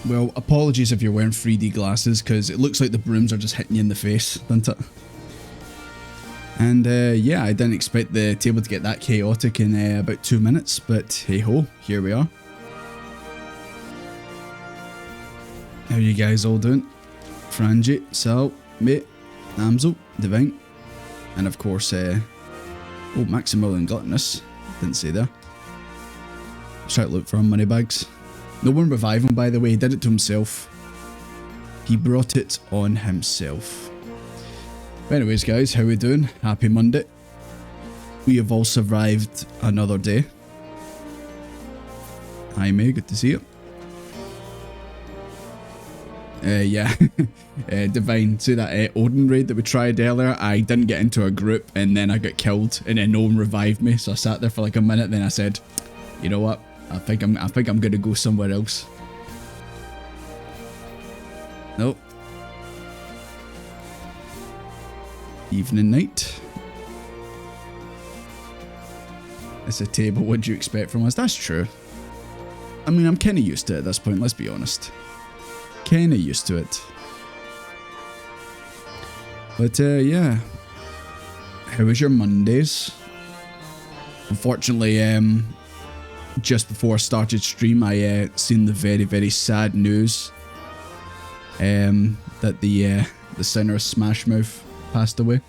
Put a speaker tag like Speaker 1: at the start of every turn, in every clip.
Speaker 1: Well, apologies if you're wearing 3D glasses, because it looks like the brooms are just hitting you in the face, doesn't it? And yeah, I didn't expect the table to get that chaotic in about 2 minutes, but hey ho, here we are. How you guys all doing? Frangie, Sal, mate, Amzel, Divine, and of course, oh, Maximilian Gluttonous. Didn't say there. Try to look for him, moneybags. No one revive him, by the way. He did it to himself. He brought it on himself. But anyways, guys, how we doing? Happy Monday. We have all survived another day. Hi, May. Good to see you. Yeah, Divine, see that Odin raid that we tried earlier? I didn't get into a group and then I got killed and then no one revived me, so I sat there for like a minute, then I said, you know what, I think I'm gonna go somewhere else. Nope. Evening night. It's a table, what do you expect from us? That's true. I mean, I'm kinda used to it at this point, let's be honest. Kinda used to it. But yeah. How was your Mondays? Unfortunately, just before I started stream, I seen the very, very sad news that the singer of Smash Mouth passed away.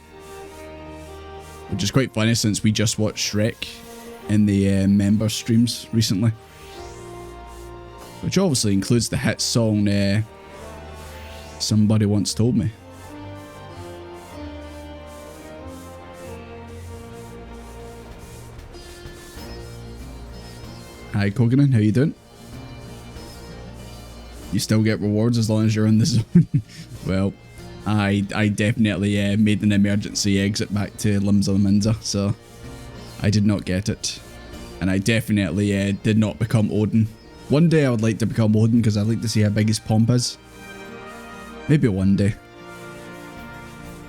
Speaker 1: Which is quite funny since we just watched Shrek in the member streams recently. Which obviously includes the hit song, Somebody Once Told Me. Hi Koganon, how you doing? You still get rewards as long as you're in the zone. Well, I definitely made an emergency exit back to Limsa Minza, so I did not get it. And I definitely did not become Odin. One day I would like to become Odin because I'd like to see how big his pomp is. Maybe one day.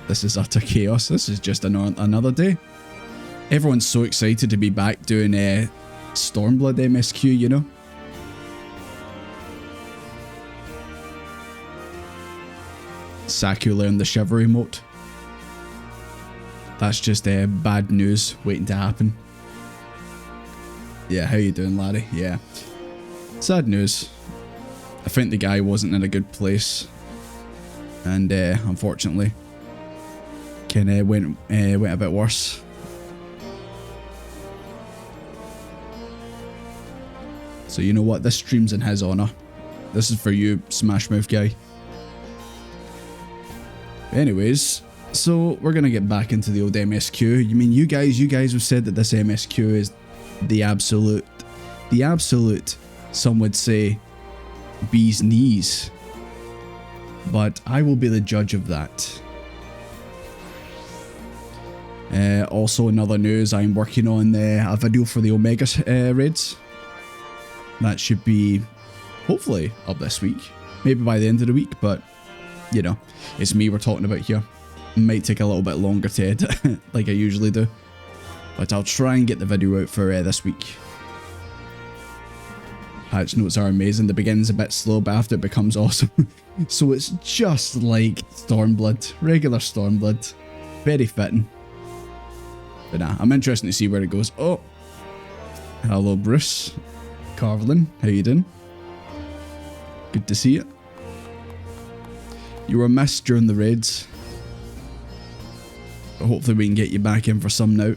Speaker 1: This is utter chaos. This is just another day. Everyone's so excited to be back doing Stormblood MSQ, you know? Saku learned the shiver emote. That's just bad news waiting to happen. Yeah, how you doing, Larry? Yeah. Sad news. I think the guy wasn't in a good place. And unfortunately, kinda went a bit worse. So you know what? This stream's in his honour. This is for you, Smash Mouth guy. Anyways, so we're gonna get back into the old MSQ. You mean you guys have said that this MSQ is the absolute, some would say, bee's knees. But I will be the judge of that. Also in other news, I'm working on a video for the Omega raids. That should be hopefully up this week. Maybe by the end of the week, but you know, it's me we're talking about here. It might take a little bit longer to edit like I usually do. But I'll try and get the video out for this week. Patch notes are amazing. The beginning's a bit slow, but after it becomes awesome. So it's just like Stormblood. Regular Stormblood. Very fitting. But nah, I'm interested to see where it goes. Oh! Hello, Bruce. Carvelin, how you doing? Good to see you. You were missed during the raids. But hopefully we can get you back in for some now.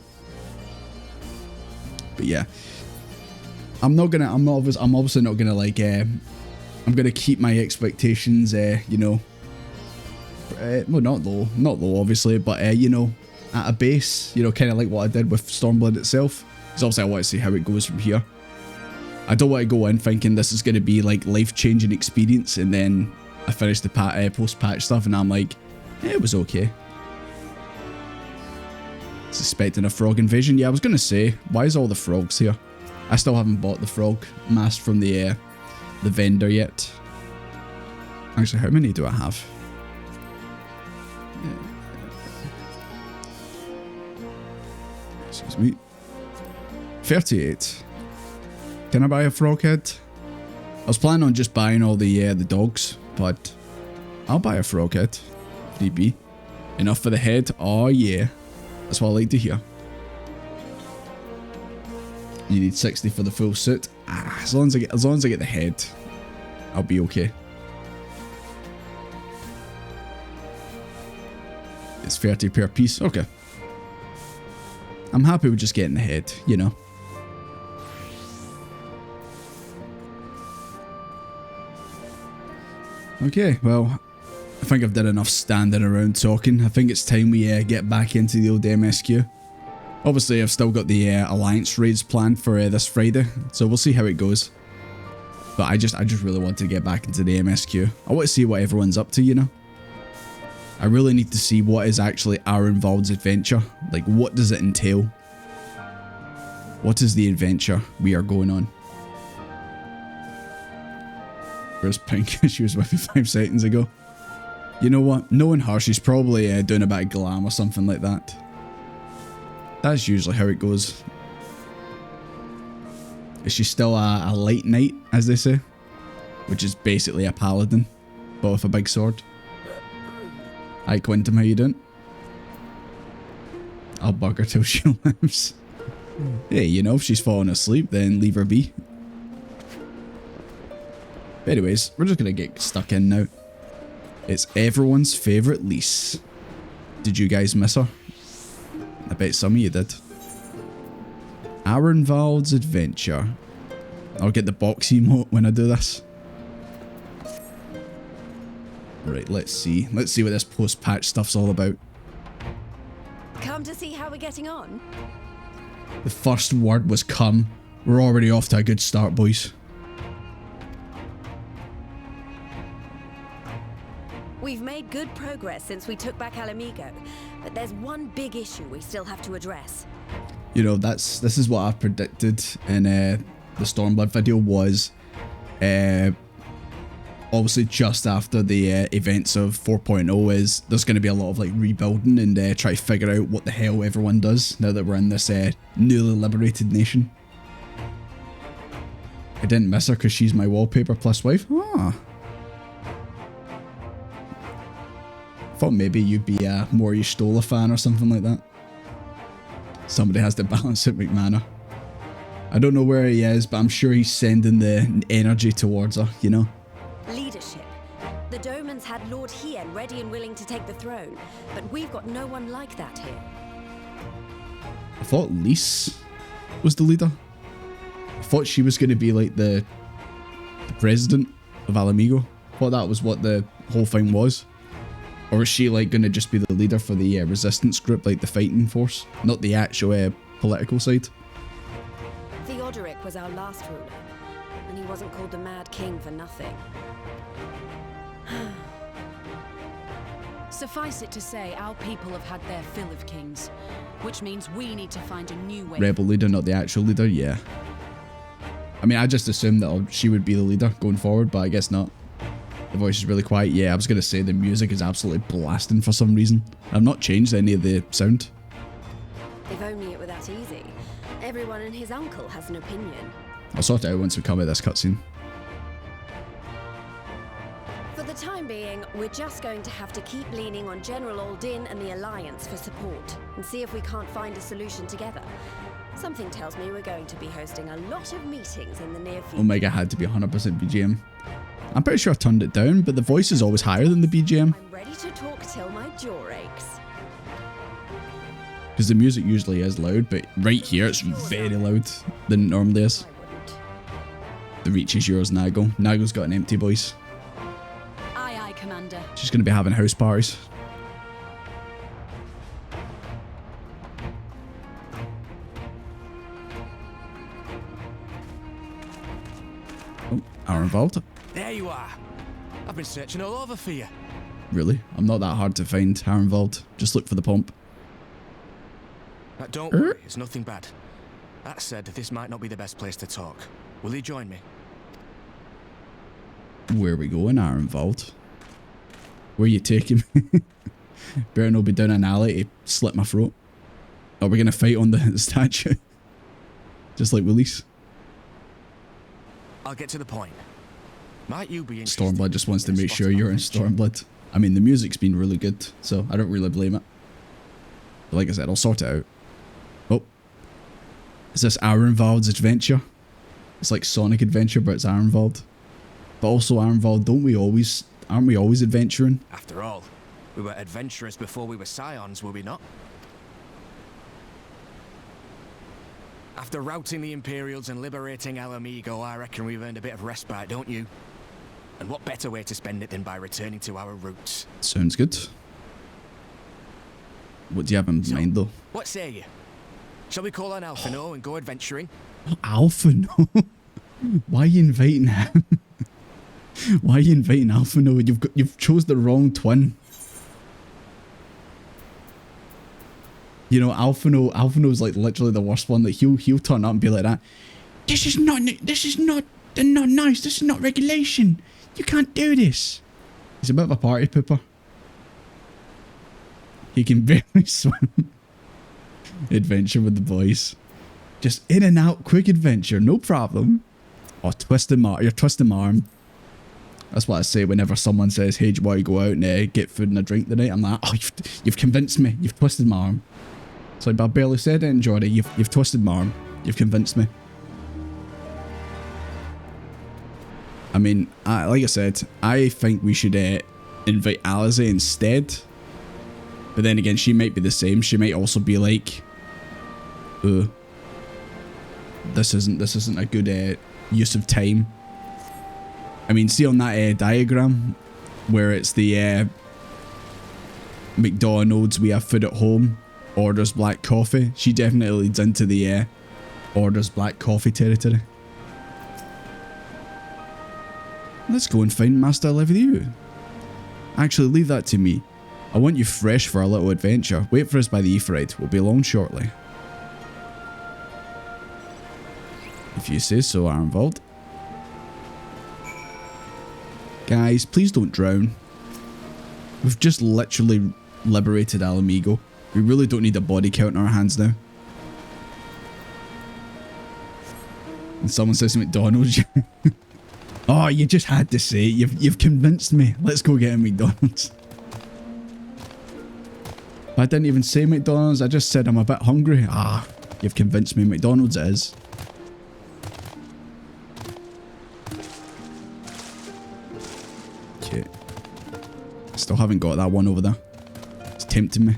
Speaker 1: But yeah. I'm obviously not gonna like, I'm gonna keep my expectations, you know, well, not low obviously, but you know, at a base, you know, kind of like what I did with Stormblood itself. Because obviously I want to see how it goes from here. I don't want to go in thinking this is gonna be like life-changing experience, and then I finish the post-patch stuff, and I'm like, it was okay. Suspecting a frog invasion. Yeah, I was gonna say, why is all the frogs here? I still haven't bought the frog mask from the vendor yet. Actually, how many do I have? Excuse me. 38. Can I buy a frog head? I was planning on just buying all the dogs, but I'll buy a frog head. 3B. Enough for the head? Oh yeah. That's what I like to hear. You need 60 for the full suit. As long as I get the head, I'll be okay. It's 30 per piece. Okay. I'm happy with just getting the head, you know. Okay, well, I think I've done enough standing around talking. I think it's time we get back into the old MSQ. Obviously, I've still got the Alliance raids planned for this Friday, so we'll see how it goes. But I just really want to get back into the MSQ. I want to see what everyone's up to, you know. I really need to see what is actually Arenvald's adventure. Like, what does it entail? What is the adventure we are going on? Where's Pink? She was with me 5 seconds ago. You know what? Knowing her, she's probably doing a bit of glam or something like that. That's usually how it goes. Is she still a light knight, as they say? Which is basically a paladin, but with a big sword. Hi Quintum, how you doing? I'll bug her till she lives. Hey, you know, if she's falling asleep, then leave her be. But anyways, we're just gonna get stuck in now. It's everyone's favourite Lise. Did you guys miss her? I bet some of you did. Arenvald's adventure. I'll get the box emote when I do this. Right, let's see. Let's see what this post-patch stuff's all about.
Speaker 2: Come to see how we're getting on?
Speaker 1: The first word was come. We're already off to a good start, boys.
Speaker 2: We've made good progress since we took back Alamigo, but there's one big issue we still have to address.
Speaker 1: You know, this is what I've predicted in the Stormblood video was obviously just after the events of 4.0 is there's going to be a lot of like rebuilding and try to figure out what the hell everyone does now that we're in this newly liberated nation. I didn't miss her because she's my wallpaper plus wife. Ah. Thought maybe you'd be a more Stola fan or something like that. Somebody has to balance it, McManor. I don't know where he is, but I'm sure he's sending the energy towards her, you know?
Speaker 2: Leadership. The Domans had Lord Hien ready and willing to take the throne, but we've got no one like that here.
Speaker 1: I thought Lise was the leader. I thought she was going to be like the president of Alamigo. I thought that was what the whole thing was. Or is she like going to just be the leader for the resistance group, like the fighting force? Not the actual political side?
Speaker 2: Theodoric was our last ruler, and he wasn't called the Mad King for nothing.
Speaker 3: Suffice it to say, our people have had their fill of kings, which means we need to find a new way.
Speaker 1: Rebel leader, not the actual leader? Yeah. I mean, I just assumed that she would be the leader going forward, but I guess not. The voice is really quiet. Yeah, I was going to say the music is absolutely blasting for some reason. I've not changed any of the sound.
Speaker 2: If only it were that easy. Everyone and his uncle has an opinion.
Speaker 1: I'll sort it out once we come out of this cutscene.
Speaker 2: For the time being, we're just going to have to keep leaning on General Aldin and the Alliance for support, and see if we can't find a solution together. Something tells me we're going to be hosting a lot of meetings in the near future.
Speaker 1: Omega had to be 100% BGM. I'm pretty sure I turned it down, but the voice is always higher than the BGM.
Speaker 2: I'm ready to talk till my jaw aches.
Speaker 1: Because the music usually is loud, but right here it's very loud than it normally is. The reach is yours, Nago. Nago's got an empty voice.
Speaker 3: Aye, aye, Commander.
Speaker 1: She's going to be having house parties. Oh, Arenvald.
Speaker 4: There you are. I've been searching all over for you.
Speaker 1: Really? I'm not that hard to find, Arenvald. Just look for the pomp.
Speaker 4: Don't worry, it's nothing bad. That said, this might not be the best place to talk. Will you join me?
Speaker 1: Where are we going, Arenvald? Where are you taking me? Better not be down an alley to slit my throat. Are we going to fight on the statue? Just like Willy's?
Speaker 4: I'll get to the point. Might you be interested?
Speaker 1: Stormblood just wants to make sure you're in Stormblood. I mean, the music's been really good, so I don't really blame it. But like I said, I'll sort it out. Oh. Is this Arenvald's adventure? It's like Sonic Adventure, but it's Arenvald. But also Arenvald, aren't we always adventuring?
Speaker 4: After all, we were adventurous before we were scions, were we not? After routing the Imperials and liberating El Amigo, I reckon we've earned a bit of respite, don't you? And what better way to spend it than by returning to our roots?
Speaker 1: Sounds good. What do you have in mind, though?
Speaker 4: What say you? Shall we call on Alphino and go adventuring?
Speaker 1: Alphino? Why are you inviting him? Why are you inviting Alphino? You've chose the wrong twin. You know, Alphino's like literally the worst one. That he'll turn up and be like that. This is not nice. This is not regulation. You can't do this. He's a bit of a party pooper. He can barely swim. Adventure with the boys. Just in and out, quick adventure, no problem. Oh, you're twisting my arm. That's what I say whenever someone says, hey, do you want to go out and get food and a drink tonight? I'm like, oh, you've convinced me. You've twisted my arm. It's like, but I barely said it, Jordy. You've twisted my arm. You've convinced me. I mean, like I said, I think we should invite Alize instead. But then again, she might be the same. She might also be like, this isn't a good use of time. I mean, see on that diagram where it's the McDonald's, we have food at home, orders black coffee. She definitely leads into the orders black coffee territory. Let's go and find Master Leviu. Actually, leave that to me. I want you fresh for a little adventure. Wait for us by the Aetheryte. We'll be along shortly. If you say so, Arenvald. Guys, please don't drown. We've just literally liberated El Amigo. We really don't need a body count in our hands now. And someone says McDonald's. Oh, you just had to say it. You've convinced me. Let's go get a McDonald's. I didn't even say McDonald's. I just said I'm a bit hungry. Ah, you've convinced me. McDonald's it is. Okay. Still haven't got that one over there. It's tempting me.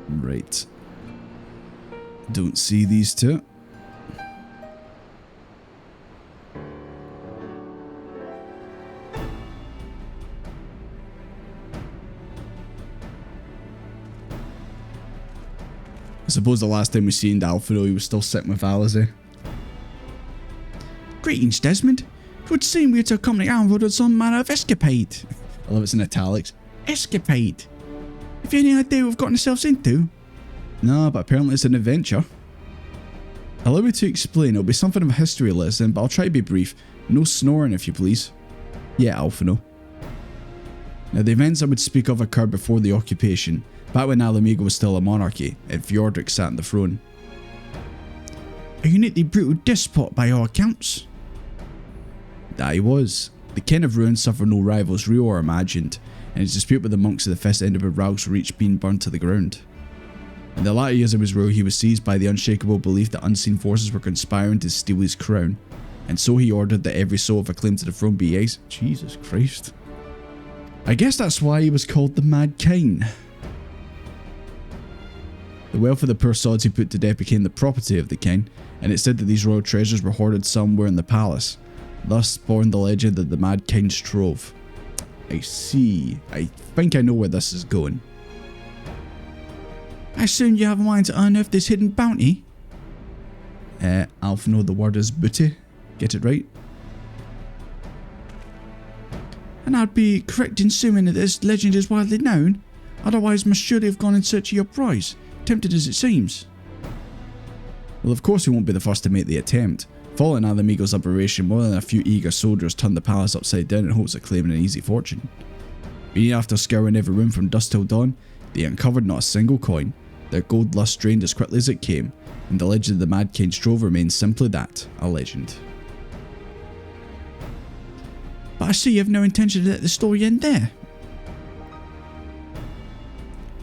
Speaker 1: Right. Don't see these two. I suppose the last time we seen Alphino, he was still sitting with Alize. Greetings, Desmond. It would seem we are to accompany Arenvald on some manner of escapade. I love it's in italics. Escapade. Have you any idea what we've gotten ourselves into? No, but apparently it's an adventure. Allow me to explain. It'll be something of a history lesson, but I'll try to be brief. No snoring, if you please. Yeah, Alphino. Now, the events I would speak of occurred before the occupation. Back when El Amigo was still a monarchy, and Fjordric sat on the throne. A uniquely brutal despot by all accounts. That he was. The king of ruin suffered no rivals, real or imagined, and his dispute with the monks of the Fist ended with Ralph's reach being burnt to the ground. In the latter years of his rule, he was seized by the unshakable belief that unseen forces were conspiring to steal his crown, and so he ordered that every soul of a claim to the throne be exiled. Jesus Christ. I guess that's why he was called the Mad King. The wealth of the poor sods he put to death became the property of the king, and it's said that these royal treasures were hoarded somewhere in the palace, thus born the legend of the Mad King's Trove. I see. I think I know where this is going. I assume you have a mind to unearth this hidden bounty? Alphino, the word is booty. Get it right? And I'd be correct in assuming that this legend is widely known, otherwise must surely have gone in search of your prize. Tempted as it seems. Well, of course we won't be the first to make the attempt. Following El Amigo's liberation, more than a few eager soldiers turned the palace upside down in hopes of claiming an easy fortune. But after scouring every room from dusk till dawn, they uncovered not a single coin. Their gold lust drained as quickly as it came, and the legend of the Mad King's Trove remains simply that, a legend. But I see you have no intention to let the story end there.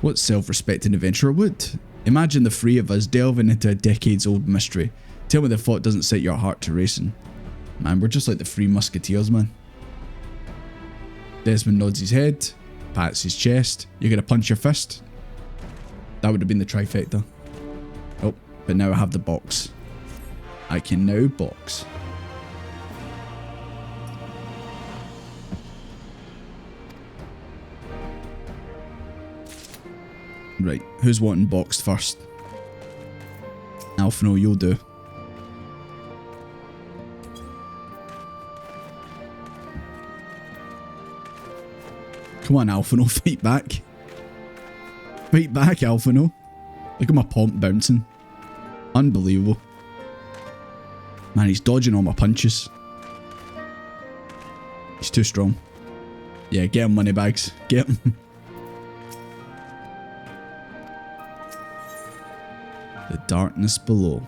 Speaker 1: What self-respecting adventurer would? Imagine the three of us delving into a decades-old mystery. Tell me the thought doesn't set your heart to racing. Man, we're just like the Three Musketeers, man. Desmond nods his head, pats his chest. You're gonna punch your fist? That would have been the trifecta. Oh, but now I have the box. I can now box. Right, who's wanting boxed first? Alphino, you'll do. Come on, Alphino, fight back. Fight back, Alphino. Look at my pomp bouncing. Unbelievable. Man, he's dodging all my punches. He's too strong. Yeah, get him, moneybags. Get him. The darkness below.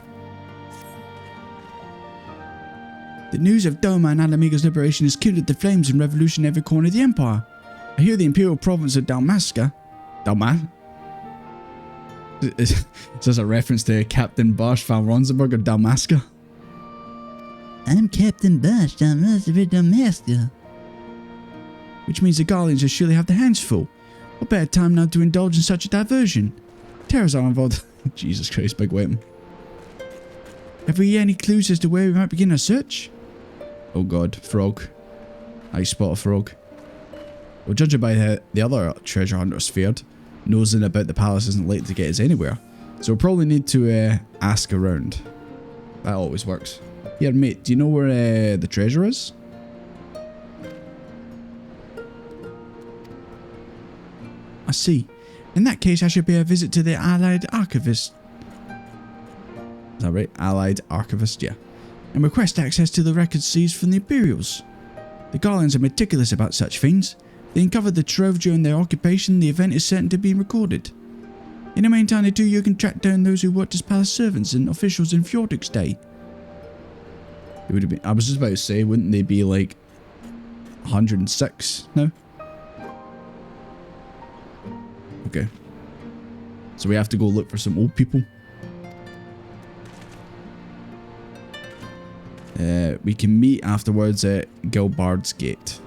Speaker 1: The news of Doma and Alamigo's liberation has kindled the flames and revolution in every corner of the Empire. I hear the Imperial province of Dalmasca. Is this a reference to Captain Bosch van Ronsenburg of Dalmasca? I'm Captain Bosch van Ronsenburg of Dalmasca. Which means the Guardians will surely have their hands full. What better time now to indulge in such a diversion? Terrors are involved. Jesus Christ, big weapon. Have we any clues as to where we might begin our search? Oh god, frog. I spot a frog. Well, judging by the other treasure hunters fared, nosing about the palace isn't likely to get us anywhere. So we'll probably need to ask around. That always works. Here mate, do you know where the treasure is? I see. In that case, I should pay a visit to the Allied Archivist. Is that right? Allied Archivist, yeah. And request access to the records seized from the Imperials. The Garlands are meticulous about such things. They uncovered the trove during their occupation. The event is certain to be recorded. In the meantime, they do you can track down those who worked as palace servants and officials in Fjordik's day. It would have been. I was just about to say, wouldn't they be like 106 now? Okay. So we have to go look for some old people. We can meet afterwards at Gilbard's Gate.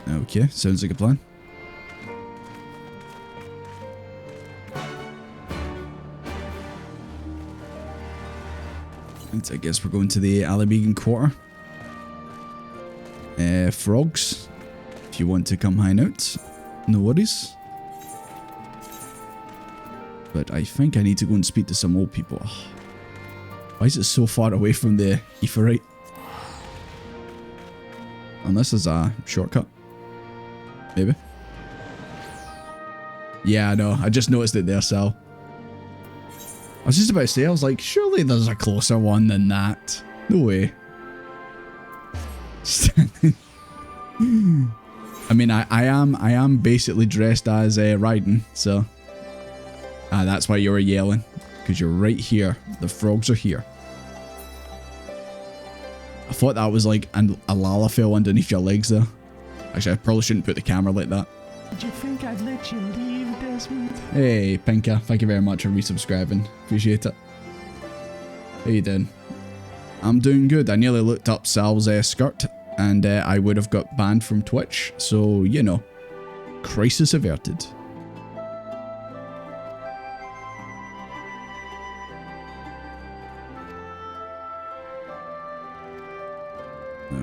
Speaker 1: Okay, sounds like a plan. And I guess we're going to the Alamegan Quarter. Frogs, if you want to come hang out, no worries. But I think I need to go and speak to some old people. Ugh. Why is it so far away from the Aephorite? Unless there's a shortcut. Maybe. Yeah, I know. I just noticed it there, Sal. I was just about to say, I was like, surely there's a closer one than that. No way. I mean, I am basically dressed as Raiden, so. That's why you were yelling. Because you're right here. The frogs are here. I thought that was like a Lalafell underneath your legs there. Actually, I probably shouldn't put the camera like that.
Speaker 5: Did you think I'd let you leave, Desmond?
Speaker 1: Hey, Pinka. Thank you very much for resubscribing. Appreciate it. How you doing? I'm doing good. I nearly looked up Sal's skirt and I would have got banned from Twitch. So, you know, crisis averted.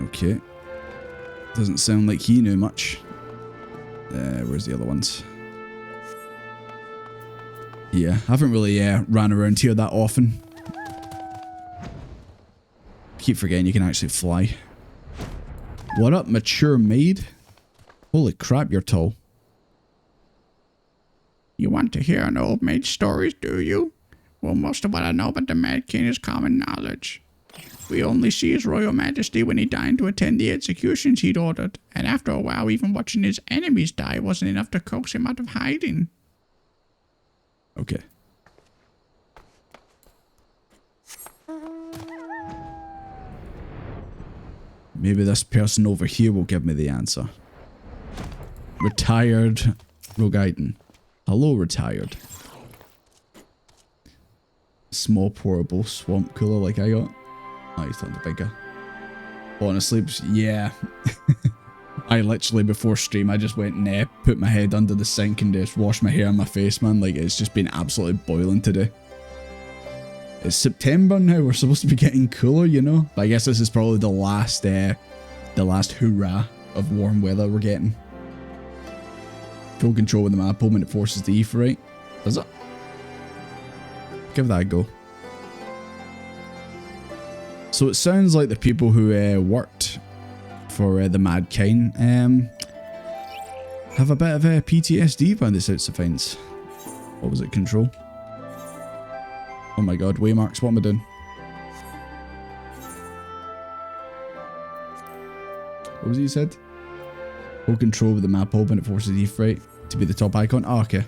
Speaker 1: Okay. Doesn't sound like he knew much. Where's the other ones? Yeah, I haven't really ran around here that often. Keep forgetting you can actually fly. What up, mature maid? Holy crap, you're tall. You want to hear an old maid stories, do you? Well, most of what I know about the Mad King is common knowledge. We only see his royal majesty when he dined to attend the executions he'd ordered, and after a while even watching his enemies die wasn't enough to coax him out of hiding. Okay. Maybe this person over here will give me the answer. Retired Rogaiden. Hello, retired. Small portable swamp cooler like I got. Oh, he's not the bigger. Honestly, yeah. I literally, before stream, I just went and put my head under the sink and just washed my hair and my face, man. Like, it's just been absolutely boiling today. It's September now, we're supposed to be getting cooler, you know? But I guess this is probably the last hurrah of warm weather we're getting. Full control with the map home and it forces the E for right. Does it? Give that a go. So it sounds like the people who worked for the Mad Kine have a bit of PTSD by the sorts of things. What was it? Control? Oh my god, waymarks, what am I doing? What was it you said? Hold control with the map open, it forces E right to be the top icon. Oh, okay.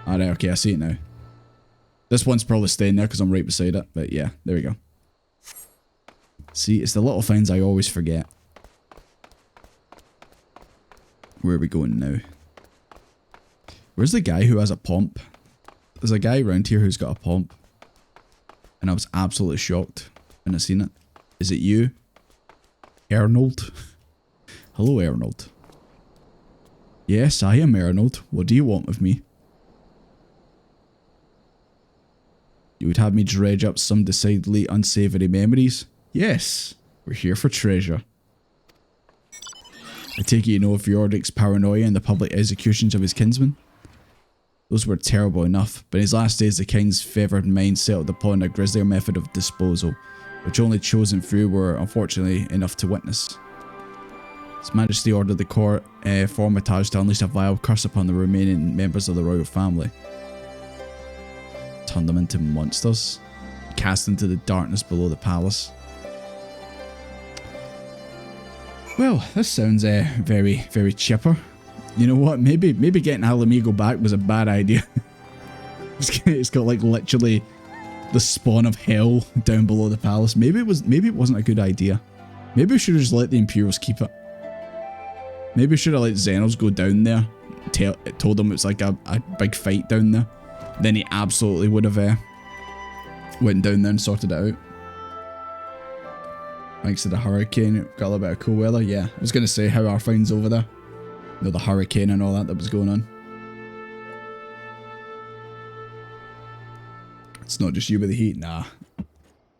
Speaker 1: Alright, okay, I see it now. This one's probably staying there because I'm right beside it, but yeah, there we go. See, it's the little things I always forget. Where are we going now? Where's the guy who has a pump? There's a guy around here who's got a pump. And I was absolutely shocked when I seen it. Is it you? Arnold? Hello, Arnold. Yes, I am Arnold. What do you want with me? You would have me dredge up some decidedly unsavory memories? Yes, we're here for treasure. I take it you know of Yordik's paranoia and the public executions of his kinsmen? Those were terrible enough, but in his last days the king's fevered mind settled upon a grislier method of disposal, which only chosen few were unfortunately enough to witness. His Majesty ordered the court formatage to unleash a vile curse upon the remaining members of the royal family. Turn them into monsters, cast into the darkness below the palace. Well, this sounds very, very chipper. You know what? Maybe getting Alamigo back was a bad idea. It's got like literally the spawn of hell down below the palace. Maybe it wasn't a good idea. Maybe we should have just let the Imperials keep it. Maybe we should have let Xenos go down there. Told them it's like a big fight down there. Then he absolutely would have went down there and sorted it out. Thanks to the hurricane, got a little bit of cool weather. Yeah, I was going to say, how are things over there? You know, the hurricane and all that was going on. It's not just you with the heat, nah. I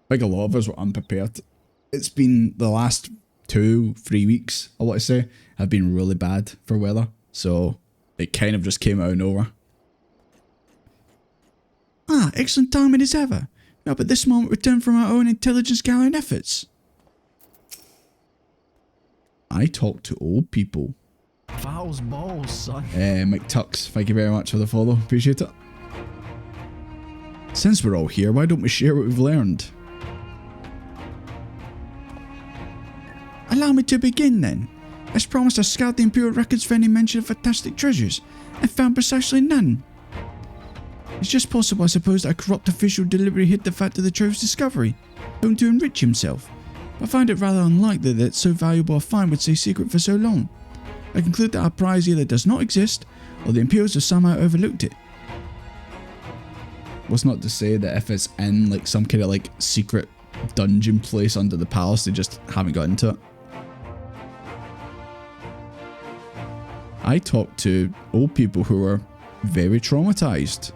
Speaker 1: think a lot of us were unprepared. It's been the last 2-3 weeks, I want to say, have been really bad for weather. So it kind of just came out of nowhere. Ah, excellent timing as ever. Now, but this moment return from our own intelligence gathering efforts. I talk to old people.
Speaker 5: Fowls balls, son.
Speaker 1: McTux, thank you very much for the follow. Appreciate it. Since we're all here, why don't we share what we've learned? Allow me to begin then. As promised, I scoured the Imperial records for any mention of fantastic treasures, and found precisely none. It's just possible, I suppose, that a corrupt official deliberately hid the fact of the trove's discovery, hoping to enrich himself. But I find it rather unlikely that so valuable a find would stay secret for so long. I conclude that our prize either does not exist, or the Imperials have somehow overlooked it. What's not to say that if it's in like some kind of like secret dungeon place under the palace, they just haven't got into it. I talked to old people who were very traumatized.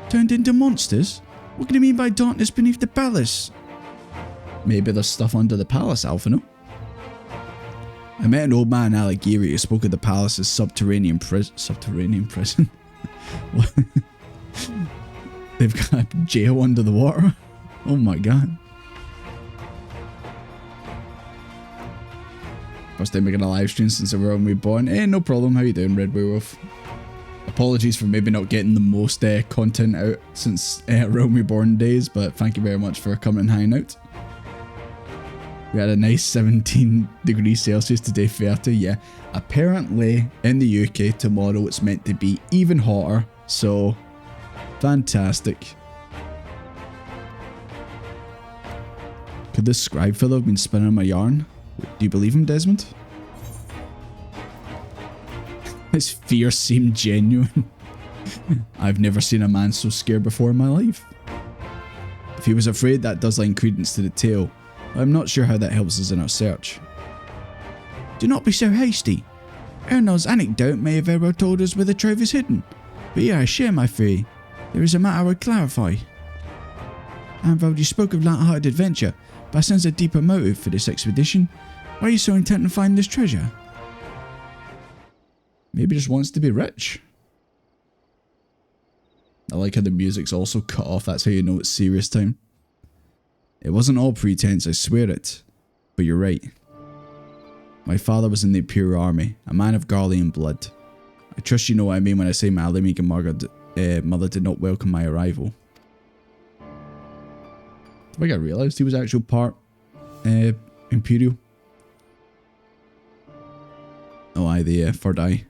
Speaker 1: Turned into monsters? What can you mean by darkness beneath the palace? Maybe there's stuff under the palace, Alphino. I met an old man in Alighieri who spoke of the palace's subterranean prison. What? They've got a jail under the water? Oh my god. First time making a live stream since the Realm Reborn. No problem. How you doing, Red Werewolf? Apologies for maybe not getting the most content out since Realm Reborn days, but thank you very much for coming and hanging out. We had a nice 17 degrees Celsius today, 30, yeah. Apparently, in the UK, tomorrow it's meant to be even hotter, so fantastic. Could this scribe fellow have been spinning my yarn? Do you believe him, Desmond? His fear seemed genuine. I've never seen a man so scared before in my life. If he was afraid, that does lend credence to the tale, but I'm not sure how that helps us in our search. Do not be so hasty. Ernol's anecdote may have very well told us where the trove is hidden, but here I share my fear. There is a matter I would clarify. Anvald, you spoke of light-hearted adventure, but I sense a deeper motive for this expedition. Why are you so intent on finding this treasure? Maybe just wants to be rich. I like how the music's also cut off, that's how you know it's serious time. It wasn't all pretense, I swear it. But you're right. My father was in the Imperial Army, a man of Garlean blood. I trust you know what I mean when I say my Alamiga mother did not welcome my arrival. I think I realised he was actual part Imperial. Oh aye, the third eye.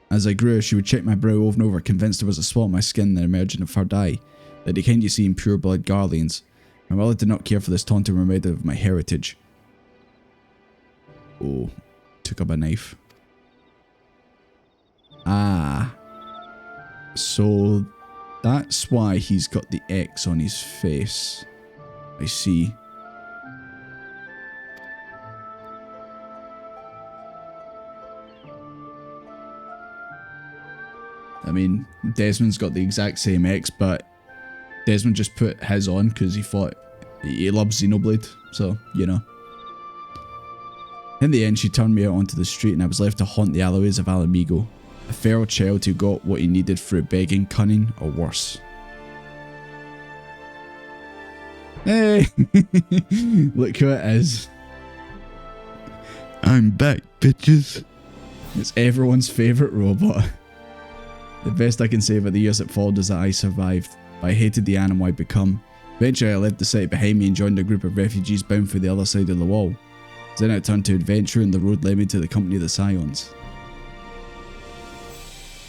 Speaker 1: As I grew, she would check my brow over and over, convinced there was a spot on my skin that emerged in a third eye, like the kind you see in pure blood Garleans. My mother did not care for this taunting reminder of my heritage. Oh, took up a knife. Ah. So, that's why he's got the X on his face. I see. I mean, Desmond's got the exact same X, but Desmond just put his on because he thought he loves Xenoblade, so, you know. In the end, she turned me out onto the street and I was left to haunt the alleyways of Alamigo, a feral child who got what he needed through begging, cunning, or worse. Hey! Look who it is.
Speaker 6: I'm back, bitches.
Speaker 1: It's everyone's favourite robot. The best I can say about the years that followed is that I survived, but I hated the animal I'd become. Eventually I left the city behind me and joined a group of refugees bound for the other side of the wall. Then I turned to adventure and the road led me to the company of the Scions.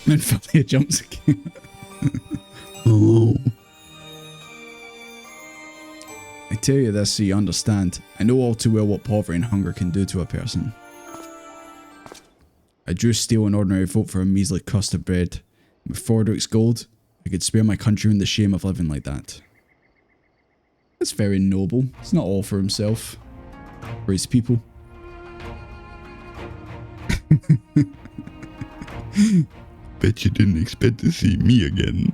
Speaker 1: And finally it jumps again.
Speaker 6: Oh.
Speaker 1: I tell you this so you understand. I know all too well what poverty and hunger can do to a person. I drew steel and ordinary folk for a measly crust of bread. With 4 Drakes gold, I could spare my countrymen the shame of living like that. That's very noble. It's not all for himself. For his people.
Speaker 6: Bet you didn't expect to see me again.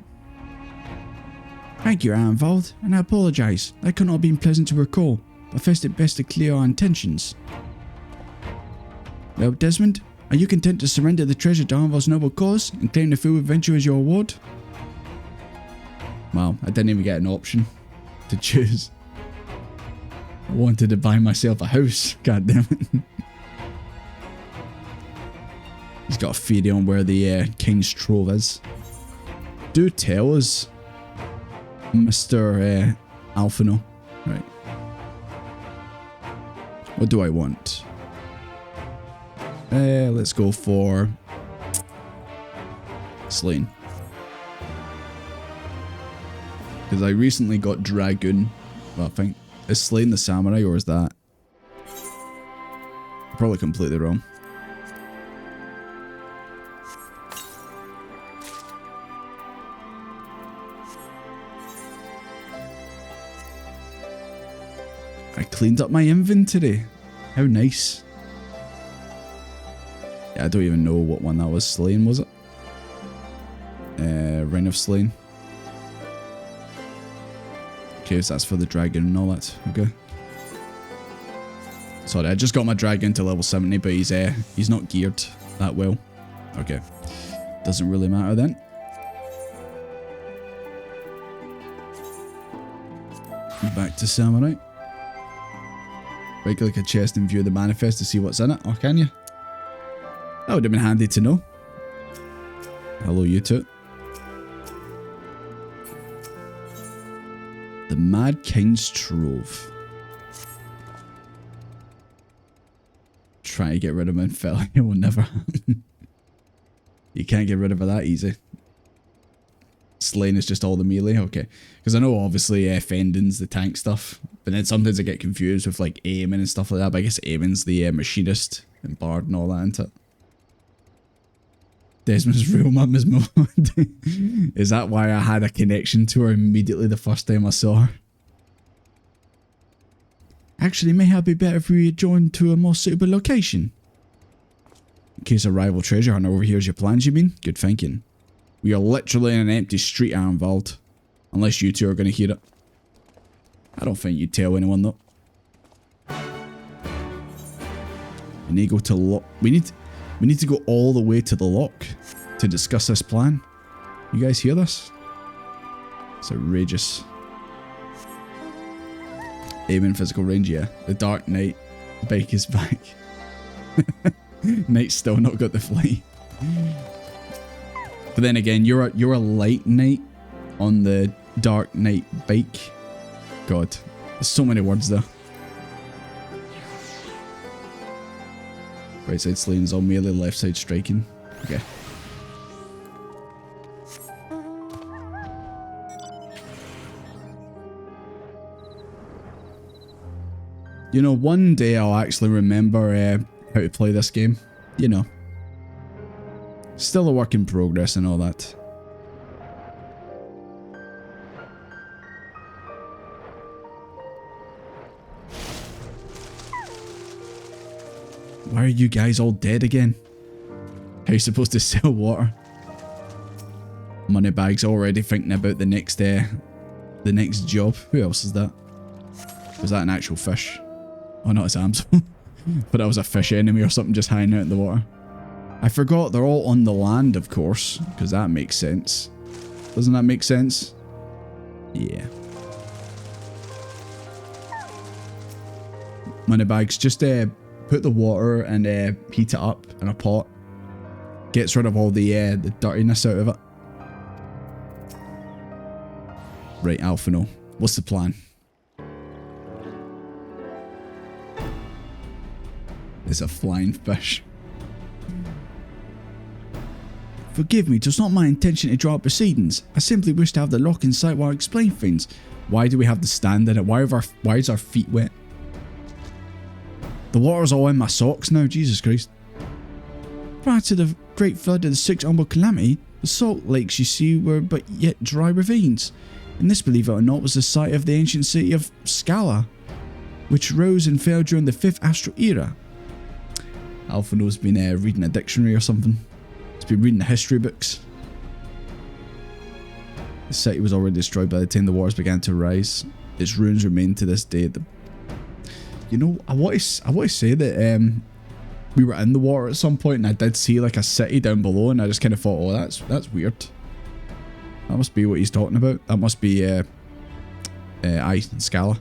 Speaker 1: Thank you, Anvald, and I apologise. That could not have been pleasant to recall, but I felt it best to clear our intentions. Well, Desmond, are you content to surrender the treasure to Anvald's noble cause and claim the full adventure as your reward? Well, I didn't even get an option to choose. I wanted to buy myself a house, god damn it. He's got a theory on where the King's Trove is. Do tell us, Mr. Alphino. Right. What do I want? Let's go for Slain. Because I recently got Dragoon. Well, I think. Is Slain the samurai or is that? I'm probably completely wrong. I cleaned up my inventory. How nice. Yeah, I don't even know what one that was. Slain, was it? Reign of Slain. Okay, so that's for the dragon and all that. Okay. Sorry, I just got my dragon to level 70, but he's not geared that well. Okay. Doesn't really matter then. Back to Samurai. Right click a chest and view the manifest to see what's in it. Oh, can you? That would have been handy to know. Hello, you two. The Mad King's Trove. Trying to get rid of Minfell. It will never happen. You can't get rid of her that easy. Slain is just all the melee. Okay. Because I know obviously Fendon's the tank stuff. But then sometimes I get confused with like Eamon and stuff like that. But I guess Eamon's the machinist and bard and all that, isn't it? Desmond's real mum is Maud. Is that why I had a connection to her immediately the first time I saw her? Actually, may have been better if we adjourned to a more suitable location. In case a rival treasure hunter overhears your plans, you mean? Good thinking. We are literally in an empty street, Ironvald. Unless you two are going to hear it. I don't think you'd tell anyone though. We need to go to lock. We need to go all the way to the lock to discuss this plan. You guys hear this? It's outrageous. Aim in physical range, yeah. The Dark Knight bike is back. Knight's still not got the flight. But then again, you're a light knight on the Dark Knight bike. God, there's so many words there. Right side slaying is all melee, left side striking. Okay. You know, one day I'll actually remember how to play this game. You know. Still a work in progress and all that. Why are you guys all dead again? How are you supposed to sell water? Moneybags already thinking about the next job. Who else is that? Was that an actual fish? Oh no, it's Amsel. But that was a fish enemy or something just hanging out in the water. I forgot they're all on the land, of course, because that makes sense. Doesn't that make sense? Yeah. Moneybags, just put the water and heat it up in a pot. Gets rid of all the dirtiness out of it. Right, Alphino, what's the plan? It's a flying fish. Forgive me, 'twas not my intention to draw up proceedings. I simply wish to have the lock in sight while I explain things. Why do we have to stand in it? Why is our feet wet? The water's all in my socks now, Jesus Christ. Prior to the great flood of the Sixth Humble Calamity, the salt lakes you see were but yet dry ravines. And this, believe it or not, was the site of the ancient city of Scala, which rose and fell during the 5th Astral Era. Alphino's been reading a dictionary or something. He's been reading the history books. The city was already destroyed by the time the waters began to rise. Its ruins remain to this day. You know, I want to say that we were in the water at some point and I did see like a city down below and I just kind of thought, oh, that's weird. That must be what he's talking about. That must be Scala.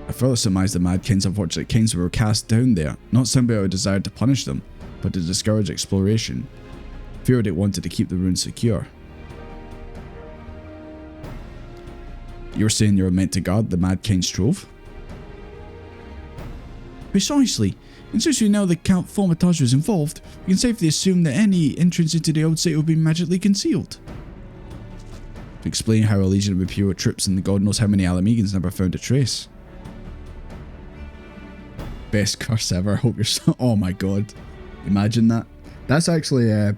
Speaker 1: I further surmise the Mad King's unfortunate kings were cast down there, not simply out of desire to punish them, but to discourage exploration. Feared it wanted to keep the ruins secure. You were saying you were meant to guard the Mad King's trove? Precisely. And since we know that Count Formitage was involved, we can safely assume that any entrance into the old city will be magically concealed. To explain how a legion of imperial troops and the god knows how many Alamegans never found a trace. Best curse ever. Hope you're so. Oh my god. Imagine that. That's actually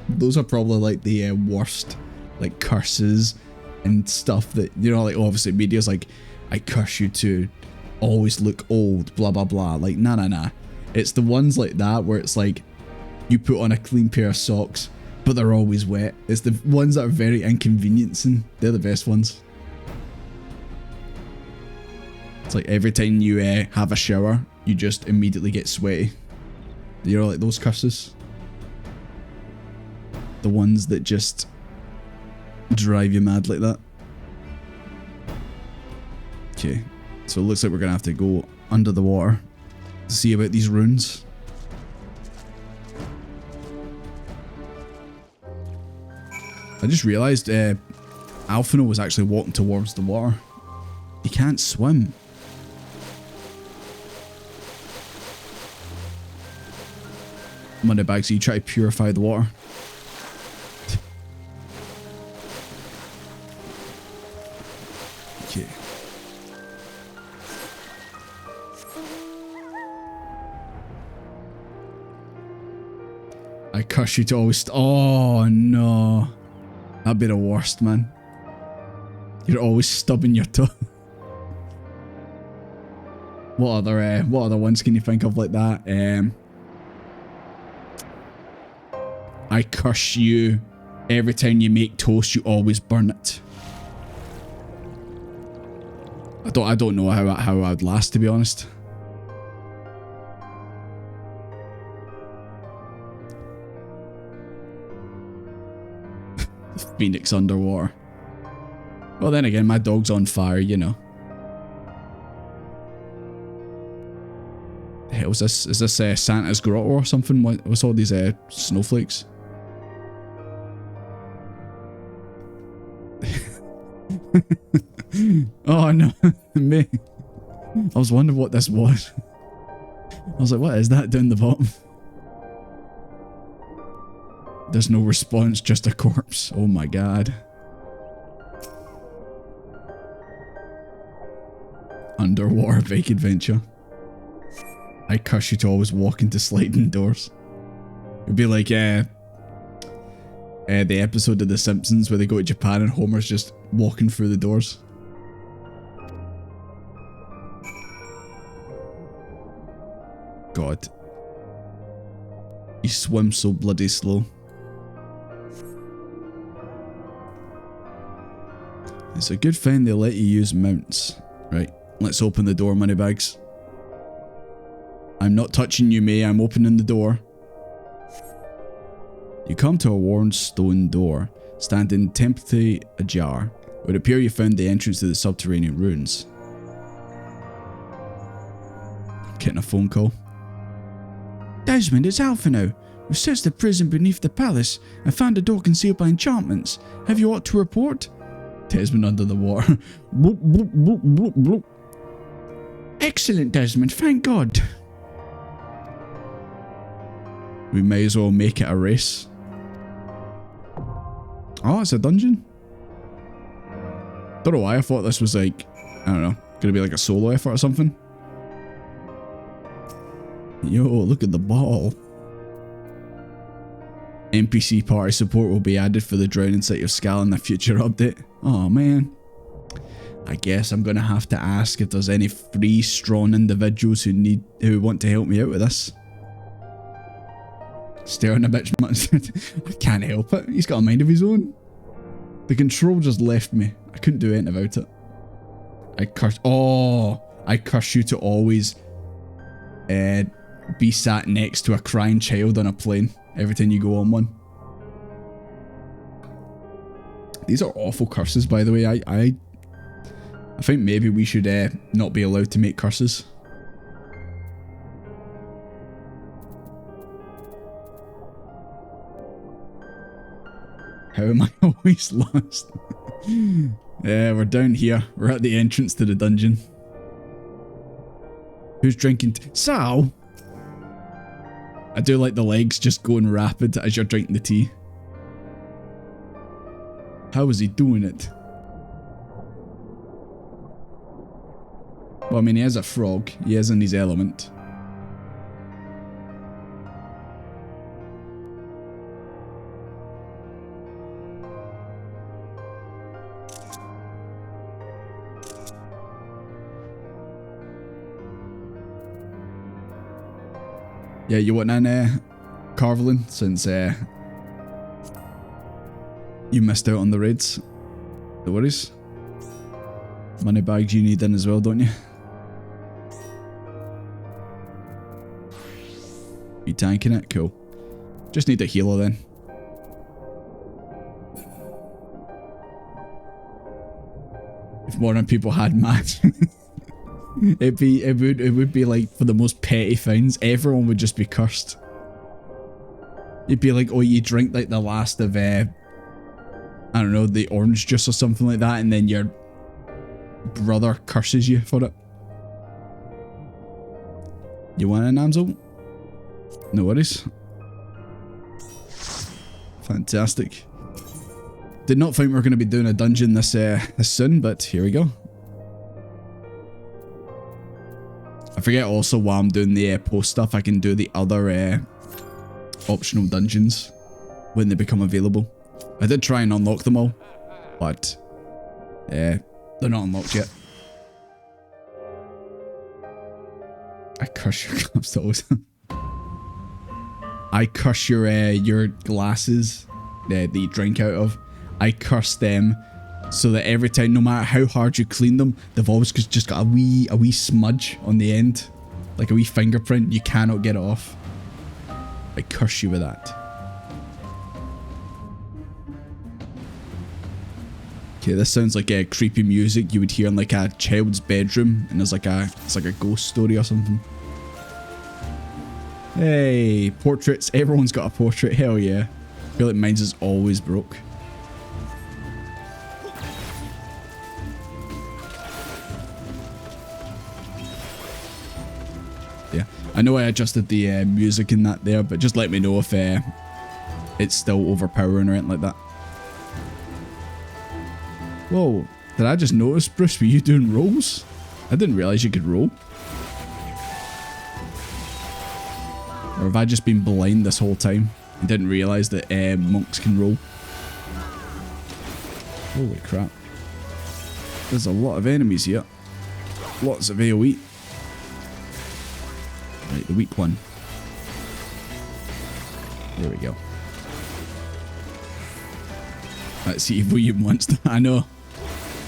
Speaker 1: those are probably like the worst like curses and stuff that, you know, like obviously media's like, I curse you to always look old, blah blah blah. Like nah. It's the ones like that where it's like you put on a clean pair of socks but they're always wet. It's the ones that are very inconveniencing. They're the best ones. It's like every time you have a shower, you just immediately get sweaty. You know, like those curses. The ones that just drive you mad like that. Okay, so it looks like we're going to have to go under the water to see about these runes. I just realised Alphino was actually walking towards the water. He can't swim. Moneybags, so you try to purify the water. Okay. I curse you to always... Oh, no. That'd be the worst, man. You're always stubbing your toe. What other ones can you think of like that? I curse you. Every time you make toast, you always burn it. I don't know how I'd last, to be honest. Phoenix underwater. Well, then again, my dog's on fire, you know. The hell is this? Is this Santa's grotto or something? What's all these snowflakes? Oh no, me. I was wondering what this was. I was like, what is that down the bottom? There's no response, just a corpse. Oh my god. Underwater bike adventure. I curse you to always walk into sliding doors. It'd be like the episode of The Simpsons where they go to Japan and Homer's just walking through the doors. God. You swim so bloody slow. It's a good thing they let you use mounts. Right, let's open the door, moneybags. I'm not touching you, May. I'm opening the door. You come to a worn stone door, standing temptingly ajar. It would appear you found the entrance to the subterranean ruins. I'm getting a phone call. Desmond, it's Alpha now. We've searched the prison beneath the palace and found a door concealed by enchantments. Have you aught to report? Desmond under the water. Bloop, bloop, bloop, bloop, bloop. Excellent, Desmond. Thank God. We may as well make it a race. Oh, it's a dungeon? Don't know why I thought this was like, I don't know, gonna be like a solo effort or something. Yo, look at the ball. NPC party support will be added for the Drowning City of Skal in the future update. Oh man. I guess I'm gonna have to ask if there's any 3 strong individuals who want to help me out with this. Staring a bitch much. I can't help it. He's got a mind of his own. The control just left me. I couldn't do anything about it. I curse you to always be sat next to a crying child on a plane every time you go on one. These are awful curses, by the way. I think maybe we should not be allowed to make curses. How am I always lost? Yeah, we're down here. We're at the entrance to the dungeon. Who's drinking Sal? I do like the legs just going rapid as you're drinking the tea. How is he doing it? Well, I mean, he is a frog. He is in his element. Yeah, you want in Carvelin since you missed out on the raids. No worries. Money bags you need in as well, don't you? You tanking it? Cool. Just need a healer then. If more than people had mats. It would be like for the most petty things, everyone would just be cursed. You'd be like, oh, you drink like the last of I don't know, the orange juice or something like that, and then your brother curses you for it. You want an Amsel? No worries. Fantastic. Did not think we were going to be doing a dungeon this soon, but here we go. I forget also while I'm doing the post stuff, I can do the other optional dungeons when they become available. I did try and unlock them all, but they're not unlocked yet. I curse your cups. I curse your glasses that you drink out of. I curse them so that every time, no matter how hard you clean them, they've always just got a wee smudge on the end, like a wee fingerprint. You cannot get it off. I curse you with that. Okay, this sounds like a creepy music you would hear in like a child's bedroom, and it's like a ghost story or something. Hey, portraits. Everyone's got a portrait. Hell yeah. I feel like mine's is always broke. Yeah, I know I adjusted the music in that there, but just let me know if it's still overpowering or anything like that. Whoa, did I just notice, Bruce, were you doing rolls? I didn't realize you could roll. Or have I just been blind this whole time and didn't realize that monks can roll? Holy crap. There's a lot of enemies here. Lots of AoE. Right, the weak one. There we go. Let's see if William wants to. I know.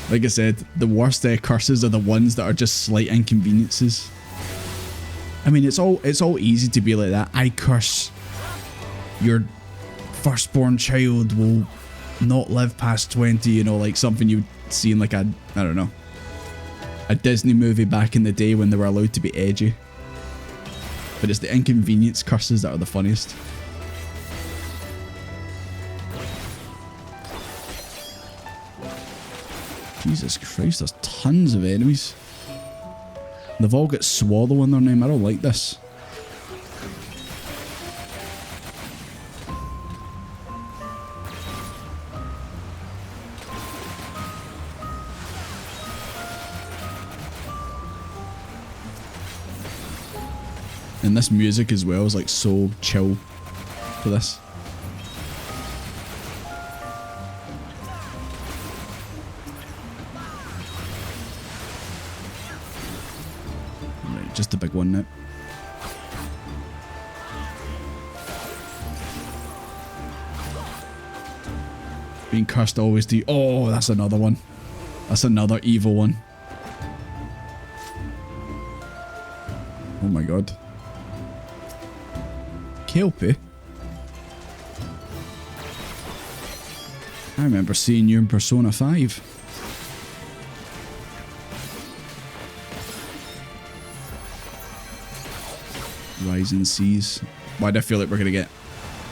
Speaker 1: Like I said, the worst curses are the ones that are just slight inconveniences. I mean, it's all easy to be like that. I curse your firstborn child will not live past 20, you know, like something you'd see in like I don't know, a Disney movie back in the day when they were allowed to be edgy. But it's the inconvenience curses that are the funniest. Jesus Christ, there's tons of enemies. They've all got Swallow in their name. I don't like this. And this music as well is like so chill for this. Just a big one now. Being cursed always do. Oh, that's another one. That's another evil one. Oh my god. Kelpie? I remember seeing you in Persona 5. Rising Seas. Why do I feel like we're gonna get...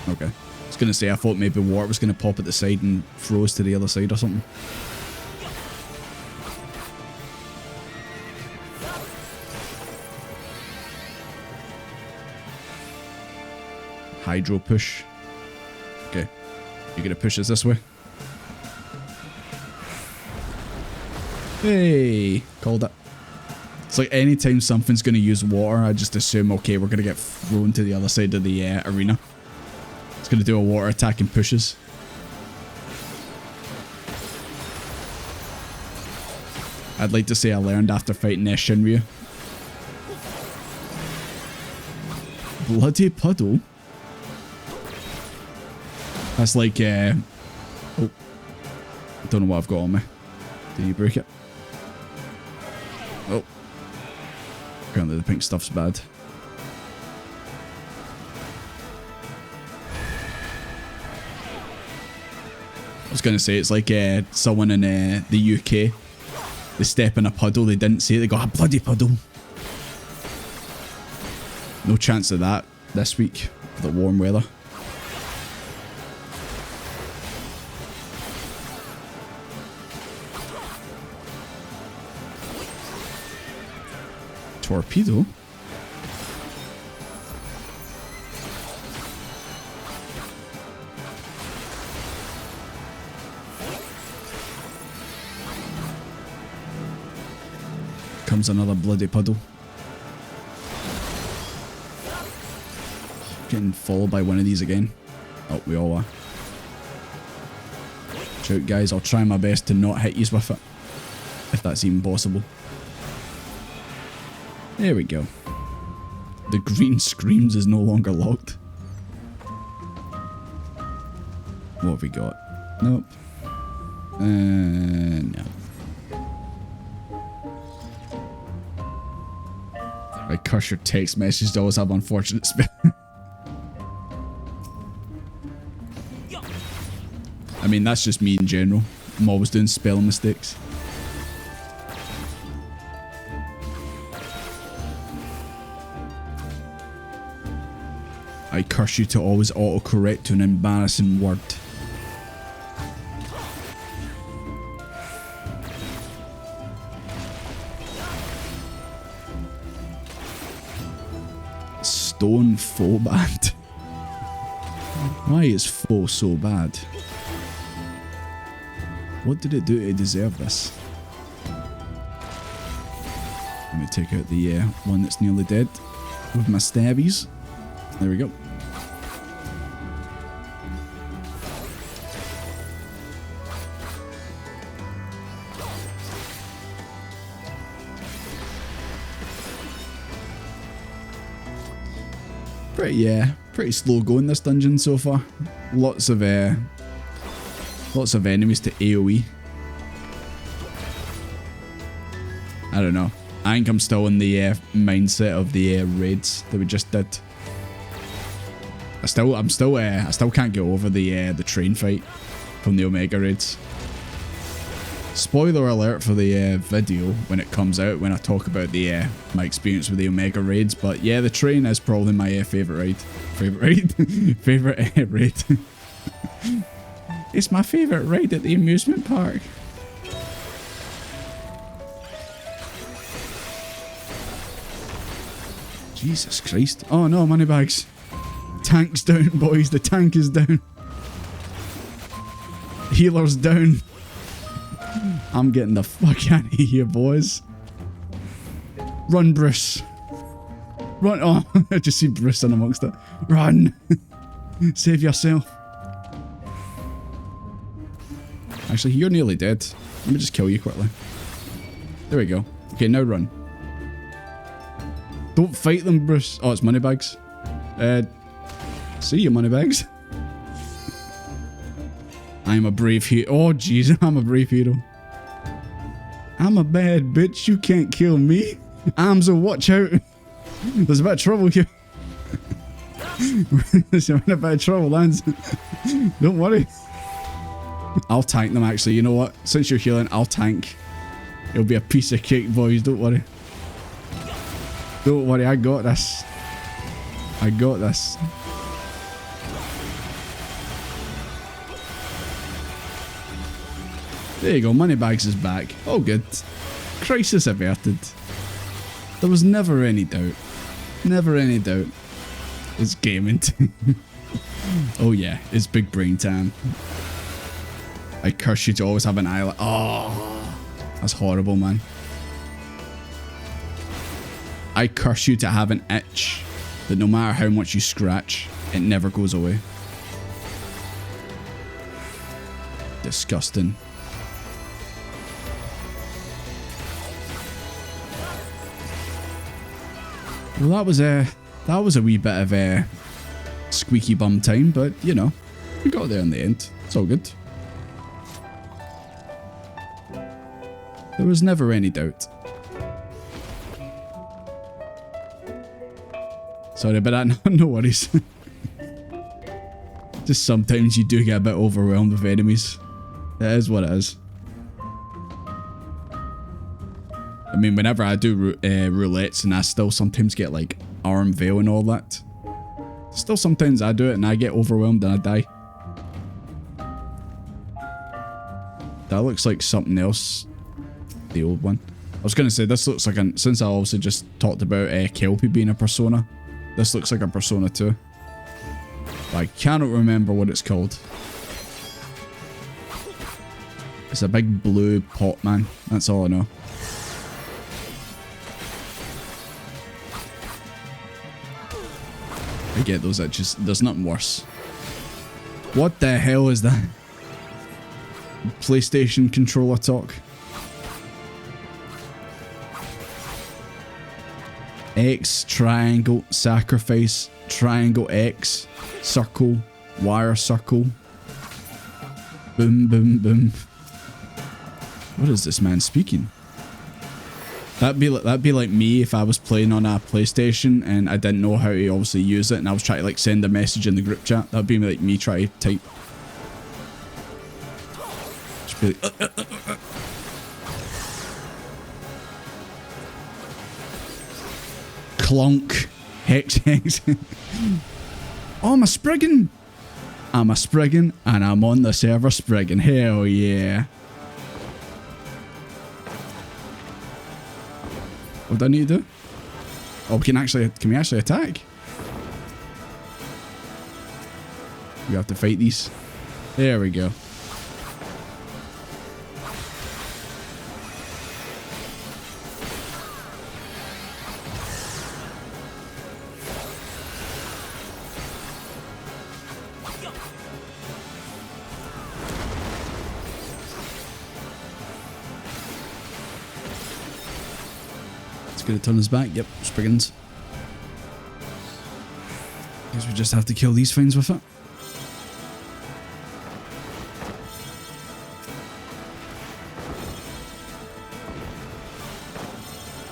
Speaker 1: Okay. I was gonna say, I thought maybe water was gonna pop at the side and froze to the other side or something. Hydro push. Okay. You're gonna push us this way. Hey! Called it. It's like anytime something's going to use water, I just assume, okay, we're going to get thrown to the other side of the arena. It's going to do a water attack and pushes. I'd like to say I learned after fighting Shinryu. Bloody puddle? That's like, oh. I don't know what I've got on me. Did you break it? Oh. Apparently the pink stuff's bad. I was going to say, it's like someone in the UK. They step in a puddle, they didn't say it, they got a bloody puddle. No chance of that this week with the warm weather. Torpedo? Comes another bloody puddle. getting followed by one of these again. Oh, we all are. Watch out, guys. I'll try my best to not hit you with it. If that's even possible. There we go. The green screams is no longer locked. What have we got? Nope. No. I curse your text messages to always have unfortunate spell. I mean, that's just me in general. I'm always doing spelling mistakes. I curse you to always autocorrect to an embarrassing word. Stone foe bad. Why is foe so bad? What did it do to deserve this? Let me take out the one that's nearly dead with my stabbies. There we go. Pretty slow going this dungeon so far. Lots of enemies to AoE. I don't know. I think I'm still in the mindset of the raids that we just did. I still can't get over the train fight from the Omega raids. Spoiler alert for the video when it comes out, when I talk about the my experience with the Omega raids. But yeah, the train is probably my favorite raid. Favorite raid. It's my favorite raid at the amusement park. Jesus Christ! Oh no, moneybags. Tank's down, boys. The tank is down. Healer's down. I'm getting the fuck out of here, boys. Run, Bruce. Run. Oh, I just see Bruce in amongst it. Run. Save yourself. Actually, you're nearly dead. Let me just kill you quickly. There we go. Okay, now run. Don't fight them, Bruce. Oh, it's moneybags. See you, moneybags. I'm a brave hero. Oh, jeez, I'm a brave hero. I'm a bad bitch. You can't kill me. Arms will watch out. There's a bit of trouble here. There's a bit of trouble, lads. Don't worry. I'll tank them, actually. You know what? Since you're healing, I'll tank. It'll be a piece of cake, boys. Don't worry. Don't worry. I got this. I got this. There you go, Moneybags is back. Oh good. Crisis averted. There was never any doubt. Never any doubt. It's gaming time. Oh yeah, it's big brain time. I curse you to always have an eye. Oh, that's horrible, man. I curse you to have an itch that no matter how much you scratch, it never goes away. Disgusting. Well, that was a wee bit of squeaky bum time, but you know, we got there in the end. It's all good. There was never any doubt. Sorry about that. No worries. Just sometimes you do get a bit overwhelmed with enemies. It is what it is. I mean, whenever I do roulettes and I still sometimes get like arm veil and all that. Still sometimes I do it and I get overwhelmed and I die. That looks like something else. The old one. I was going to say this looks like since I also just talked about Kelpie being a persona. This looks like a Persona 2. But I cannot remember what it's called. It's a big blue pot, man. That's all I know. get those itches. There's nothing worse. What the hell is that? PlayStation controller talk. X, triangle, sacrifice, triangle, X, circle, wire, circle. Boom, boom, boom. What is this man speaking? That'd be like me if I was playing on a PlayStation and I didn't know how to obviously use it and I was trying to like send a message in the group chat. That'd be like me trying to type. Just be like, Clonk. Hex. Oh, I'm a Spriggan. I'm a Spriggan and I'm on the server Spriggan. Hell yeah. What do I need to do? Oh, can we actually attack? We have to fight these. There we go. Gonna turn us back. Yep, Spriggans. Guess we just have to kill these things with it.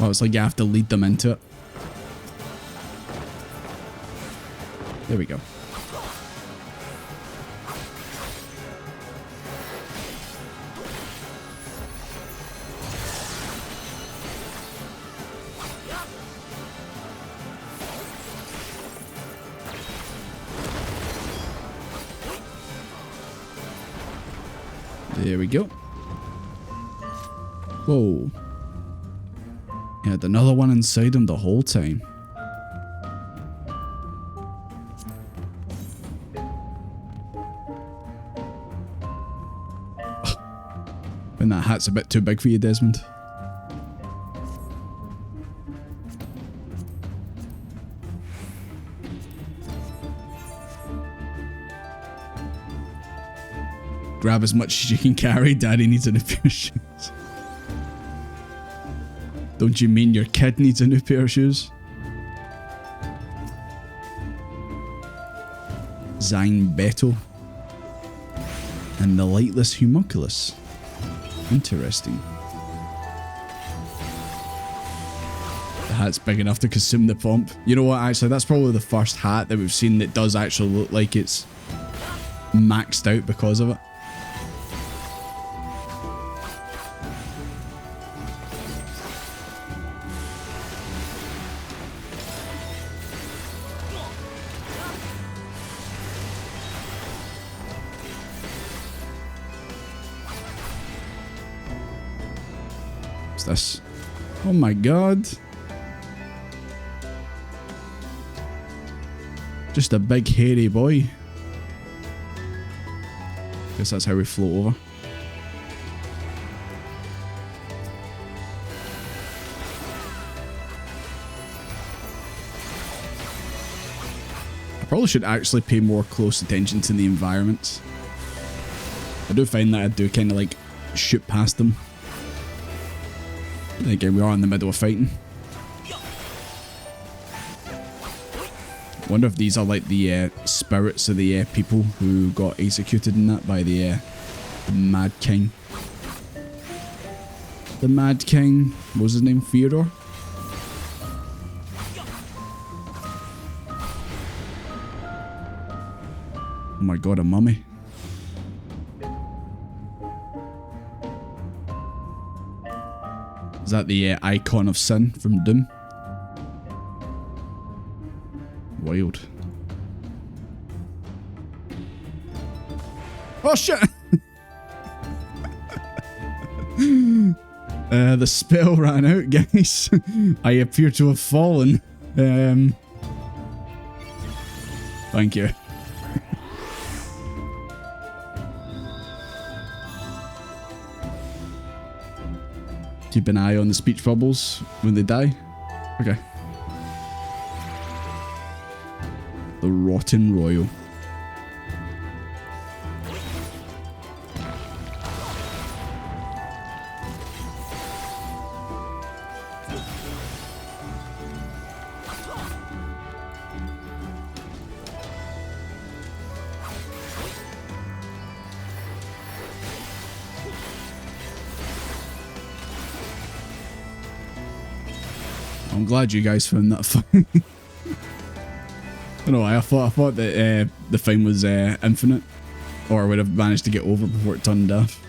Speaker 1: Oh, it's like you have to lead them into it. There we go. There we go. Whoa. He had another one inside him the whole time. When that hat's a bit too big for you, Desmond. Grab as much as you can carry. Daddy needs a new pair of shoes. Don't you mean your kid needs a new pair of shoes? Zine Beto. And the lightless homunculus. Interesting. The hat's big enough to consume the pump. You know what, actually, that's probably the first hat that we've seen that does actually look like it's maxed out because of it. This. Oh my god. Just a big hairy boy. Guess that's how we float over. I probably should actually pay more close attention to the environments. I do find that I do kind of like shoot past them. Again, we are in the middle of fighting. Wonder if these are like the spirits of the people who got executed in that by the Mad King. The Mad King, what was his name? Theodore? Oh my god, a mummy. Is that the icon of sin from Doom? Wild. Oh shit! The spell ran out, guys. I appear to have fallen. Thank you. Keep an eye on the speech bubbles when they die. Okay. The Rotten Royal. I'm glad you guys found that fun. I don't know why, I thought that the thing was infinite, or I would have managed to get over before it turned off.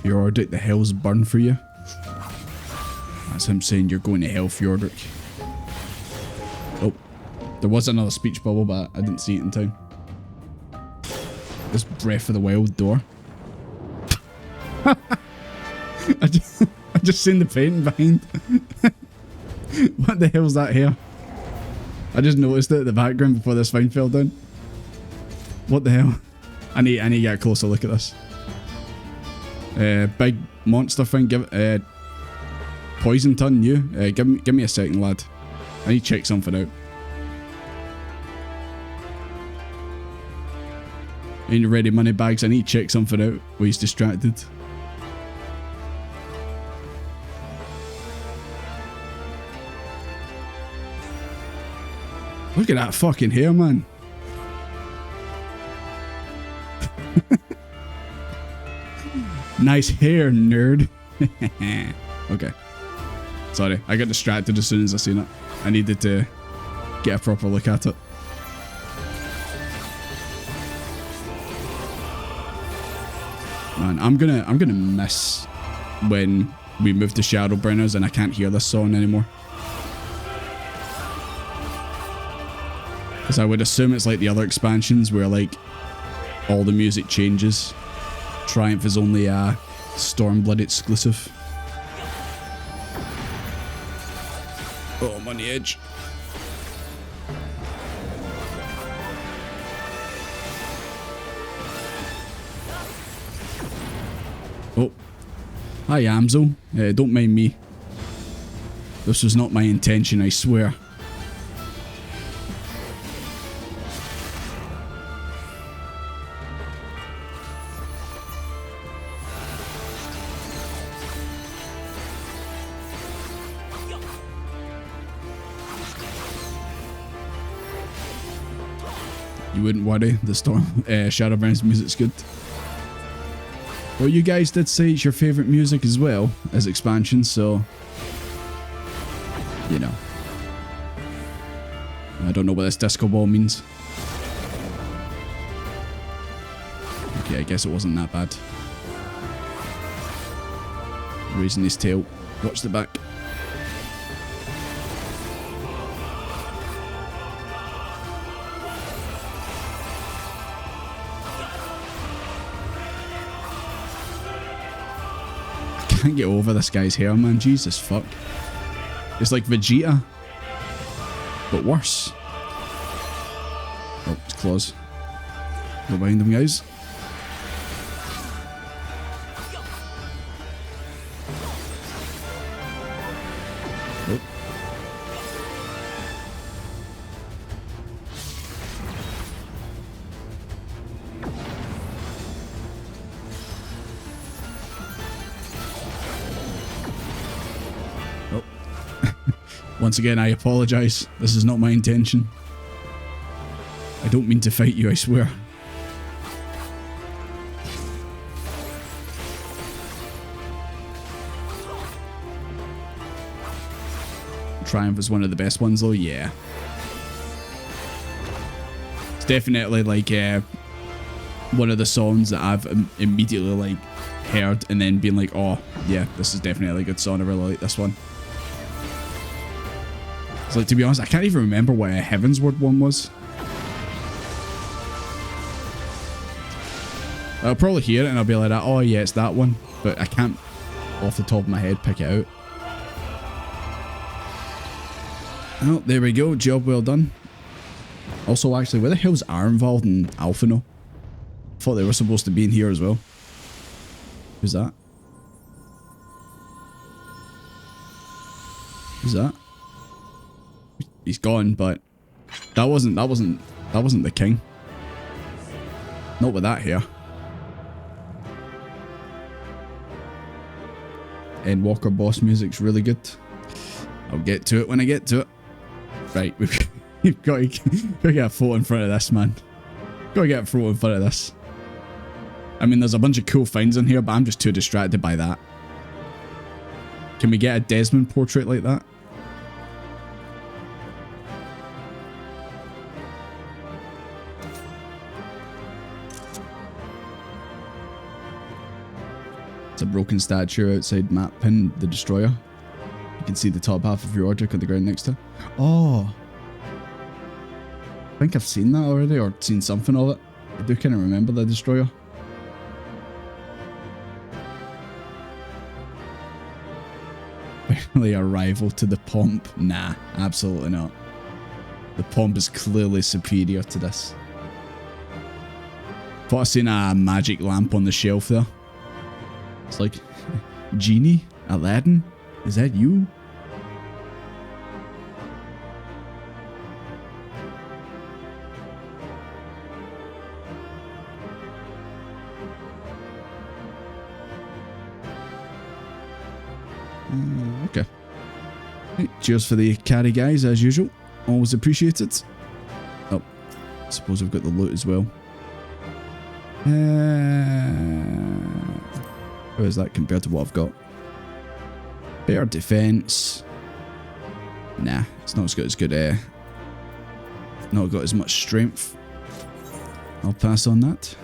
Speaker 1: Fjordic, the hell's burn for you? That's him saying you're going to hell, Fjordic. Oh, there was another speech bubble, but I didn't see it in time. This Breath of the Wild door. I just seen the painting behind. What the hell's that here? I just noticed it at the background before this thing fell down. What the hell? I need to get a closer look at this. Big monster thing. Give poison ton you. Give me a second, lad. I need to check something out. Ain't you ready, money bags? I need to check something out while he's distracted. Look at that fucking hair, man. Nice hair, nerd. Okay. Sorry, I got distracted as soon as I seen it. I needed to get a proper look at it. Man, I'm gonna miss when we move to Shadowbringers and I can't hear this song anymore. Because I would assume it's like the other expansions where like all the music changes. Triumph is only a Stormblood exclusive. Oh, I'm on the edge. Oh. Hi, Amzo. Don't mind me. This was not my intention, I swear. You wouldn't worry, the Shadowbringers music's good. Well, you guys did say it's your favourite music as well as expansion, so you know. I don't know what this disco ball means. Okay, I guess it wasn't that bad. Raising his tail. Watch the back. I can't get over this guy's hair, man. Jesus fuck. It's like Vegeta, but worse. Oh, it's claws. Go behind them, guys. Oh. Once again, I apologise. This is not my intention. I don't mean to fight you, I swear. Triumph is one of the best ones though, yeah. It's definitely like one of the songs that I've immediately like heard and then been like, oh yeah, this is definitely a good song. I really like this one. So like, to be honest, I can't even remember what a Heavensward one was. I'll probably hear it and I'll be like, oh yeah, it's that one, but I can't off the top of my head pick it out. Oh, there we go. Job well done. Also, actually, where the hell's Ironvold and Alphino? I thought they were supposed to be in here as well. Who's that? Who's that? He's gone, but that wasn't the king. Not with that here. Endwalker boss music's really good. I'll get to it when I get to it. Right, we've got to get a photo in front of this, man. Got to get a photo in front of this. I mean, there's a bunch of cool finds in here, but I'm just too distracted by that. Can we get a Desmond portrait like that? It's a broken statue outside map pin, the destroyer. You can see the top half of your object on the ground next to it. Oh. I think I've seen that already, or seen something of it. I do kind of remember the destroyer. Barely a rival to the pomp. Nah, absolutely not. The pomp is clearly superior to this. Thought I seen a magic lamp on the shelf there. It's like, Genie? Aladdin? Is that you? Okay. Hey, cheers for the carry, guys, as usual. Always appreciated. Oh, I suppose I've got the loot as well. How is that compared to what I've got? Better defense. Nah, it's not as good as not got as much strength. I'll pass on that.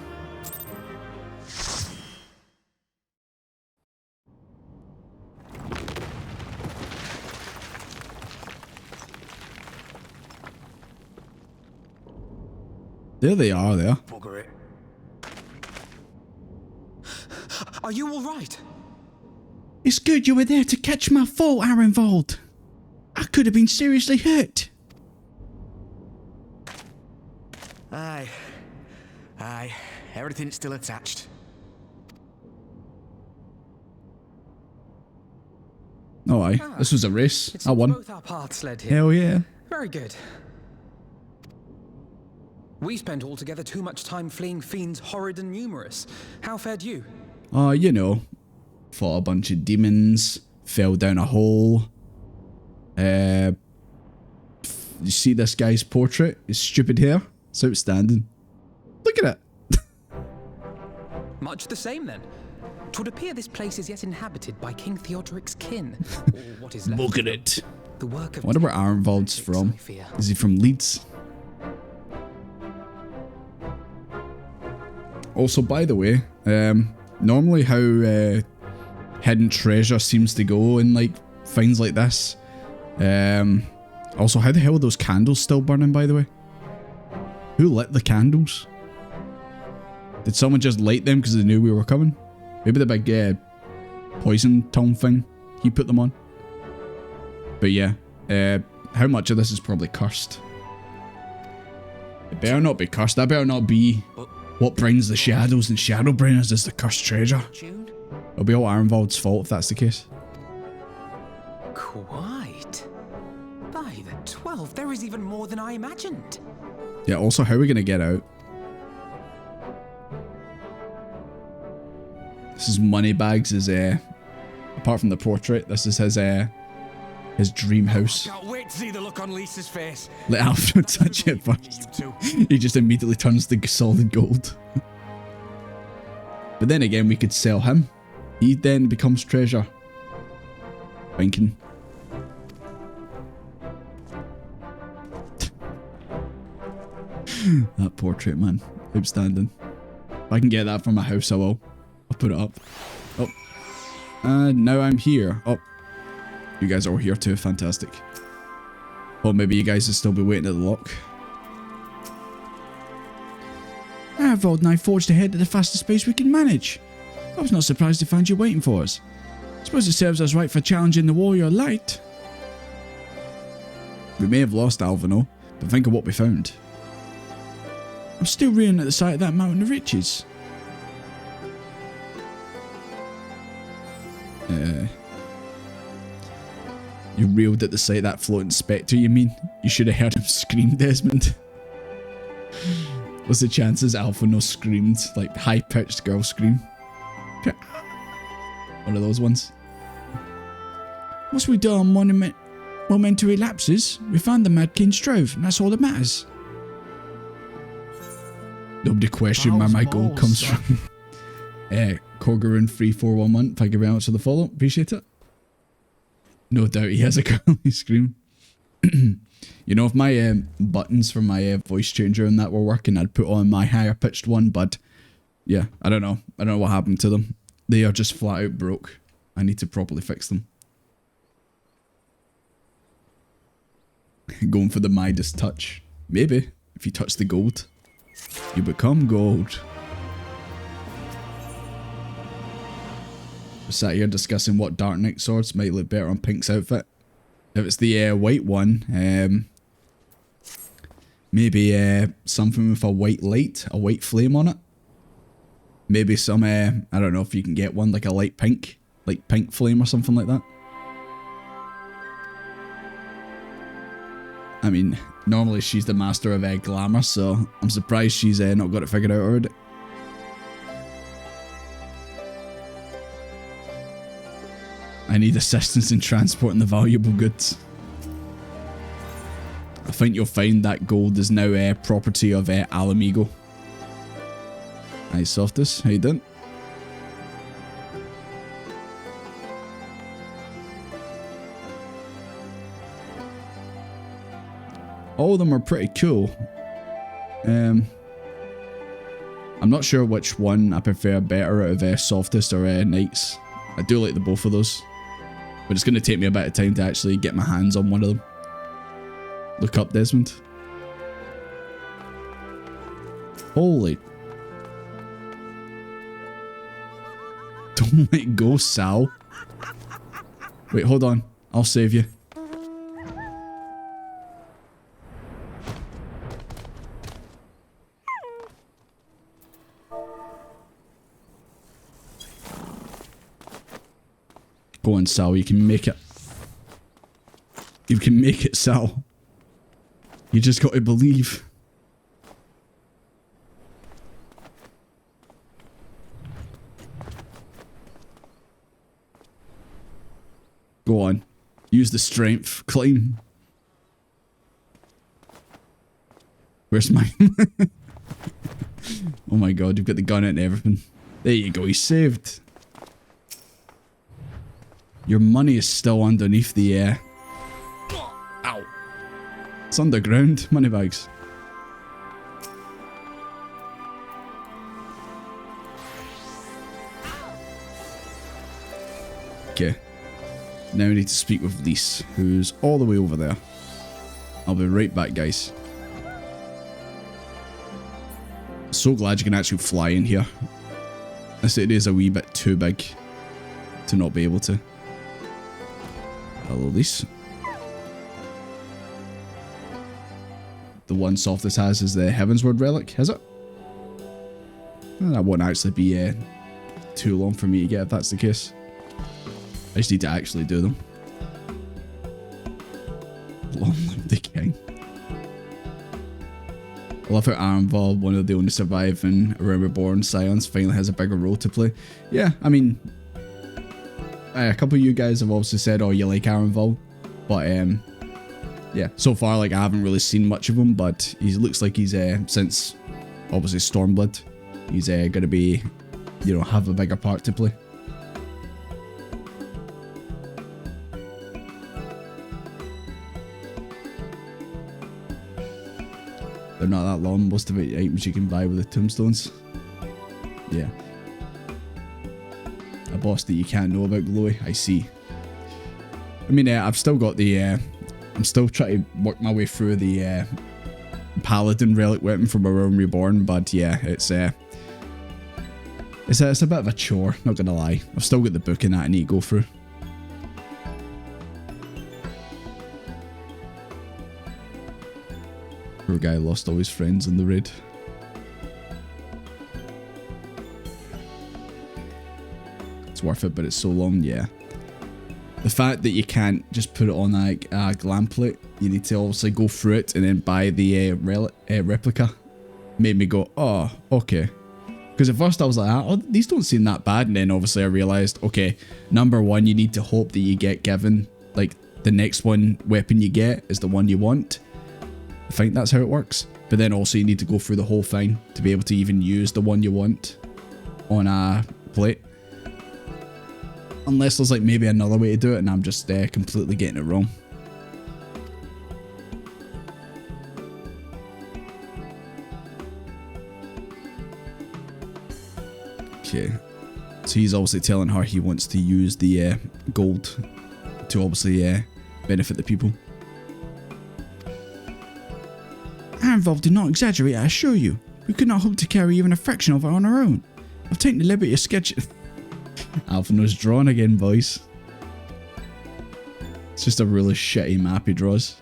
Speaker 1: There they are there.
Speaker 4: Bugger it.
Speaker 7: Are you all right?
Speaker 1: It's good you were there to catch my fall, Ironvold. I could have been seriously hurt.
Speaker 4: Aye. Everything's still attached.
Speaker 1: Oh aye, this was a race. I won.
Speaker 7: Both our paths led here.
Speaker 1: Hell yeah.
Speaker 7: Very good. We spent altogether too much time fleeing fiends horrid and numerous. How fared you?
Speaker 1: You know, fought a bunch of demons, fell down a hole. You see this guy's portrait? His stupid hair? It's outstanding. Look at it.
Speaker 7: Much the same then. 'Twould appear this place is yet inhabited by King Theodoric's kin. Or what is left.
Speaker 1: Look at it.
Speaker 7: The work of
Speaker 1: I wonder where Ironvold's from.
Speaker 7: I fear.
Speaker 1: Is he from Leeds? Also, by the way, normally how hidden treasure seems to go in like finds like this. Also, how the hell are those candles still burning, by the way? Who lit the candles? Did someone just light them because they knew we were coming? Maybe the big poison tongue thing, he put them on. But yeah, how much of this is probably cursed? It better not be cursed. That better not be what brings the shadows and Shadowbringers is the cursed treasure. It'll be all Ironvold's fault if that's the case.
Speaker 7: Quite. By the 12, there is even more than I imagined.
Speaker 1: Yeah, also, how are we going to get out? This is Moneybags' apart from the portrait, this is his dream house.
Speaker 4: Can't wait to see the look on Lisa's face.
Speaker 1: Let Alfred touch it first. He just immediately turns to solid gold. But then again, we could sell him. He then becomes treasure. Thinking. That portrait, man. Outstanding. If I can get that from my house, I will. I'll put it up. Oh. And now I'm here. Oh. You guys are all here too. Fantastic. Well, maybe you guys will still be waiting at the lock. Vold and I forged ahead at the fastest pace we can manage. I was not surprised to find you waiting for us. Suppose it serves us right for challenging the warrior light. We may have lost Alvino, but think of what we found. I'm still reeling at the sight of that mountain of riches. You reeled at the sight of that floating spectre, you mean? You should have heard him scream, Desmond. What's the chances Alphino screamed, like high-pitched girl scream? One of those ones. Once we do our momentary lapses, we found the Mad King's trove, and that's all that matters. Nobody questioned where my gold comes from. Korgorun 3411, thank you very much for the follow, appreciate it. No doubt he has a girly scream. You know, if my buttons for my voice changer and that were working, I'd put on my higher pitched one, but yeah, I don't know. I don't know what happened to them. They are just flat out broke. I need to properly fix them. Going for the Midas touch. Maybe, if you touch the gold, you become gold. We're sat here discussing what Dark Knight swords might look better on Pink's outfit. If it's the white one, maybe something with a white light, a white flame on it. Maybe some, I don't know if you can get one, like a light pink, like pink flame or something like that. I mean, normally she's the master of glamour, so I'm surprised she's not got it figured out already. I need assistance in transporting the valuable goods. I think you'll find that gold is now property of Alamigo. Hi Softus, how you doing? All of them are pretty cool. I'm not sure which one I prefer better out of Softest or Knights. I do like the both of those. But it's going to take me a bit of time to actually get my hands on one of them. Look up, Desmond. Holy. Don't let go, Sal. Wait, hold on. I'll save you. Go on, Sal, you can make it. You can make it, Sal. You just got to believe. Go on. Use the strength. Climb. Where's mine? Oh my god, you've got the gun out and everything. There you go, he's saved. Your money is still underneath the Ow. It's underground. Money bags. Okay. Now we need to speak with Lise, who's all the way over there. I'll be right back, guys. So glad you can actually fly in here. This it is a wee bit too big to not be able to. Hello, Lise. The one Softest has is the Heavensward relic, is it? That won't actually be too long for me to get if that's the case. I just need to actually do them. Long live the king. I love how Arenval, one of the only surviving Reborn Scions, finally has a bigger role to play. Yeah, I mean, a couple of you guys have also said, oh, you like Arenval, but yeah, so far, like, I haven't really seen much of him, but he looks like he's, since, obviously, Stormblood, he's gonna be, you know, have a bigger part to play. They're not that long, most of it items you can buy with the tombstones. Yeah. A boss that you can't know about, Glowy. I see. I mean, I've still got the... I'm still trying to work my way through the Paladin relic weapon from A Realm Reborn, but yeah, it's a bit of a chore, not gonna lie. I've still got the book and that I need to go through. Poor guy lost all his friends in the raid. It's worth it, but it's so long, yeah. The fact that you can't just put it on a glam plate, you need to obviously go through it and then buy the replica, made me go, oh, okay. Because at first I was like, oh, these don't seem that bad, and then obviously I realised, okay, number one, you need to hope that you get given, like, the next weapon you get is the one you want. I think that's how it works. But then also you need to go through the whole thing to be able to even use the one you want on a plate. Unless there's like maybe another way to do it and I'm just completely getting it wrong. Okay. So he's obviously telling her he wants to use the gold to obviously benefit the people. Anvil did not exaggerate, I assure you. We could not hope to carry even a fraction of it on our own. I've taken the liberty of sketching... Alphinaud's drawn again, boys. It's just a really shitty map he draws.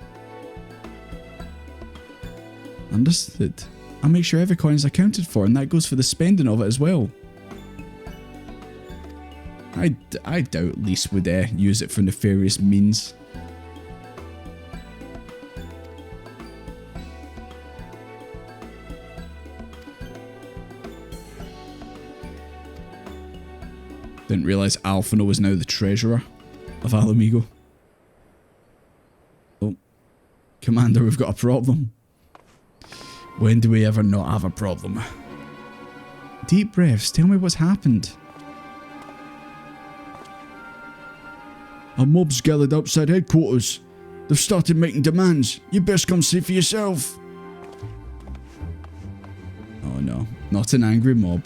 Speaker 1: Understood. I'll make sure every coin is accounted for, and that goes for the spending of it as well. I doubt Lise would use it for nefarious means. Didn't realise Alphinaud was now the treasurer of Ala Mhigo. Oh. Commander, we've got a problem. When do we ever not have a problem? Deep breaths, tell me what's happened. A mob's gathered outside headquarters. They've started making demands. You best come see for yourself. Oh no, not an angry mob.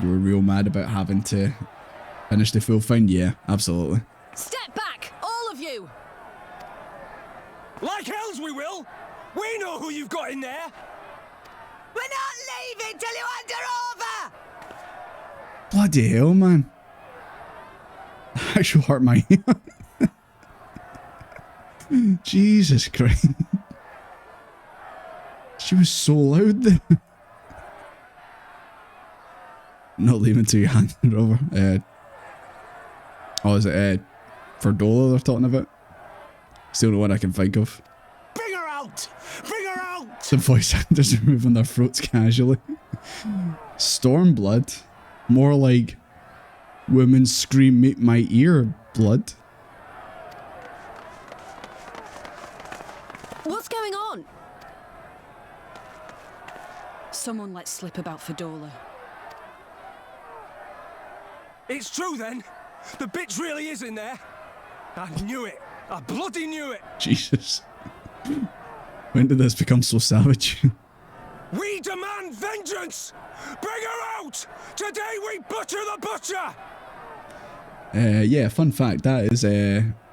Speaker 1: You were real mad about having to finish the full thing? Yeah, absolutely.
Speaker 3: Step back, all of you!
Speaker 4: Like hells we will! We know who you've got in there!
Speaker 8: We're not leaving till you hand her over!
Speaker 1: Bloody hell, man. That actually hurt my ear. Jesus Christ. She was so loud there. Not leaving till you hand it over. Oh, is it Verdola they're talking about? It's the only one I can think of.
Speaker 4: Bring her out! Bring her out!
Speaker 1: The voice actors are moving their throats casually. Stormblood? More like women scream make my ear blood.
Speaker 2: What's going on?
Speaker 3: Someone let slip about Verdola.
Speaker 4: It's true then! The bitch really is in there! I knew it! I bloody knew it!
Speaker 1: Jesus. When did this become so savage?
Speaker 4: We demand vengeance! Bring her out! Today we butcher the butcher!
Speaker 1: Yeah, fun fact, that is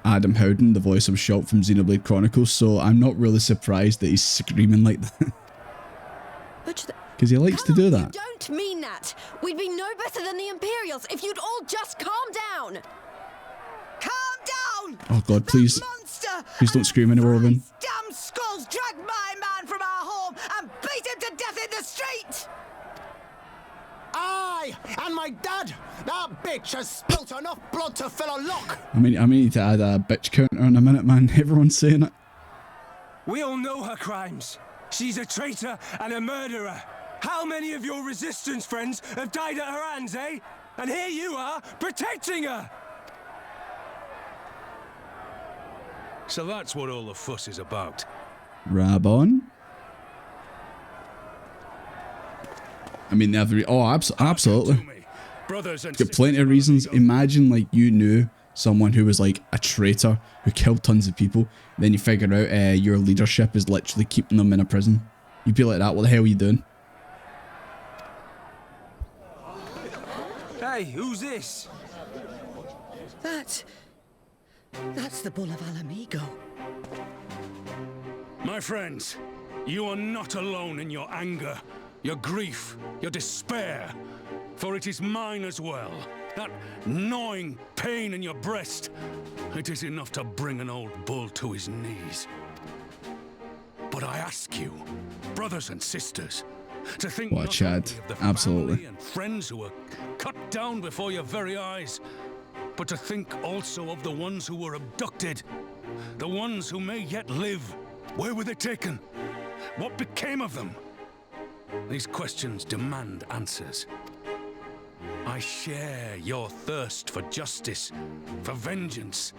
Speaker 1: Adam Howden, the voice of Shot from Xenoblade Chronicles, so I'm not really surprised that he's screaming like that. Because he likes to do that.
Speaker 2: You don't mean that! We'd be no better than the Imperials if you'd all just calm down!
Speaker 8: Calm down!
Speaker 1: Oh god, please. Please don't scream anymore, Robin.
Speaker 8: Damn skulls dragged my man from our home and beat him to death in the street!
Speaker 9: Aye, and my dad! That bitch has spilt enough blood to fill a lock!
Speaker 1: I need to add a bitch counter in a minute, man. Everyone's saying it.
Speaker 4: We all know her crimes. She's a traitor and a murderer. How many of your resistance friends have died at her hands, eh? And here you are, protecting her!
Speaker 10: So that's what all the fuss is about.
Speaker 1: Rabon? I mean, absolutely.
Speaker 10: Brothers and
Speaker 1: Got plenty of reasons. Imagine, like, you knew someone who was like a traitor who killed tons of people. Then you figure out your leadership is literally keeping them in a prison. You'd be like that. What the hell are you doing?
Speaker 4: Hey, who's this?
Speaker 8: That's the Bull of Alamigo.
Speaker 10: My friends, you are not alone in your anger, your grief, your despair, for it is mine as well. That gnawing pain in your breast, it is enough to bring an old bull to his knees. But I ask you, brothers and sisters, to think
Speaker 1: What a
Speaker 10: not
Speaker 1: Chad.
Speaker 10: only of the
Speaker 1: Absolutely.
Speaker 10: family and friends who were cut down before your very eyes, but to think also of the ones who were abducted, the ones who may yet live. Where were they taken? What became of them? These questions demand answers. I share your thirst for justice, for vengeance,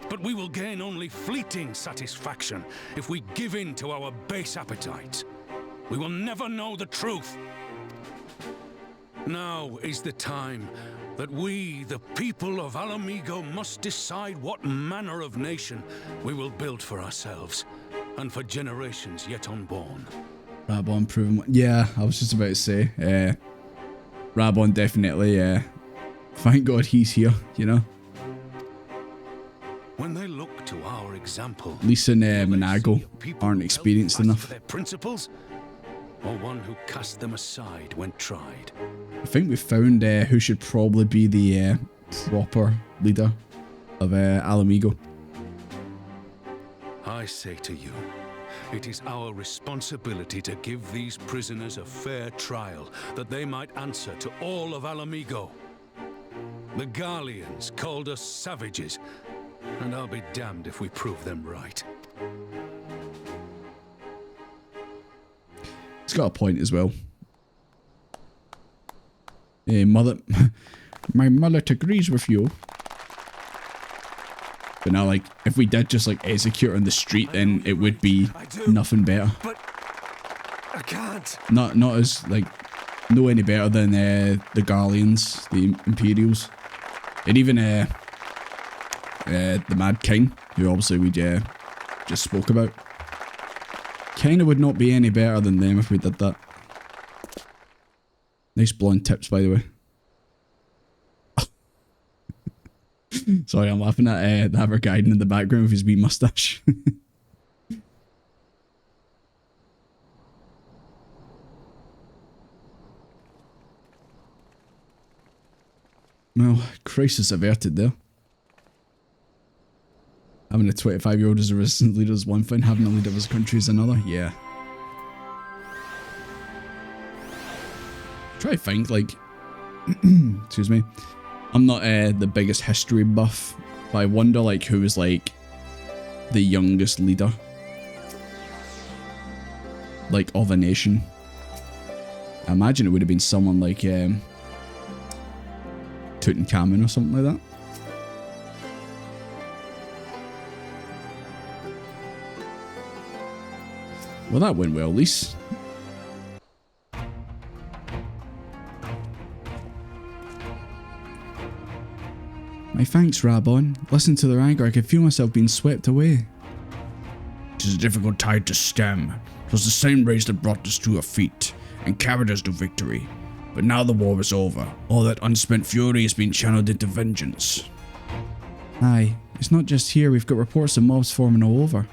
Speaker 10: but we will gain only fleeting satisfaction if we give in to our base appetites. We will never know the truth. Now is the time that we, the people of Alamigo, must decide what manner of nation we will build for ourselves and for generations yet unborn.
Speaker 1: Rabon proven. Yeah, I was just about to say. Rabon definitely. Thank God he's here. You know.
Speaker 10: When they look to our example,
Speaker 1: Lisa and Monago aren't experienced enough.
Speaker 10: their principles, or one who cast them aside when tried.
Speaker 1: I think we found who should probably be the proper leader of Alamigo.
Speaker 10: I say to you, it is our responsibility to give these prisoners a fair trial, that they might answer to all of Alamigo. The Garleans called us savages, and I'll be damned if we prove them right.
Speaker 1: He's got a point as well. Mother, my mullet agrees with you. But now, like, if we did just like execute her on the street, then it would be nothing better.
Speaker 4: But I can't.
Speaker 1: Not as like, no any better than the Garleans, the Imperials, and even the Mad King, who obviously we just spoke about. Kinda would not be any better than them if we did that. Nice blonde tips, by the way. Sorry, I'm laughing at the Abergaiden in the background with his wee mustache. Well, crisis averted there. Having a 25-year-old as a resistance leader is one thing, having a leader of his country is another. Yeah. Try to think, like... excuse me. I'm not the biggest history buff, but I wonder, like, who was, like, the youngest leader. Like, of a nation. I imagine it would have been someone like, Tutankhamun or something like that. Well, that went well, at least. My thanks, Rabon. Listen to their anger. I could feel myself being swept away. It is a difficult tide to stem. It was the same race that brought us to our feet and carried us to victory. But now the war is over. All that unspent fury has been channeled into vengeance. Aye, it's not just here. We've got reports of mobs forming all over.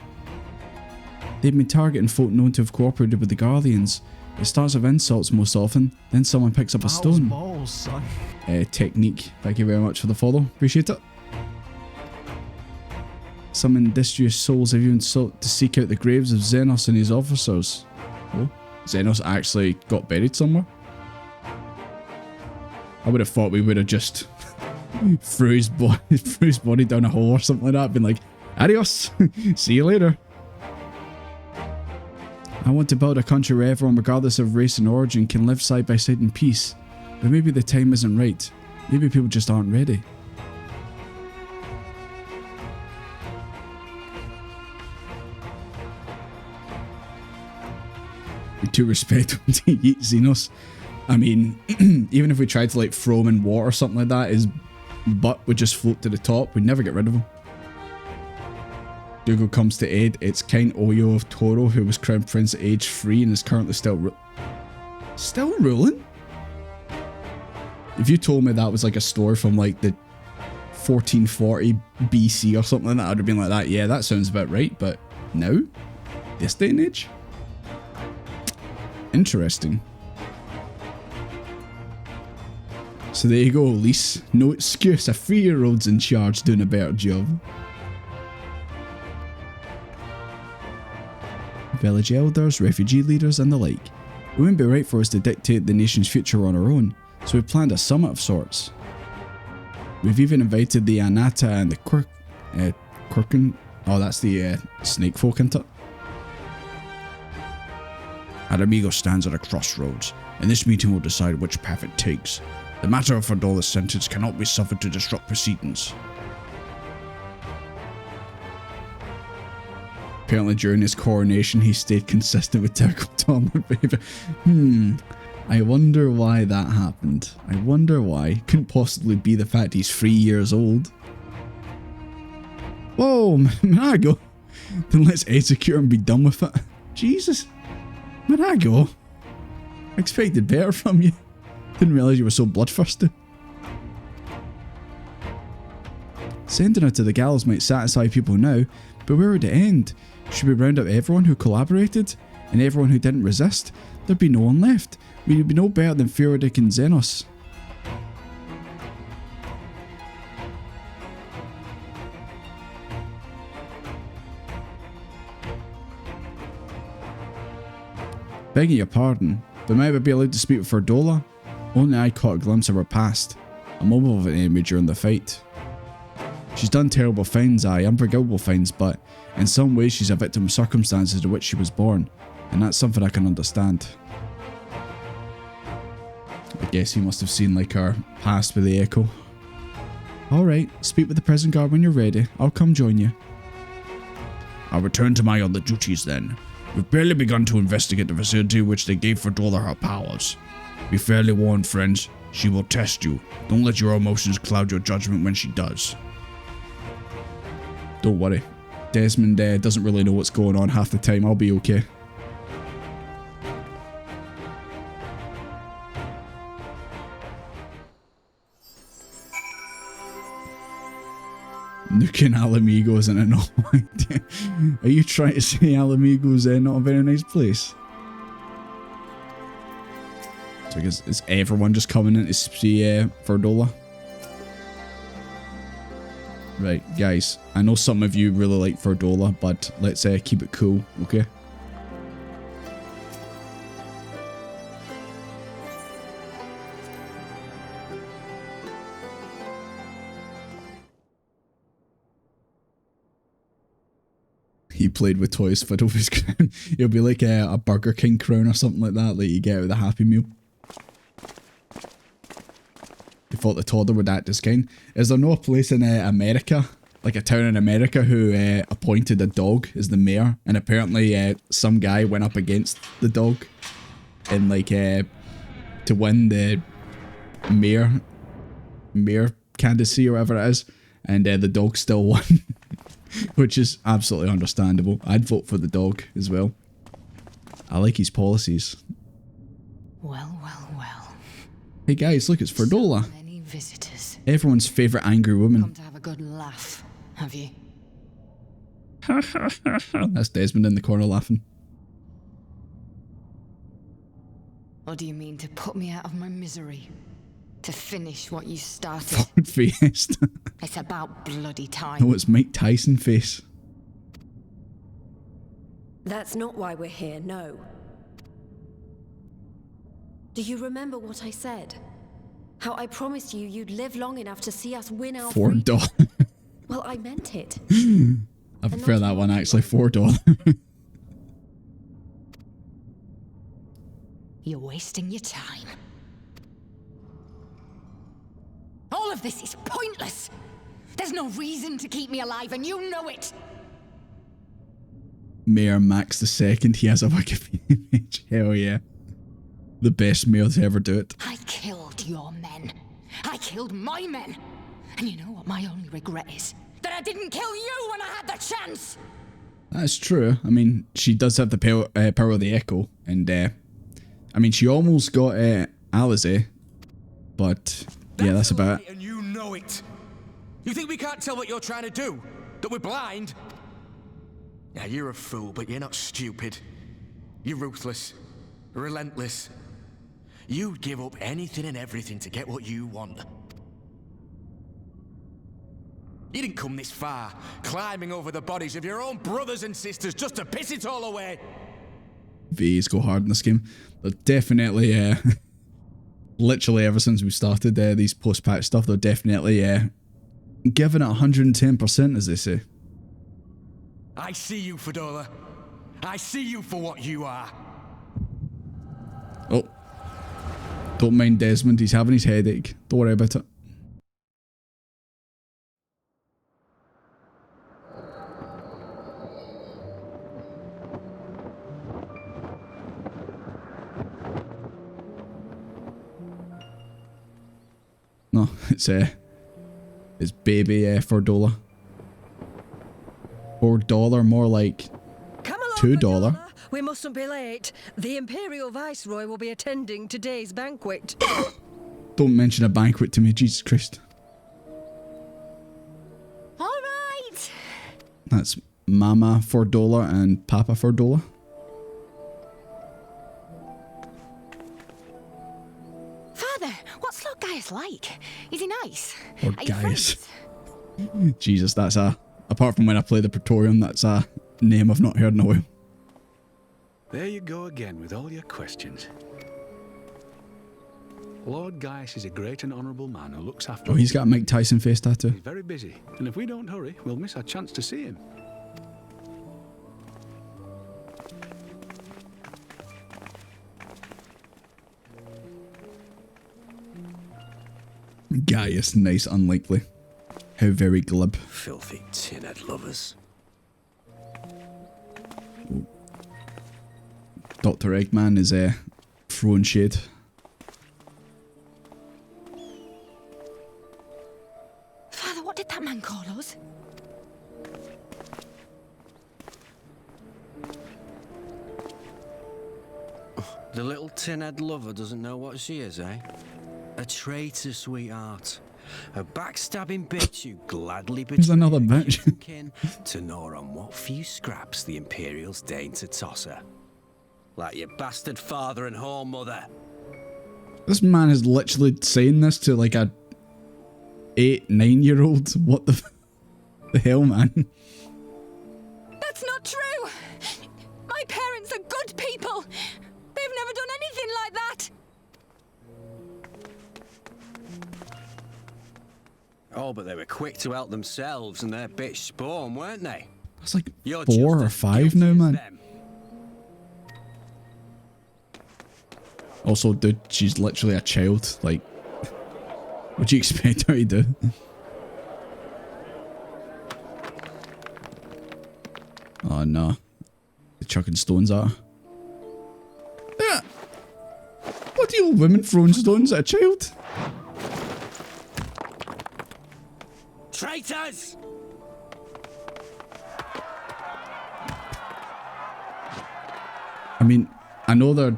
Speaker 1: They've been targeting folk known to have cooperated with the Guardians. It starts with insults most often, then someone picks up a stone.
Speaker 5: Balls, son.
Speaker 1: Technique. Thank you very much for the follow. Appreciate it. Some industrious souls have even sought to seek out the graves of Xenos and his officers. Oh, Xenos actually got buried somewhere? I would have thought we would have just threw his body down a hole or something like that, been like, adios, see you later. I want to build a country where everyone, regardless of race and origin, can live side by side in peace. But maybe the time isn't right. Maybe people just aren't ready. We're too respectful to eat Xenos. I mean, even if we tried to like throw him in water or something like that, his but would just float to the top. We'd never get rid of him. Dougal comes to aid. It's Count Oyo of Toro, who was crowned prince at age 3 and is currently still ruling? If you told me that was like a story from like the 1440 BC or something like that, I'd have been like that. Yeah, that sounds about right, but now? This day and age? Interesting. So there you go, Lise. No excuse, a 3-year-old's in charge doing a better job. Village elders, refugee leaders and the like. It wouldn't be right for us to dictate the nation's future on our own, so we've planned a summit of sorts. We've even invited the Anata and the Quirkin. Oh, that's the snake folk, isn't it? Our amigo stands at a crossroads, and this meeting will decide which path it takes. The matter of Ferdola's sentence cannot be suffered to disrupt proceedings. Apparently during his coronation he stayed consistent with typical Tomlin behaviour. I wonder why that happened. I wonder why. Couldn't possibly be the fact he's 3 years old. Whoa, Manago. Then let's execute and be done with it. Jesus. Manago. I expected better from you. Didn't realise you were so bloodthirsty. Sending her to the gallows might satisfy people now, but where would it end? Should we round up everyone who collaborated? And everyone who didn't resist? There'd be no one left. We'd be no better than Theodoric and Xenos. Begging your pardon, but might I be allowed to speak with Ferdola? Only I caught a glimpse of her past. A mobile of an enemy during the fight. She's done terrible things, aye, unforgivable things, but in some ways she's a victim of circumstances to which she was born, and that's something I can understand. I guess he must have seen like her past with the Echo. Alright, speak with the present guard when you're ready. I'll come join you. I'll return to my other duties then. We've barely begun to investigate the facility which they gave Ferdola her powers. Be fairly warned, friends. She will test you. Don't let your emotions cloud your judgment when she does. Don't worry. Desmond doesn't really know what's going on half the time. I'll be okay. Nuking Alamigo isn't a normal idea. Are you trying to say Alamigo's not a very nice place? So I guess is everyone just coming in to see Ferdola? Right, guys. I know some of you really like Ferdola, but let's keep it cool, okay? He played with toys for his crown. It'll be like a Burger King crown or something like that you get with a Happy Meal. They thought the toddler would act as king. Is there no place in America, like a town in America, who appointed a dog as the mayor? And apparently some guy went up against the dog and like to win the mayor candidacy or whatever it is. And the dog still won. Which is absolutely understandable. I'd vote for the dog as well. I like his policies.
Speaker 3: Well, well, well. Hey
Speaker 1: guys, look, it's Ferdola.
Speaker 3: So many visitors.
Speaker 1: Everyone's favourite angry woman.
Speaker 3: Come to have a good laugh, have you?
Speaker 1: That's Desmond in the corner laughing.
Speaker 3: Or do you mean to put me out of my misery? To finish what you started?
Speaker 1: Forward faced.
Speaker 3: It's about bloody time.
Speaker 1: No, it's Mike Tyson face.
Speaker 2: That's not why we're here, no. Do you remember what I said? How I promised you you'd live long enough to see us win our freedom?
Speaker 1: $4.
Speaker 2: Well, I meant it.
Speaker 1: I prefer that one actually, $4.
Speaker 3: You're wasting your time. All of this is pointless. There's no reason to keep me alive, and you know it.
Speaker 1: Mayor Max II, he has a Wikipedia page. Hell yeah. The best mayor to ever do it.
Speaker 3: I killed your men. I killed my men.
Speaker 11: And you know what my only regret is? That I didn't kill you when I had the chance!
Speaker 1: That's true. I mean, she does have the power of the echo, and I mean, she almost got Alize, but yeah, that's about it.
Speaker 12: And you know it. You think we can't tell what you're trying to do? That we're blind? Now, you're a fool, but you're not stupid. You're ruthless, relentless. You'd give up anything and everything to get what you want. You didn't come this far, climbing over the bodies of your own brothers and sisters just to piss it all away.
Speaker 1: VAs go hard in this game. They're definitely, literally ever since we started these post-patch stuff, they're definitely giving it 110%, as they say.
Speaker 12: I see you, Fedora. I see you for what you are.
Speaker 1: Oh. Don't mind Desmond, he's having his headache. Don't worry about it. No, it's baby $4. $4, more like $2.
Speaker 13: We mustn't be late. The Imperial Viceroy will be attending today's banquet.
Speaker 1: Don't mention a banquet to me, Jesus Christ.
Speaker 11: All right.
Speaker 1: That's Mama $4 and Papa $4.
Speaker 11: Father, what's Lord Gaius like? Is he nice?
Speaker 1: Lord Gaius. Jesus, that's apart from when I play the Praetorium, that's a name I've not heard in a while.
Speaker 10: There you go again with all your questions. Lord Gaius is a great and honourable man who looks after...
Speaker 1: Oh, he's got a Mike Tyson face tattoo.
Speaker 10: He's very busy, and if we don't hurry, we'll miss our chance to see him.
Speaker 1: Gaius, nice, unlikely. How very glib.
Speaker 12: Filthy tin-head lovers.
Speaker 1: Ooh. Dr. Eggman is throwing shade.
Speaker 11: Father, what did that man call us?
Speaker 14: The little tin-head lover doesn't know what she is, eh? A traitor, sweetheart. A backstabbing bitch who gladly betrays
Speaker 1: another bitch.
Speaker 14: kin to gnaw on what few scraps the Imperials deign to toss her. Like your bastard father and whore mother.
Speaker 1: This man is literally saying this to like a 8-9-year-old. What the hell, man?
Speaker 11: That's not true! My parents are good people! They've never done anything like that!
Speaker 14: Oh, but they were quick to help themselves and their bitch spawn, weren't they?
Speaker 1: That's like
Speaker 14: You're
Speaker 1: 4 or 5 now, man.
Speaker 14: them.
Speaker 1: Also, dude, she's literally a child. Like, what do you expect her to do? Oh no. They're chucking stones at her. Yeah. What do you women throwing stones at a child?
Speaker 12: Traitors!
Speaker 1: I mean, I know they're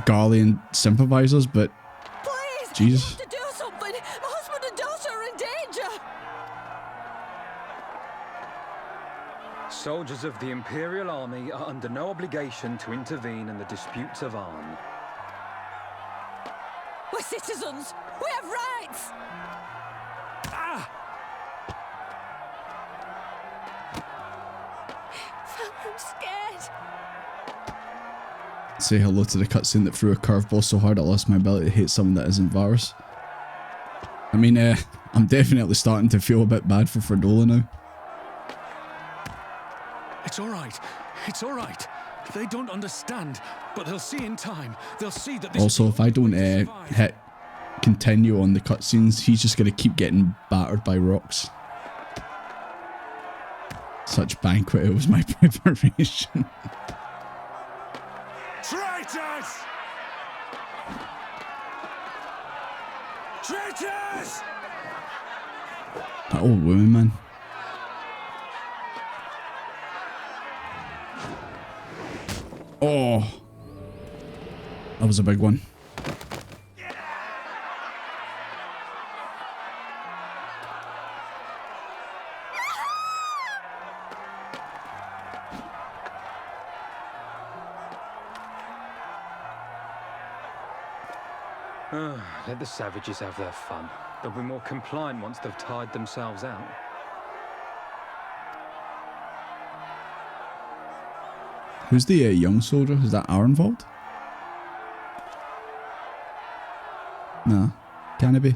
Speaker 1: Garlean sympathizers, but
Speaker 13: Please,
Speaker 1: Jesus.
Speaker 13: to do something. My husband and daughter are in danger.
Speaker 15: Soldiers of the Imperial Army are under no obligation to intervene in the disputes of Arn.
Speaker 13: We're citizens. We have rights.
Speaker 12: Ah!
Speaker 11: I'm scared.
Speaker 1: Say hello to the cutscene that threw a curveball so hard I lost my ability to hate someone that isn't Varus. I mean, I'm definitely starting to feel a bit bad for Fredola now.
Speaker 10: It's alright. It's alright. They don't understand, but they'll see in time. They'll see that this...
Speaker 1: Also, if I don't hit continue on the cutscenes, he's just going to keep getting battered by rocks. Such banquet, it was my preparation.
Speaker 12: Traitors! Traitors!
Speaker 1: That old woman, man. Oh. That was a big one.
Speaker 15: Let the savages have their fun. They'll be more compliant once they've tired themselves out.
Speaker 1: Who's the young soldier? Is that Arenvald? Nah, can it be?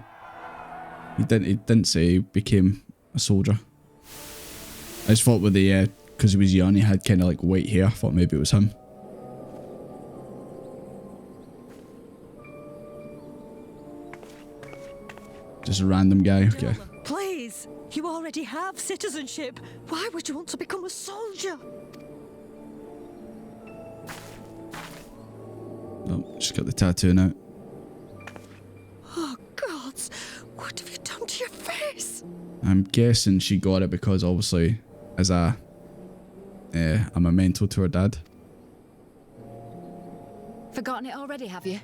Speaker 1: He didn't say he became a soldier. I just thought with the because he was young, he had kind of like white hair. I thought maybe it was him. Just a random guy. Okay.
Speaker 13: Please, you already have citizenship. Why would you want to become a soldier?
Speaker 1: Oh, just got the tattoo now.
Speaker 13: Oh, gods, what have you done to your face?
Speaker 1: I'm guessing she got it because obviously, as a memento to her dad.
Speaker 3: Forgotten it already, have you?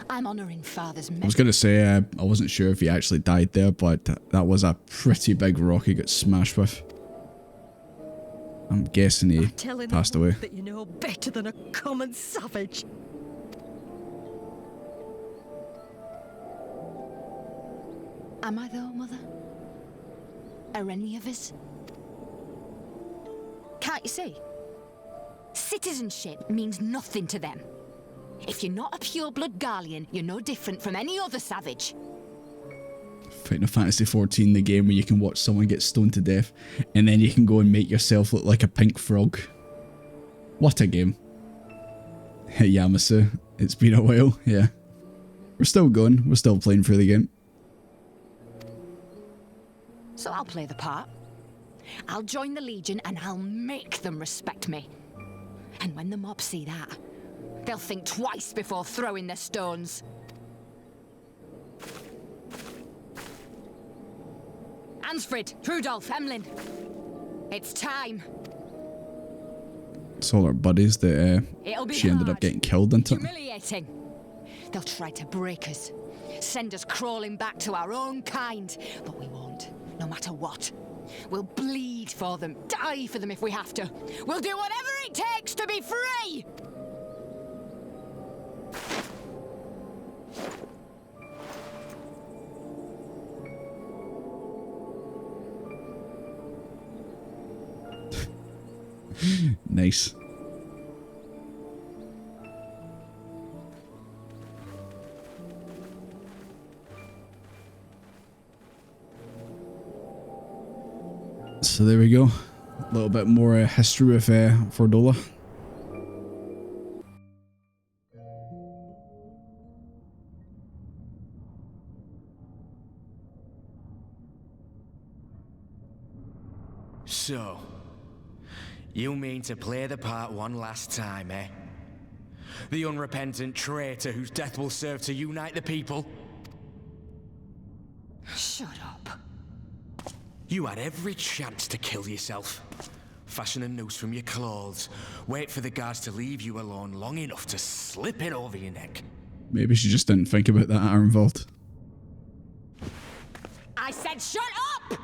Speaker 3: I'm honouring Father's
Speaker 1: I was gonna say I wasn't sure if he actually died there, but that was a pretty big rock he got smashed with. I'm guessing he passed away.
Speaker 13: That you know better than a common savage.
Speaker 3: Am I though, Mother? Are any of us? Can't you see? Citizenship means nothing to them. If you're not a pure-blood Garlean, you're no different from any other savage.
Speaker 1: Final Fantasy 14, the game where you can watch someone get stoned to death, and then you can go and make yourself look like a pink frog. What a game. Hey Yamasu, it's been a while, yeah. We're still going, we're still playing through the game.
Speaker 3: So I'll play the part. I'll join the Legion and I'll make them respect me. And when the mob see that, they'll think twice before throwing their stones. Ansfrid, Rudolph, Emlyn. It's time.
Speaker 1: It's all our buddies that she ended up getting killed into.
Speaker 3: Humiliating. They'll try to break us. Send us crawling back to our own kind. But we won't, no matter what. We'll bleed for them, die for them if we have to. We'll do whatever it takes to be free!
Speaker 1: Nice. So there we go. A little bit more history with Fordola.
Speaker 12: So, you mean to play the part one last time, eh? The unrepentant traitor whose death will serve to unite the people?
Speaker 3: Shut up.
Speaker 12: You had every chance to kill yourself. Fashion a noose from your clothes. Wait for the guards to leave you alone long enough to slip it over your neck.
Speaker 1: Maybe she just didn't think about that Arenvald.
Speaker 3: I said shut up!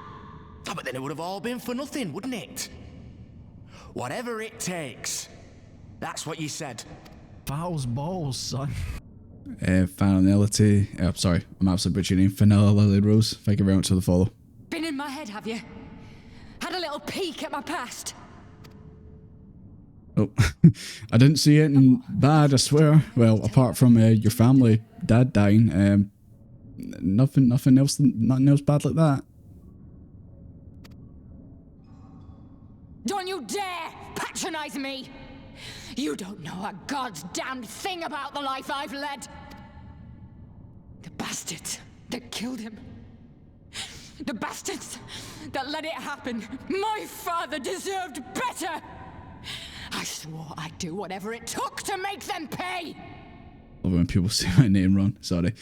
Speaker 12: Oh, but then it would have all been for nothing, wouldn't it? Whatever it takes. That's what you said.
Speaker 5: Fouls balls, son.
Speaker 1: Finality. Sorry, I'm absolutely butchering your name. Vanilla Lily Rose. Thank you very much for the follow.
Speaker 3: Been in my head, have you? Had a little peek at my past?
Speaker 1: Oh, I didn't see anything bad, I swear. Well, apart from your family, dad dying, nothing else bad like that.
Speaker 3: Don't you dare patronize me! You don't know a god's damned thing about the life I've led. The bastards that killed him. The bastards that let it happen. My father deserved better. I swore I'd do whatever it took to make them pay.
Speaker 1: Love when people say my name wrong. Sorry.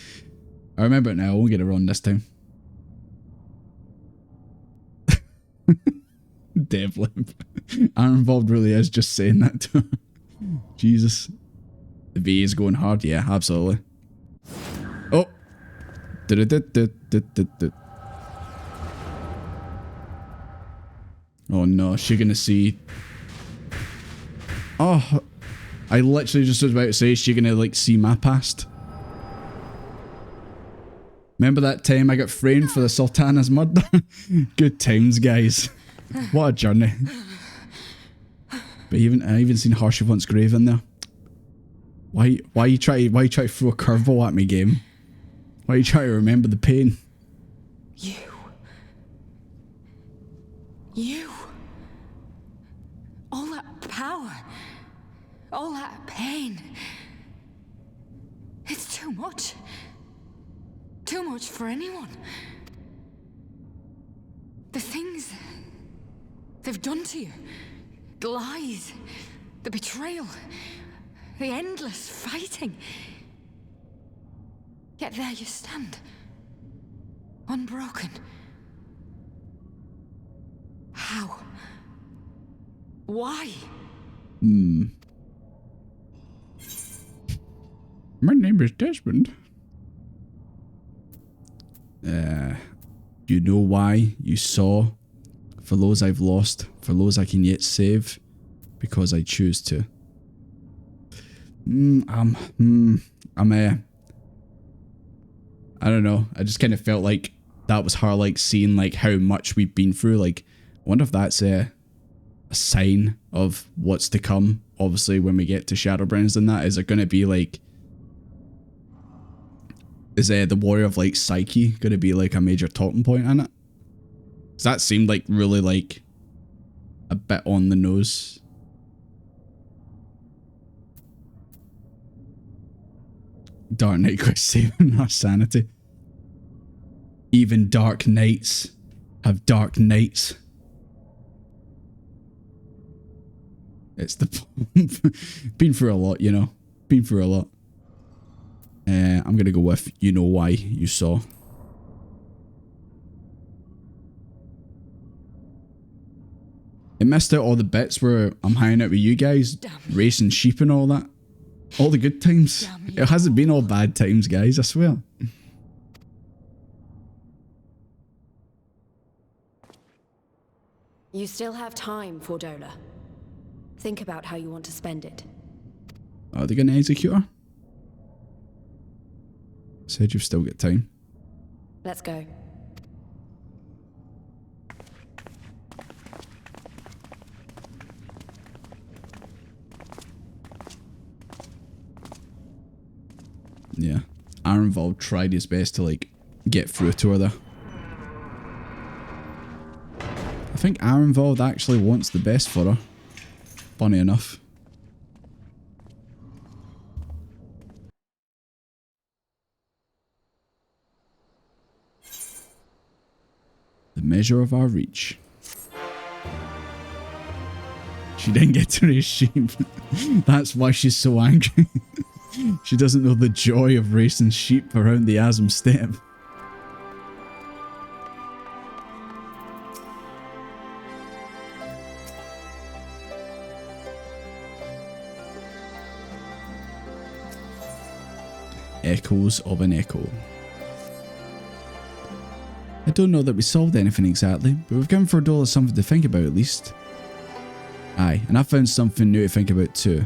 Speaker 1: I remember it now. I won't get it wrong this time. Devlin. Iron involved really is just saying that to her. Jesus. The V is going hard. Yeah, absolutely. Oh. Oh no, she gonna see. Oh, I literally just was about to say, is she gonna like see my past? Remember that time I got framed for the Sultana's murder? Good times, guys. What a journey. But I even seen Harshavant's grave in there. Why you try to throw a curveball at me, game? Why you try to remember the pain?
Speaker 3: You. All that power. All that pain. It's too much. Too much for anyone. The things they've done to you. The lies. The betrayal. The endless fighting. Yet there you stand. Unbroken. How? Why?
Speaker 1: My name is Desmond. You know why you saw? For those I've lost, for those I can yet save, because I choose to. I don't know. I just kind of felt like that was her, like, seeing, like, how much we've been through. Like, I wonder if that's a sign of what's to come. Obviously, when we get to Shadowbrands and that, is it going to be, like... Is the Warrior of, like, Psyche going to be, like, a major talking point in it? Because that seemed, like, really, like, a bit on the nose. Dark Knight quit saving our sanity. Even dark nights have dark nights. It's the... Been through a lot, you know. Been through a lot. I'm going to go with you know why you saw. I missed out all the bits where I'm hanging out with you guys, racing sheep and all that. All the good times. It hasn't been all bad times, guys, I swear.
Speaker 2: You still have time, Fordola. Think about how you want to spend it.
Speaker 1: Are they going to execute her? Said you've still got time.
Speaker 2: Let's go.
Speaker 1: Yeah. Ironvold tried his best to, like, get through to her there. I think Ironvold actually wants the best for her. Funny enough. The measure of our reach. She didn't get to raise sheep. That's why she's so angry. She doesn't know the joy of racing sheep around the Asm Steppe. Echoes of an echo. I don't know that we solved anything exactly, but we've given Fordola something to think about at least. Aye, and I found something new to think about too.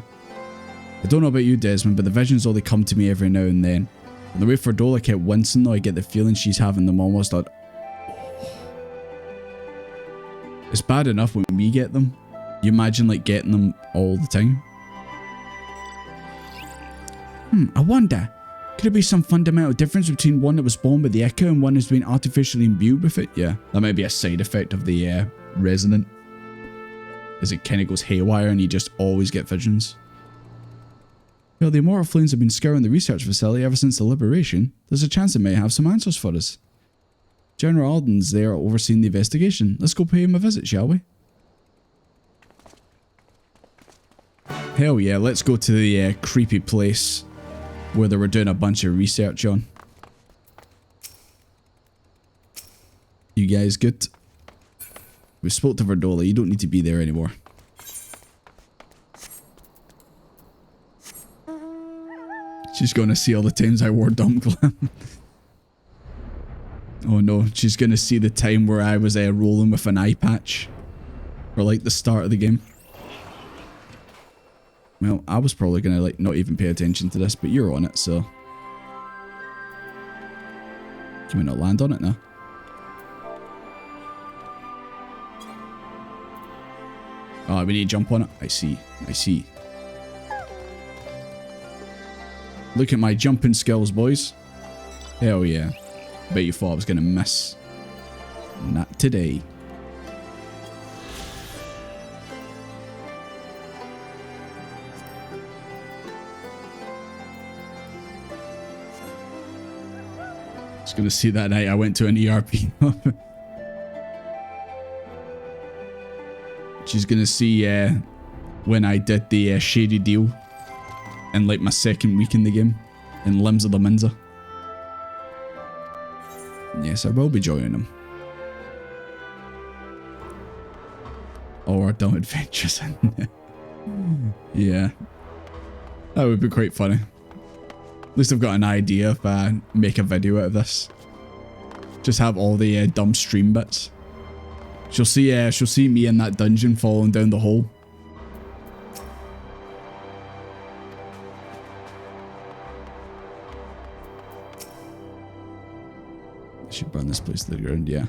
Speaker 1: I don't know about you, Desmond, but the visions only come to me every now and then. And the way Fordola kept wincing though, I get the feeling she's having them almost like... It's bad enough when we get them. You imagine like getting them all the time. I wonder, could there be some fundamental difference between one that was born with the echo and one who's been artificially imbued with it? Yeah, that might be a side effect of the resonant. As it kind of goes haywire and you just always get visions. Well, the Immortal Flames have been scouring the research facility ever since the liberation. There's a chance they may have some answers for us. General Alden's there overseeing the investigation. Let's go pay him a visit, shall we? Hell yeah, let's go to the creepy place where they were doing a bunch of research on. You guys good? We spoke to Verdola. You don't need to be there anymore. She's going to see all the times I wore dumb glam. Oh no, she's going to see the time where I was rolling with an eye patch. For like the start of the game. Well, I was probably going to like not even pay attention to this, but you're on it, so. Can we not land on it now? Oh, we need to jump on it. I see. I see. Look at my jumping skills, boys. Hell yeah. Bet you thought I was going to miss. Not today. Just going to see that night I went to an ERP. She's going to see when I did the shady deal in like my second week in the game in Limbs of the Minza. Yes, I will be joining them. All our dumb adventures in there. Yeah. That would be quite funny. At least I've got an idea if I make a video out of this. Just have all the dumb stream bits. She'll see me in that dungeon falling down the hole. I should burn this place to the ground, yeah.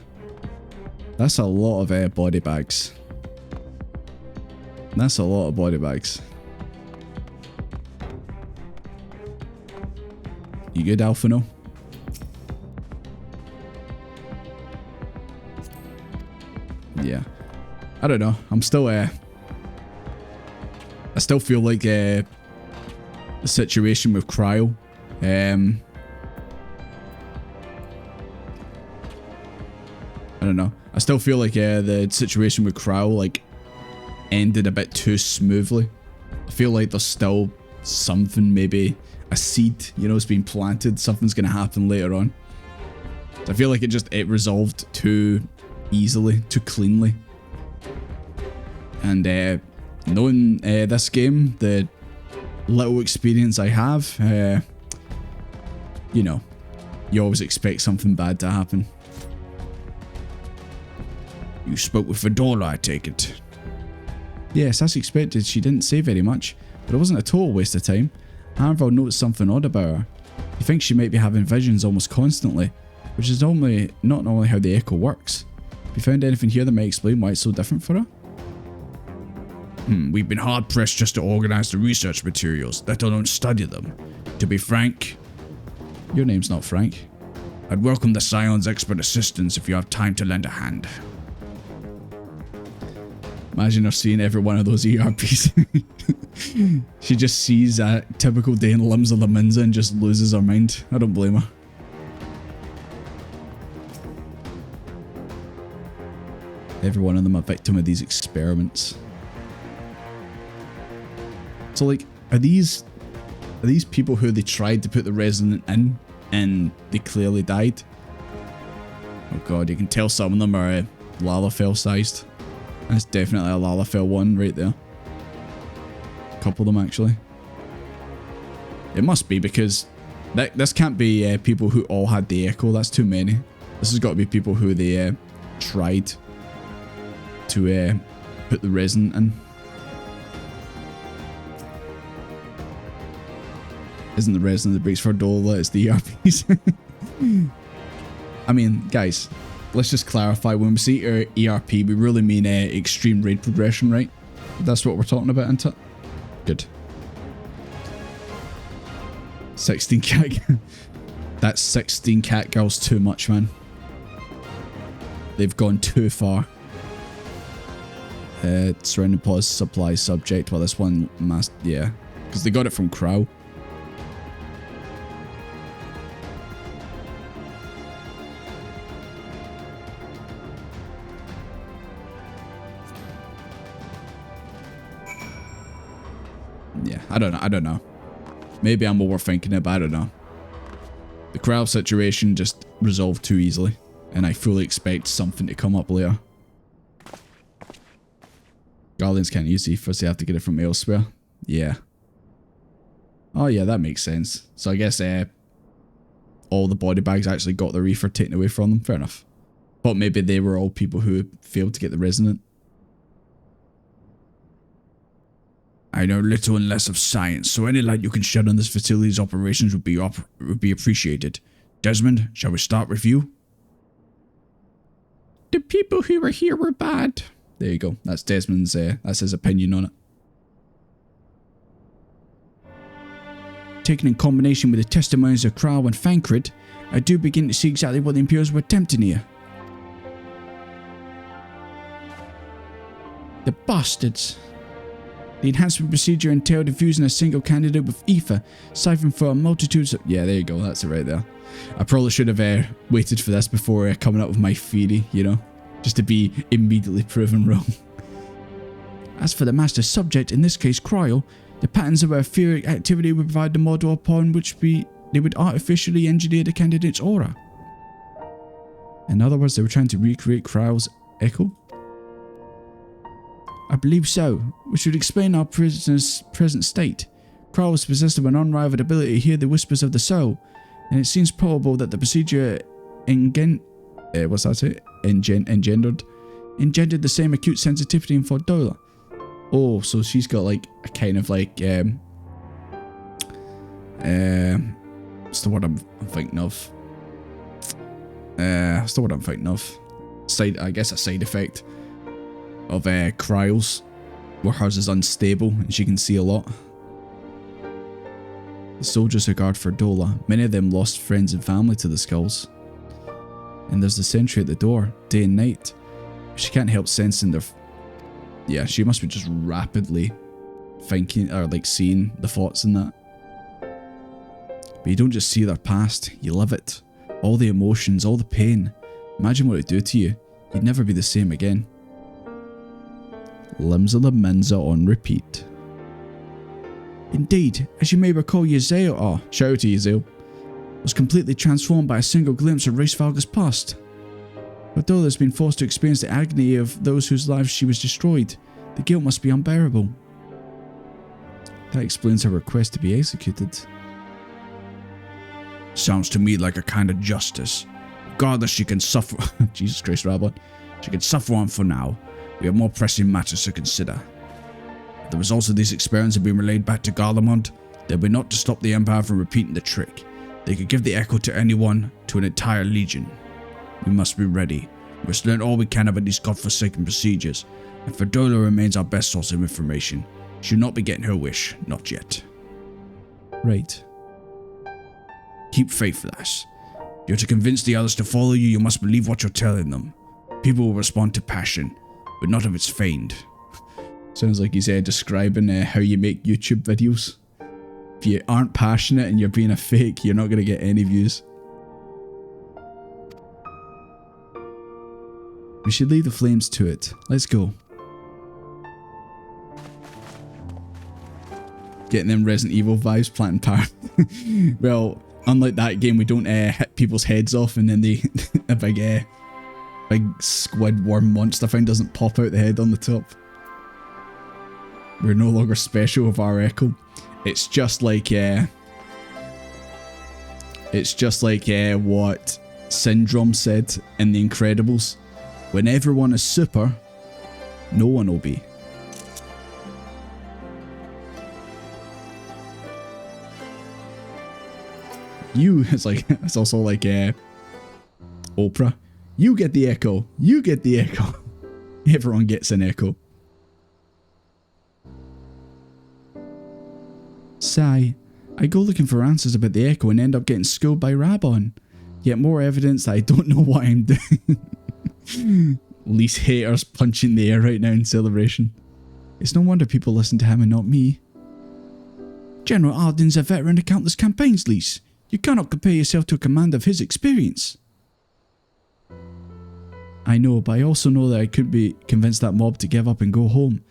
Speaker 1: That's a lot of body bags. That's a lot of body bags. You good, Alphino? Yeah. I don't know. I'm still I still feel like the situation with Cryo. I don't know. I still feel like the situation with Cryo like ended a bit too smoothly. I feel like there's still something, maybe a seed, you know, it's been planted. Something's gonna happen later on. So I feel like it resolved too easily, too cleanly. And knowing this game, the little experience I have, you know, you always expect something bad to happen. You spoke with Verdola, I take it. Yes, as expected, she didn't say very much, but it wasn't a total waste of time. However, I noticed something odd about her. You think she might be having visions almost constantly, which is not normally how the echo works. Have you found anything here that might explain why it's so different for her? We've been hard pressed just to organize the research materials, let alone study them. To be frank, your name's not Frank. I'd welcome the Scion's expert assistance if you have time to lend a hand. Imagine her seeing every one of those ERPs. She just sees a typical day in Limbs of the Minza and just loses her mind. I don't blame her. Every one of them a victim of these experiments. So like, are these people who they tried to put the resonant in and they clearly died? Oh god, you can tell some of them are Lalafell sized. That's definitely a Lalafell one right there. A couple of them actually. It must be because this can't be people who all had the echo. That's too many. This has got to be people who they tried to put the resonant in. Isn't the resonant that breaks Verdola, it's the ERPs. I mean, guys, let's just clarify. When we say ERP, we really mean extreme raid progression, right? That's what we're talking about, isn't it? Good. 16 cat. That's 16 cat girls too much, man. They've gone too far. Surrounding pause supply subject. Well, this one must, yeah, because they got it from Crow. Yeah, I don't know. Maybe I'm overthinking it, but I don't know. The Crow situation just resolved too easily, and I fully expect something to come up later. Guardians can't use Ether, so they have to get it from elsewhere. Yeah. Oh yeah, that makes sense. So I guess all the body bags actually got their Ether taken away from them. Fair enough. But maybe they were all people who failed to get the resonant. I know little and less of science, so any light you can shed on this facility's operations would be appreciated. Desmond, shall we start with you? The people who were here were bad. There you go. That's Desmond's, that's his opinion on it. Taken in combination with the testimonies of Kral and Fankred, I do begin to see exactly what the Imperials were attempting here. The bastards. The enhancement procedure entailed infusing a single candidate with ether, siphoned for a multitude of... Yeah, there you go. That's it right there. I probably should have waited for this before coming up with my theory, you know? Just to be immediately proven wrong. As for the master subject, in this case Cryo, the patterns of our etheric activity would provide the model upon which they would artificially engineer the candidate's aura. In other words, they were trying to recreate Cryo's echo? I believe so, which would explain our prisoner's present state. Cryo was possessed of an unrivaled ability to hear the whispers of the soul, and it seems probable that the procedure engendered the same acute sensitivity in Fordola. Oh, so she's got like a kind of like what's the word I'm thinking of? What's the word I'm thinking of? I guess a side effect of Cryos, where hers is unstable and she can see a lot. The soldiers who guard Fordola, many of them lost friends and family to the skulls. And there's the sentry at the door, day and night. She can't help sensing their... Yeah, she must be just rapidly thinking, or like seeing the thoughts in that. But you don't just see their past, you live it. All the emotions, all the pain. Imagine what it'd do to you. You'd never be the same again. Limbs of the Mensa on repeat. Indeed, as you may recall, Yazel, shout out to Yazel, was completely transformed by a single glimpse of Reisvalga's past. Fordola has been forced to experience the agony of those whose lives she was destroyed. The guilt must be unbearable. That explains her request to be executed. Sounds to me like a kind of justice. Regardless, she can suffer... Jesus Christ, Rabbi. She can suffer on for now. We have more pressing matters to consider. If the results of these experiments have been relayed back to Garlemald, they'll be not to stop the Empire from repeating the trick. They could give the echo to anyone, to an entire legion. We must be ready. We must learn all we can about these godforsaken procedures, and Fordola remains our best source of information. She'll not be getting her wish, not yet. Right. Keep faith, lass. If you're to convince the others to follow you, you must believe what you're telling them. People will respond to passion, but not if it's feigned. Sounds like he's describing how you make YouTube videos. If you aren't passionate and you're being a fake, you're not going to get any views. We should leave the flames to it. Let's go. Getting them Resident Evil vibes, planting power. Well, unlike that game, we don't hit people's heads off and then a big squid worm monster thing doesn't pop out the head on the top. We're no longer special with our echo. It's just like what Syndrome said in The Incredibles. When everyone is super, no one will be. It's also like Oprah. You get the echo. You get the echo. Everyone gets an echo. Sigh. I go looking for answers about the echo and end up getting schooled by Rabon. Yet more evidence that I don't know what I'm doing. Least haters punching the air right now in celebration. It's no wonder people listen to him and not me. General Arden's a veteran of countless campaigns, Lise. You cannot compare yourself to a commander of his experience. I know, but I also know that I could be convinced that mob to give up and go home.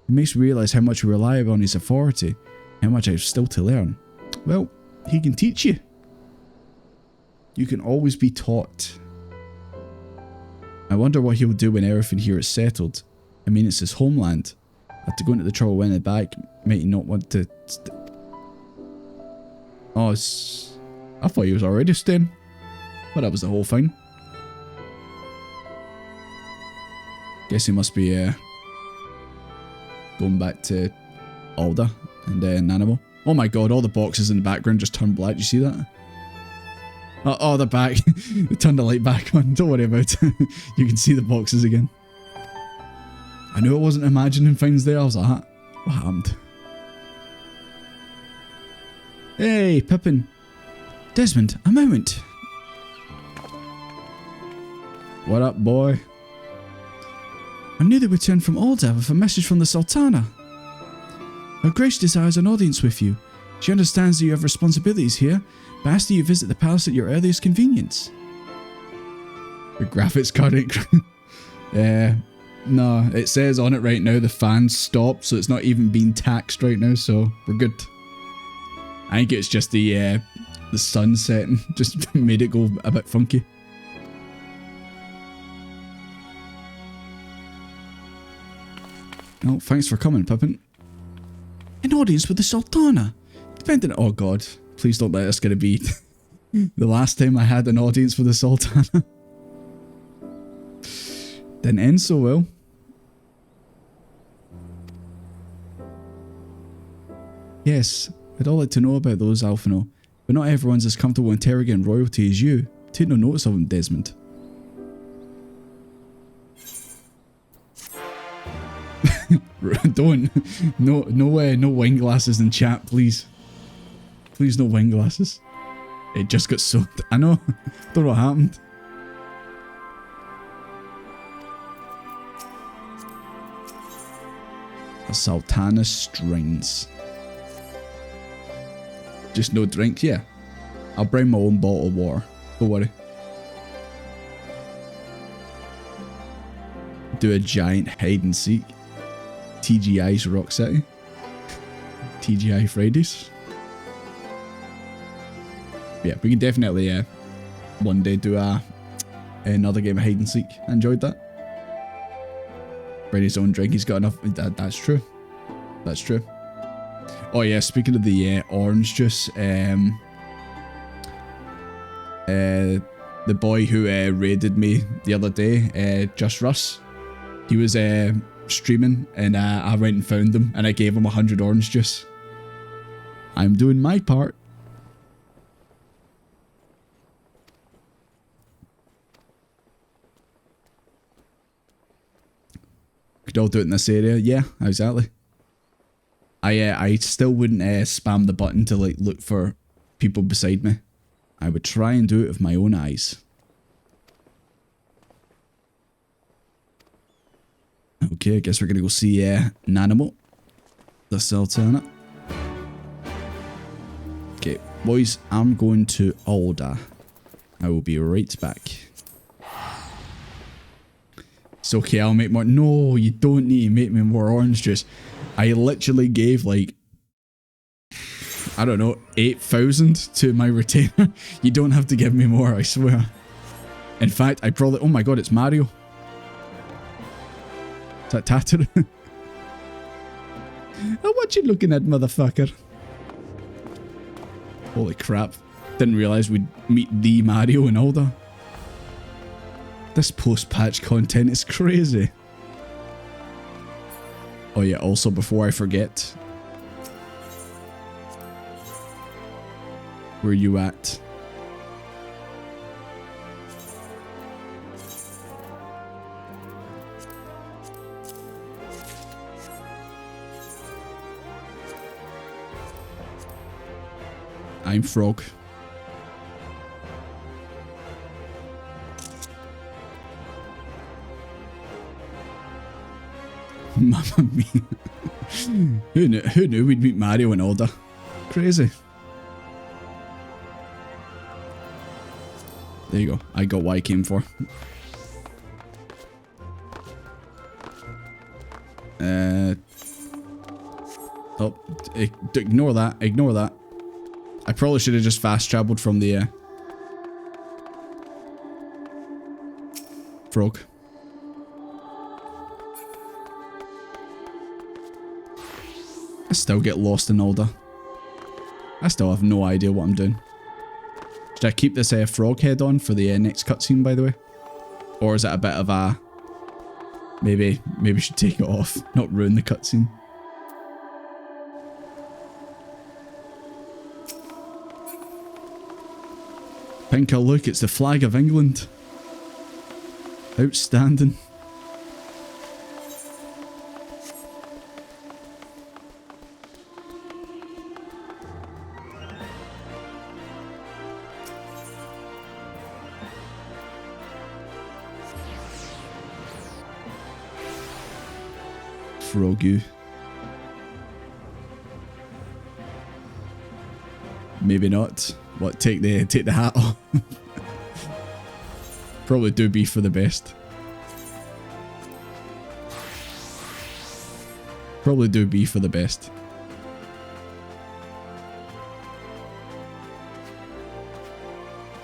Speaker 1: It makes me realise how much we rely on his authority, how much I've still to learn. Well, he can teach you. You can always be taught. I wonder what he'll do when everything here is settled. I mean, it's his homeland. After going to the trouble when the back, might you not want to... Oh, I thought he was already staying. But that was the whole thing. Guess he must be going back to Alda and Nanaimo. Oh my god, all the boxes in the background just turned black. Did you see that? Oh, they're back. They turned the light back on. Don't worry about it. You can see the boxes again. I knew I wasn't imagining things there. I was like, what happened? Hey, Pippin. Desmond, a moment. What up, boy? I'm newly returned from Alda with a message from the Sultana. Her Grace desires an audience with you. She understands that you have responsibilities here, but asks that you visit the palace at your earliest convenience. The graphics card ain't... no, it says on it right now the fan's stopped, so it's not even being taxed right now, so we're good. I think it's just the sun setting just made it go a bit funky. Oh, thanks for coming, Pippin. An audience with the Sultana. Depending... Oh god, please don't let this gonna be the last time I had an audience with the Sultana. Didn't end so well. Yes, I'd all like to know about those, Alphino, but not everyone's as comfortable interrogating royalty as you. Take no notice of them, Desmond. Don't. No wine glasses in chat, please. Please, no wine glasses. It just got soaked. I know. Don't know what happened. A Sultana strings. Just no drinks? Yeah. I'll bring my own bottle of water. Don't worry. Do a giant hide and seek. TGI's Rock City. TGI Fridays. Yeah, we can definitely one day do another game of hide and seek. I enjoyed that. Bring his own drink. He's got enough. That's true. That's true. Oh yeah, speaking of the orange juice, the boy who raided me the other day, Just Russ, he was streaming and I went and found him and I gave him 100 orange juice. I'm doing my part. Could all do it in this area. Yeah, exactly. I still wouldn't spam the button to like look for people beside me. I would try and do it with my own eyes. Okay, I guess we're gonna go see Nanaimo, the Sultana. Okay, boys, I'm going to Alda. I will be right back. It's okay, I'll make more. No, you don't need to make me more orange juice. I literally gave like, I don't know, 8,000 to my retainer. You don't have to give me more, I swear. In fact, I probably... Oh my god, it's Mario. Is that Tatter? Oh, what you looking at, motherfucker? Holy crap. Didn't realise we'd meet the Mario in Alda. This post-patch content is crazy. Oh yeah, also before I forget. Where you at? I'm Frog. Mamma mia. Who knew we'd meet Mario in Alda? Crazy. There you go. I got what I came for. Oh, ignore that. Ignore that. I probably should have just fast traveled from the frog. I still get lost in Alder. I still have no idea what I'm doing. Should I keep this frog head on for the next cutscene, by the way? Or is it a bit of a... Maybe we should take it off, not ruin the cutscene. Pinker, look, it's the flag of England. Outstanding. Frogu. Maybe not. What, take the hat off? Probably do beef for the best. Probably do beef for the best.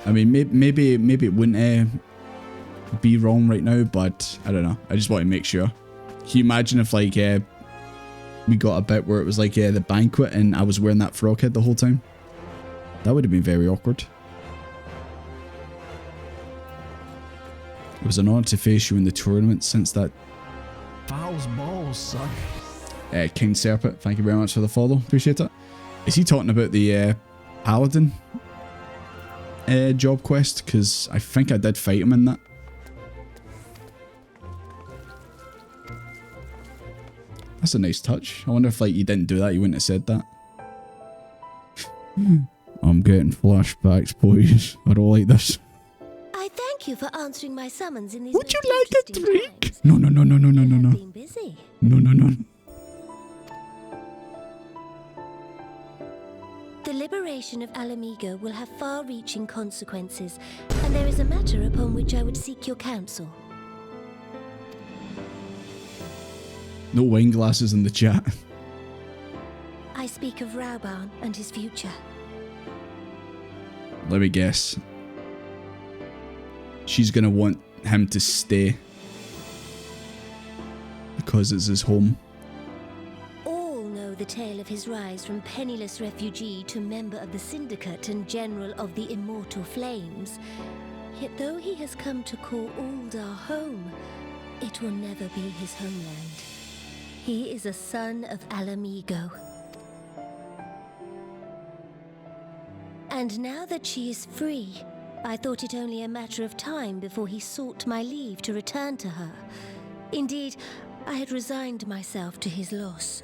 Speaker 1: I mean, maybe it wouldn't be wrong right now, but I don't know. I just want to make sure. Can you imagine if like we got a bit where it was like the banquet and I was wearing that frog head the whole time? That would have been very awkward. It was an honor to face you in the tournament since that.
Speaker 5: Fouls balls, son.
Speaker 1: King Serpent, thank you very much for the follow. Appreciate it. Is he talking about the Paladin job quest? Because I think I did fight him in that. That's a nice touch. I wonder if like you didn't do that, you wouldn't have said that. I'm getting flashbacks, boys. I don't like this.
Speaker 16: I thank you for answering my summons in these.
Speaker 1: Would you like a drink? No.
Speaker 16: Been busy.
Speaker 1: No.
Speaker 16: The liberation of Alamigo will have far-reaching consequences, and there is a matter upon which I would seek your counsel.
Speaker 1: No wine glasses in the chat.
Speaker 16: I speak of Rauban and his future.
Speaker 1: Let me guess. She's gonna want him to stay. Because it's his home.
Speaker 16: All know the tale of his rise from penniless refugee to member of the Syndicate and General of the Immortal Flames. Yet though he has come to call Uldar home, it will never be his homeland. He is a son of Alamigo. And now that she is free, I thought it only a matter of time before he sought my leave to return to her. Indeed, I had resigned myself to his loss.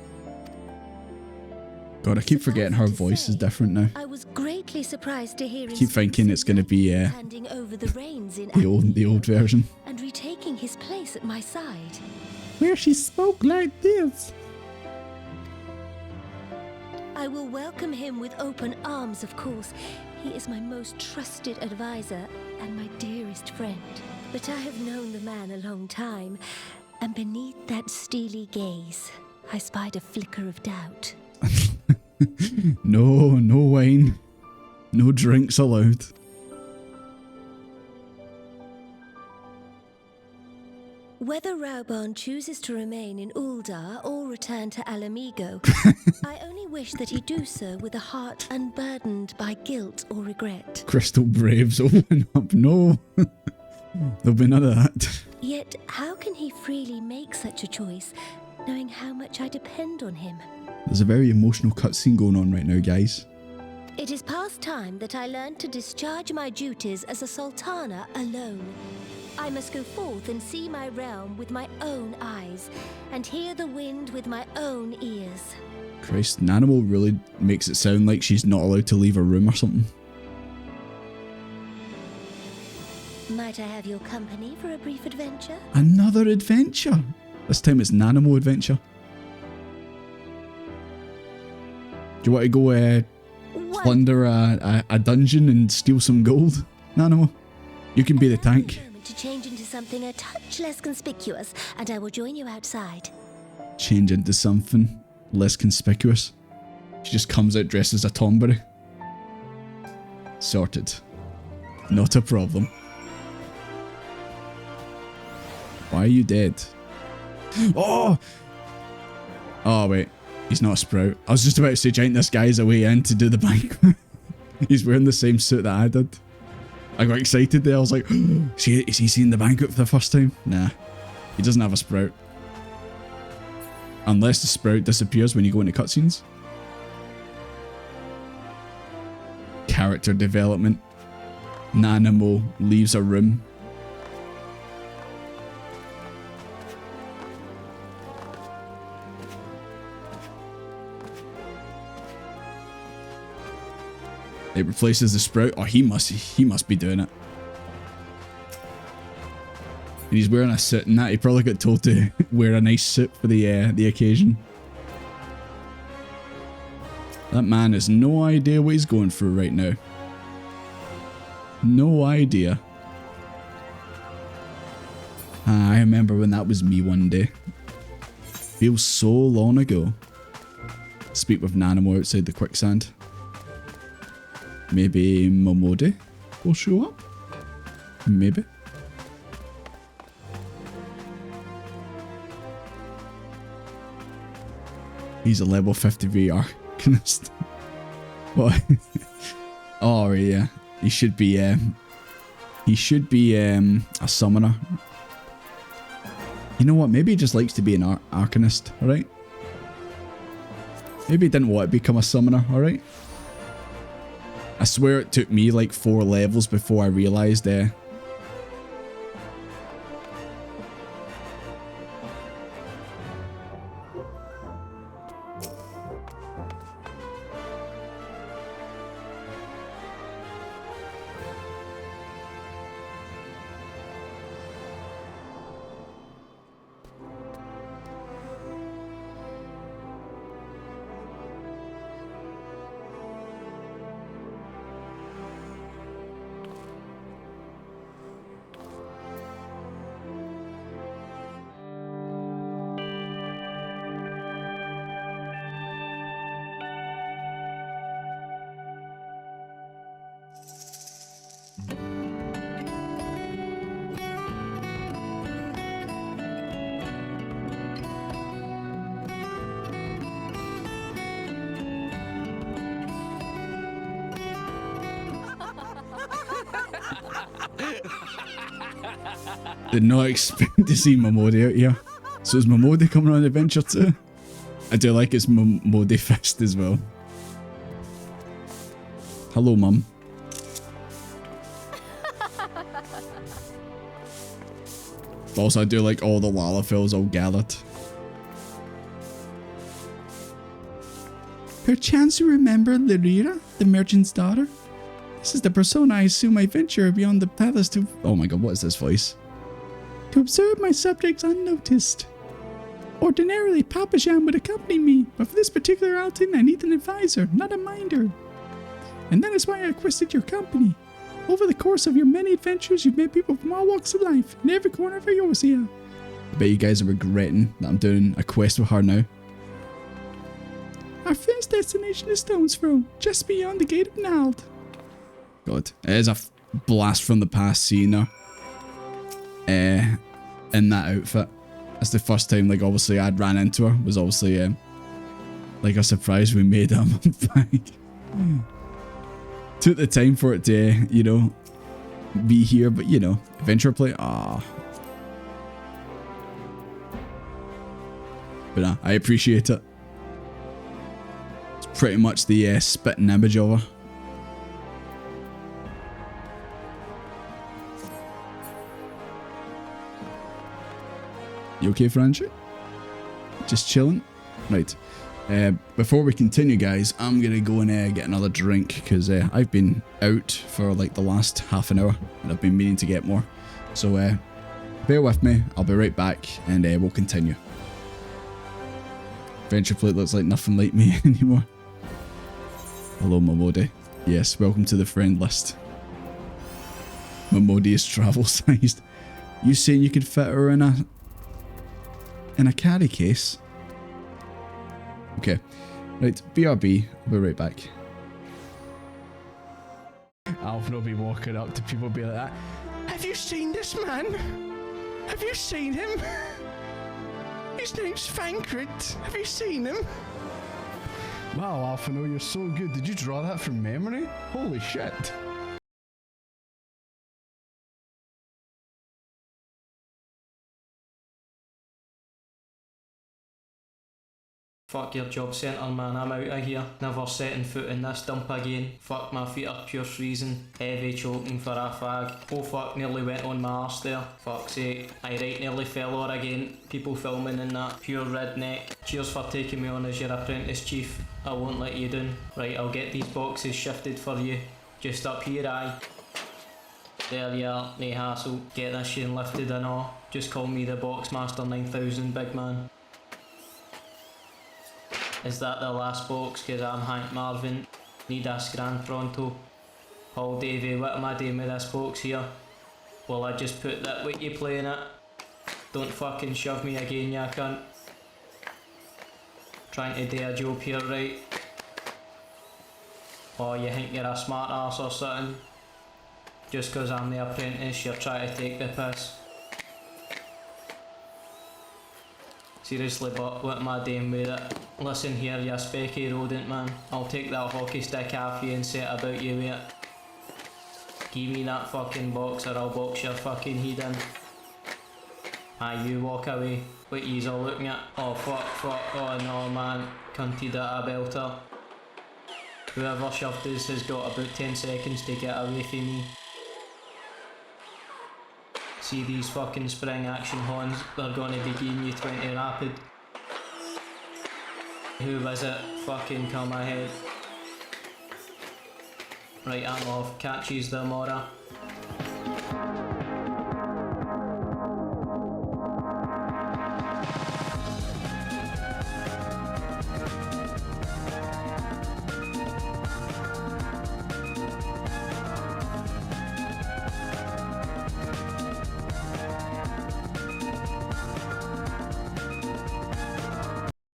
Speaker 1: God, I keep forgetting her voice is different now.
Speaker 16: I was greatly surprised to hear
Speaker 1: I keep thinking it's going to be
Speaker 16: handing over the reins in
Speaker 1: the old version.
Speaker 16: and retaking his place at my side.
Speaker 1: Where she spoke like this.
Speaker 16: I will welcome him with open arms, of course. He is my most trusted advisor and my dearest friend. But I have known the man a long time, and beneath that steely gaze, I spied a flicker of doubt.
Speaker 1: No wine. No drinks allowed.
Speaker 16: Whether Rauban chooses to remain in Uldar or return to Alamigo, I only wish that he do so with a heart unburdened by guilt or regret.
Speaker 1: Crystal Braves open up. No. There'll be none of that.
Speaker 16: Yet, how can he freely make such a choice, knowing how much I depend on him?
Speaker 1: There's a very emotional cutscene going on right now, guys.
Speaker 16: It is past time that I learned to discharge my duties as a sultana alone. I must go forth and see my realm with my own eyes, and hear the wind with my own ears.
Speaker 1: Christ, Nanimal really makes it sound like she's not allowed to leave her room or something.
Speaker 16: Might I have your company for a brief adventure?
Speaker 1: Another adventure? This time it's Nanimal adventure. Do you want to go plunder a dungeon and steal some gold, Nanimal? You can be the tank.
Speaker 16: To change into something a touch less conspicuous, and I will join you outside.
Speaker 1: Change into something less conspicuous. She just comes out dressed as a Tombury. Sorted. Not a problem. Why are you dead? Oh! Oh, wait. He's not a sprout. I was just about to say, giant, this guy's away in to do the banquet. He's wearing the same suit that I did. I got excited there. I was like, is he seeing the banquet for the first time? Nah, he doesn't have a sprout. Unless the sprout disappears when you go into cutscenes. Character development. Nanamo leaves a room. It replaces the sprout. Oh, he must be doing it. And he's wearing a suit and that. He probably got told to wear a nice suit for the occasion. That man has no idea what he's going through right now. No idea. I remember when that was me one day. Feels so long ago. Speak with Nanamo outside the quicksand. Maybe Momode will show up? Maybe. He's a level 50 arcanist. What? Oh yeah. He should be a summoner. You know what? Maybe he just likes to be an arcanist, alright? Maybe he didn't want to become a summoner, alright? I swear it took me like 4 levels before I realised Did not expect to see Momode out here. So is Momode coming on an adventure too? I do like his Momode fist as well. Hello, Mum. Also, I do like all the Lalafels all gathered. Perchance you remember Lyrira, the merchant's daughter? This is the persona I assume I venture beyond the palace to— oh my god, what is this voice? To observe my subjects unnoticed. Ordinarily, Papajam would accompany me, but for this particular outing I need an advisor, not a minder. And that is why I requested your company. Over the course of your many adventures, you've met people from all walks of life, in every corner of Eorzea. I bet you guys are regretting that I'm doing a quest with her now. Our first destination is Stone's Throw, just beyond the Gate of Nald. God, it is a blast from the past seeing her in that outfit. That's the first time, like, obviously I'd ran into her. Was obviously like a surprise we made her back. Took the time for it to, you know, be here, but you know, adventure play. Ah. But nah, I appreciate it. It's pretty much the spitting image of her. You okay, Franchi? Just chilling? Right. Before we continue, guys, I'm going to go and get another drink because I've been out for like the last half an hour and I've been meaning to get more. So bear with me. I'll be right back and we'll continue. Venture Plate looks like nothing like me anymore. Hello, Momode. Yes, welcome to the friend list. Momode is travel sized. You saying you could fit her in a carry case? Okay, right, BRB, I'll be right back.
Speaker 5: Alf will be walking up to people be like that. Have you seen this man? Have you seen him? His name's Fankrit. Have you seen him? Wow, Alphino, you're so good. Did you draw that from memory? Holy shit.
Speaker 17: Fuck your job centre, man, I'm out of here. Never setting foot in this dump again. Fuck, my feet are pure freezing. Heavy choking for a fag. Oh fuck, nearly went on my arse there. Fuck's sake. I right nearly fell over again. People filming in that. Pure redneck. Cheers for taking me on as your apprentice, chief. I won't let you down. Right, I'll get these boxes shifted for you. Just up here, aye. There you are, no hassle. Get this shit lifted and all. Just call me the Boxmaster 9000, big man. Is that the last box? Cause I'm Hank Marvin. Need a Gran pronto. Paul Davey, what am I doing with this box here? Well, I just put that with you playing it. Don't fucking shove me again, ya cunt. Trying to do a job here, right? Oh, you think you're a smart ass or something? Just cause I'm the apprentice, you're trying to take the piss. Seriously, but what am I doing with it? Listen here, you specky rodent man. I'll take that hockey stick off you and set about you with it. Give me that fucking box or I'll box your fucking head in. Aye, you walk away. What yous all looking at? Oh fuck, oh no man. Cunty that a belter. Whoever shoved this has got about 10 seconds to get away from me. See these fucking spring action horns, they're gonna be giving you 20 rapid. Who was it? Fucking come ahead. Right, I'm off. Catches the Mora.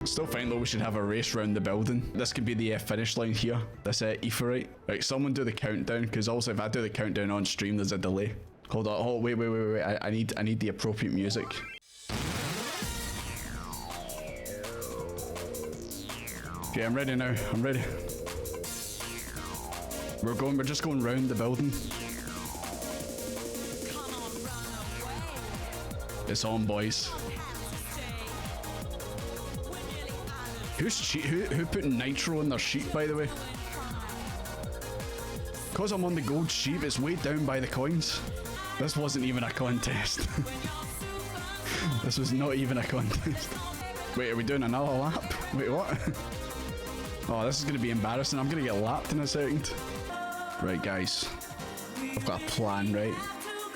Speaker 1: Still think though we should have a race round the building. This could be the finish line here. This etherite. Right, someone do the countdown, because also if I do the countdown on stream, there's a delay. Hold on. Oh wait. I need the appropriate music. Okay, I'm ready now. I'm ready. We're just going round the building. It's on, boys. Who put nitro in their sheep, by the way? Cause I'm on the gold sheep, it's way down by the coins. This wasn't even a contest. This was not even a contest. Wait, are we doing another lap? Wait, what? Oh, this is gonna be embarrassing. I'm gonna get lapped in a second. Right, guys. I've got a plan, right?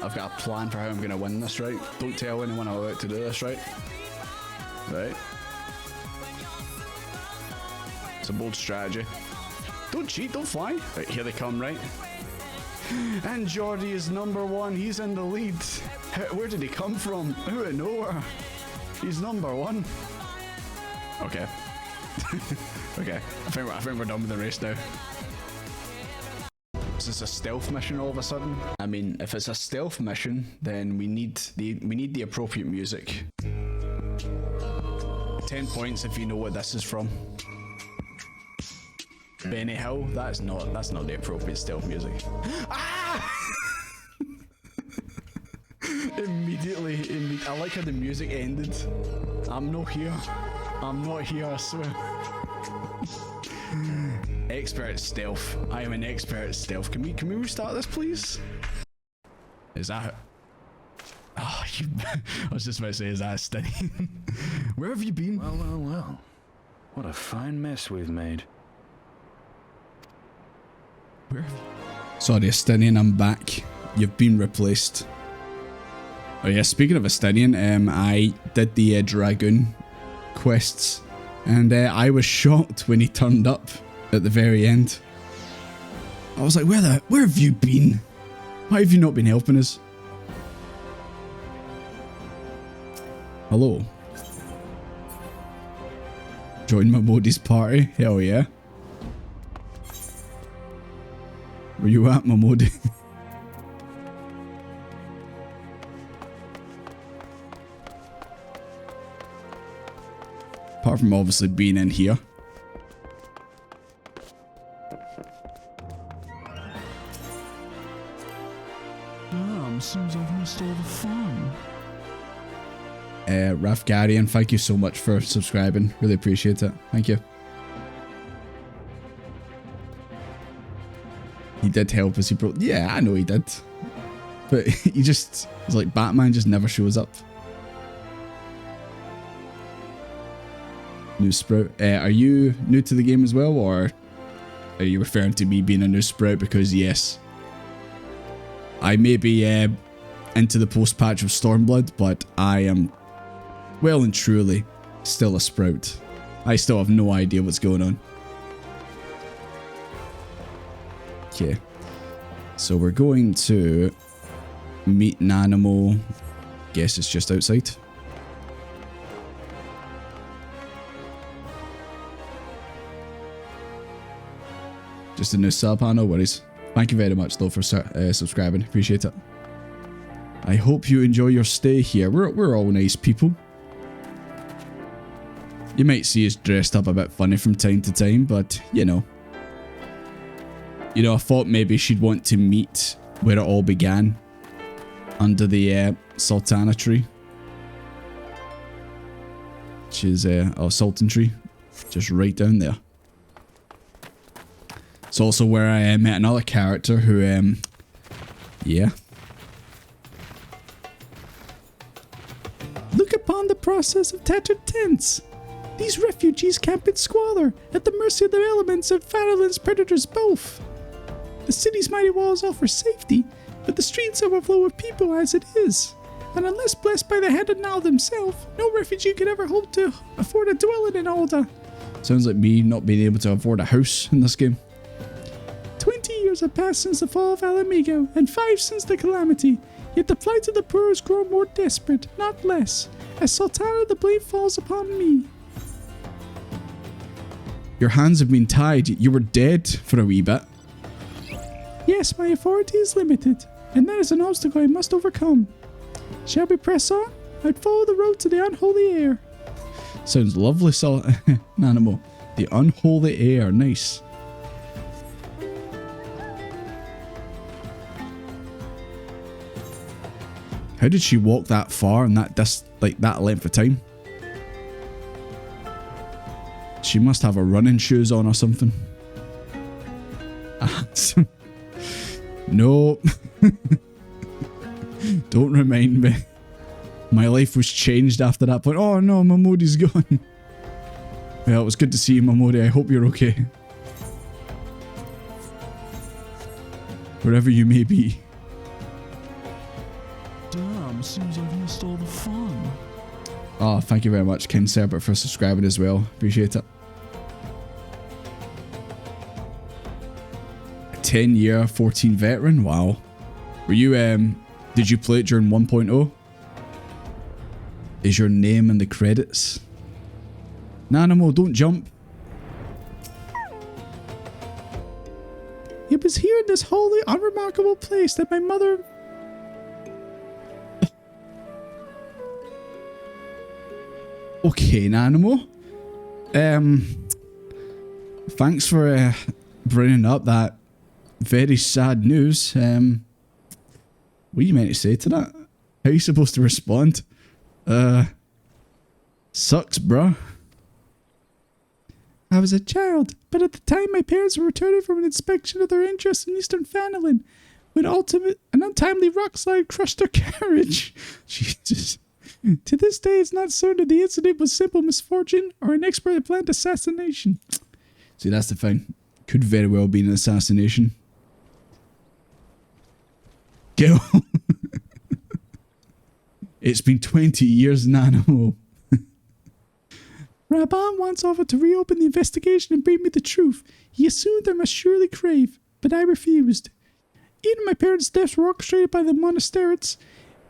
Speaker 1: I've got a plan for how I'm gonna win this, right? Don't tell anyone I'm about to do this, right? Right? It's a bold strategy. Don't cheat, don't fly. Right, here they come, right? And Jordy is #1. He's in the lead. Where did he come from? Out of nowhere. He's #1. Okay. Okay. I think we're done with the race now. Is this a stealth mission all of a sudden? I mean, if it's a stealth mission, then we need the appropriate music. 10 points if you know what this is from. Benny Hill, that's not the appropriate stealth music. Ah! Immediately, I like how the music ended. I'm not here, I swear. Expert at stealth. I am an expert at stealth. Can we restart this, please? Is that... Oh, I was just about to say, is that a study? Where have you been?
Speaker 15: Well. What a fine mess we've made.
Speaker 1: Where have you... Sorry, Estinian, I'm back. You've been replaced. Oh yeah, speaking of Estinian, I did the Dragoon quests, and I was shocked when he turned up at the very end. I was like, where have you been? Why have you not been helping us? Hello. Join Mamodi's party? Hell yeah. Where you at, Mamodi? Apart from obviously being in here.
Speaker 5: seems I've missed all the fun.
Speaker 1: Rafgarian, thank you so much for subscribing. Really appreciate it. Thank you. He did help us. He broke. Yeah, I know he did. But he just, it's like Batman just never shows up. New Sprout. Are you new to the game as well, or are you referring to me being a new Sprout? Because yes, I may be into the post-patch of Stormblood, but I am well and truly still a Sprout. I still have no idea what's going on. Okay, so we're going to meet an animal. Guess it's just outside. Just a new sub, no worries. Thank you very much though for subscribing, appreciate it. I hope you enjoy your stay here. We're all nice people. You might see us dressed up a bit funny from time to time, but you know. I thought maybe she'd want to meet where it all began. Under the Sultana tree. Which is, Sultan tree. Just right down there. It's also where I met another character who, yeah. Look upon the process of tattered tents. These refugees camp in squalor, at the mercy of the elements and Faralin's predators both. The city's mighty walls offer safety, but the streets overflow with people as it is. And unless blessed by the hand of Nal himself, no refugee could ever hope to afford a dwelling in Alda. Sounds like me not being able to afford a house in this game. 20 years have passed since the fall of Alamigo, and 5 since the calamity. Yet the plight of the poor has grown more desperate, not less. As Sultana, the blame falls upon me. Your hands have been tied. You were dead for a wee bit. Yes, my authority is limited, and that is an obstacle I must overcome. Shall we press on? I'd follow the road to the unholy air. Sounds lovely, Nanimo. The unholy air, nice. How did she walk that far in that that length of time? She must have her running shoes on or something. No. Don't remind me. My life was changed after that point. Oh no, Mamodi's gone. Well, it was good to see you, Mamodi. I hope you're okay. Wherever you may be.
Speaker 5: Damn, seems I've missed all the fun.
Speaker 1: Oh, thank you very much, Ken Serbert, for subscribing as well. Appreciate it. 10-year, 14 veteran. Wow. Were you, did you play it during 1.0? Is your name in the credits? Nanimo, don't jump. It was here in this holy, unremarkable place that my mother... Okay, Nanimo. Thanks for bringing up that very sad news. What are you meant to say to that? How are you supposed to respond? Sucks, bruh. I was a child, but at the time my parents were returning from an inspection of their interest in Eastern Fanelin, when an untimely rockslide crushed their carriage. Jesus. To this day, it's not certain the incident was simple misfortune or an expertly planned assassination. See, that's the thing. Could very well be an assassination. Gil. It's been 20 years, Nano. Raban once offered to reopen the investigation and bring me the truth. He assumed I must surely crave, but I refused. Even my parents' deaths were orchestrated by the monasterites.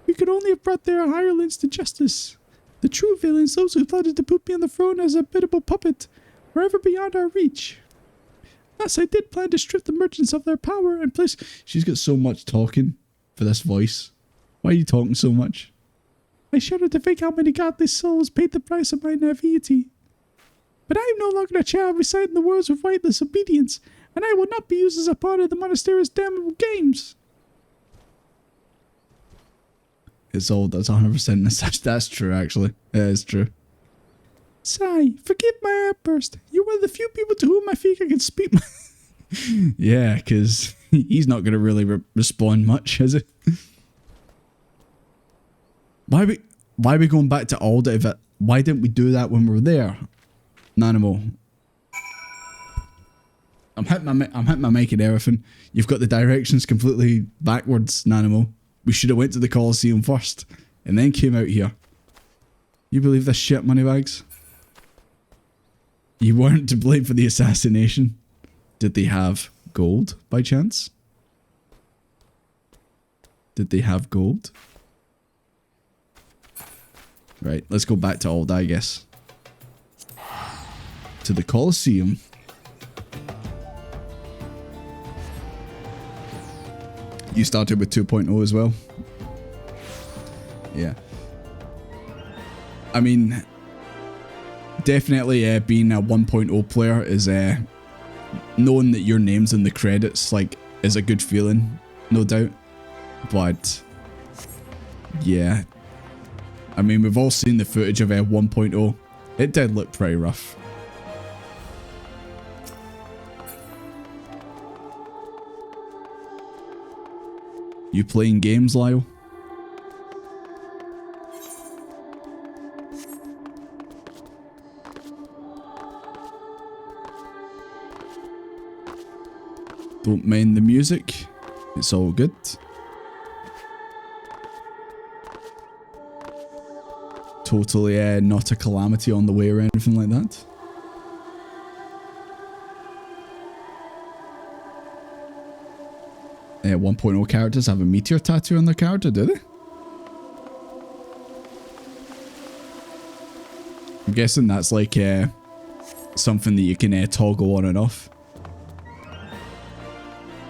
Speaker 1: We could only have brought their hirelings to justice. The true villains, those who plotted to put me on the throne as a biddable puppet, were ever beyond our reach. Thus, I did plan to strip the merchants of their power and place... She's got so much talking for this voice. Why are you talking so much? I shudder to think how many godly souls paid the price of my naivety. But I am no longer a child reciting the words of wightless obedience, and I will not be used as a pawn of the monastery's damnable games. It's old. That's 100%. That's true, actually. It is true. Sigh, forgive my outburst. You're one of the few people to whom I think I can speak my... Yeah, because he's not going to really respond much, is he? Why are we going back to Alda? Why didn't we do that when we were there? Nanimo. I'm hitting my mic and everything. You've got the directions completely backwards, Nanimo. We should have went to the Colosseum first and then came out here. You believe this shit, Moneybags? You weren't to blame for the assassination. Did they have gold by chance? Did they have gold? Right, let's go back to Alda, I guess. To the Colosseum. You started with 2.0 as well. Yeah. I mean, definitely being a 1.0 player is knowing that your name's in the credits, like, is a good feeling, no doubt. But yeah, I mean, we've all seen the footage of 1.0. It did look pretty rough. You playing games, Lyle? Don't mind the music. It's all good. Totally not a calamity on the way or anything like that. Yeah, 1.0 characters have a meteor tattoo on their character, do they? I'm guessing that's like something that you can toggle on and off.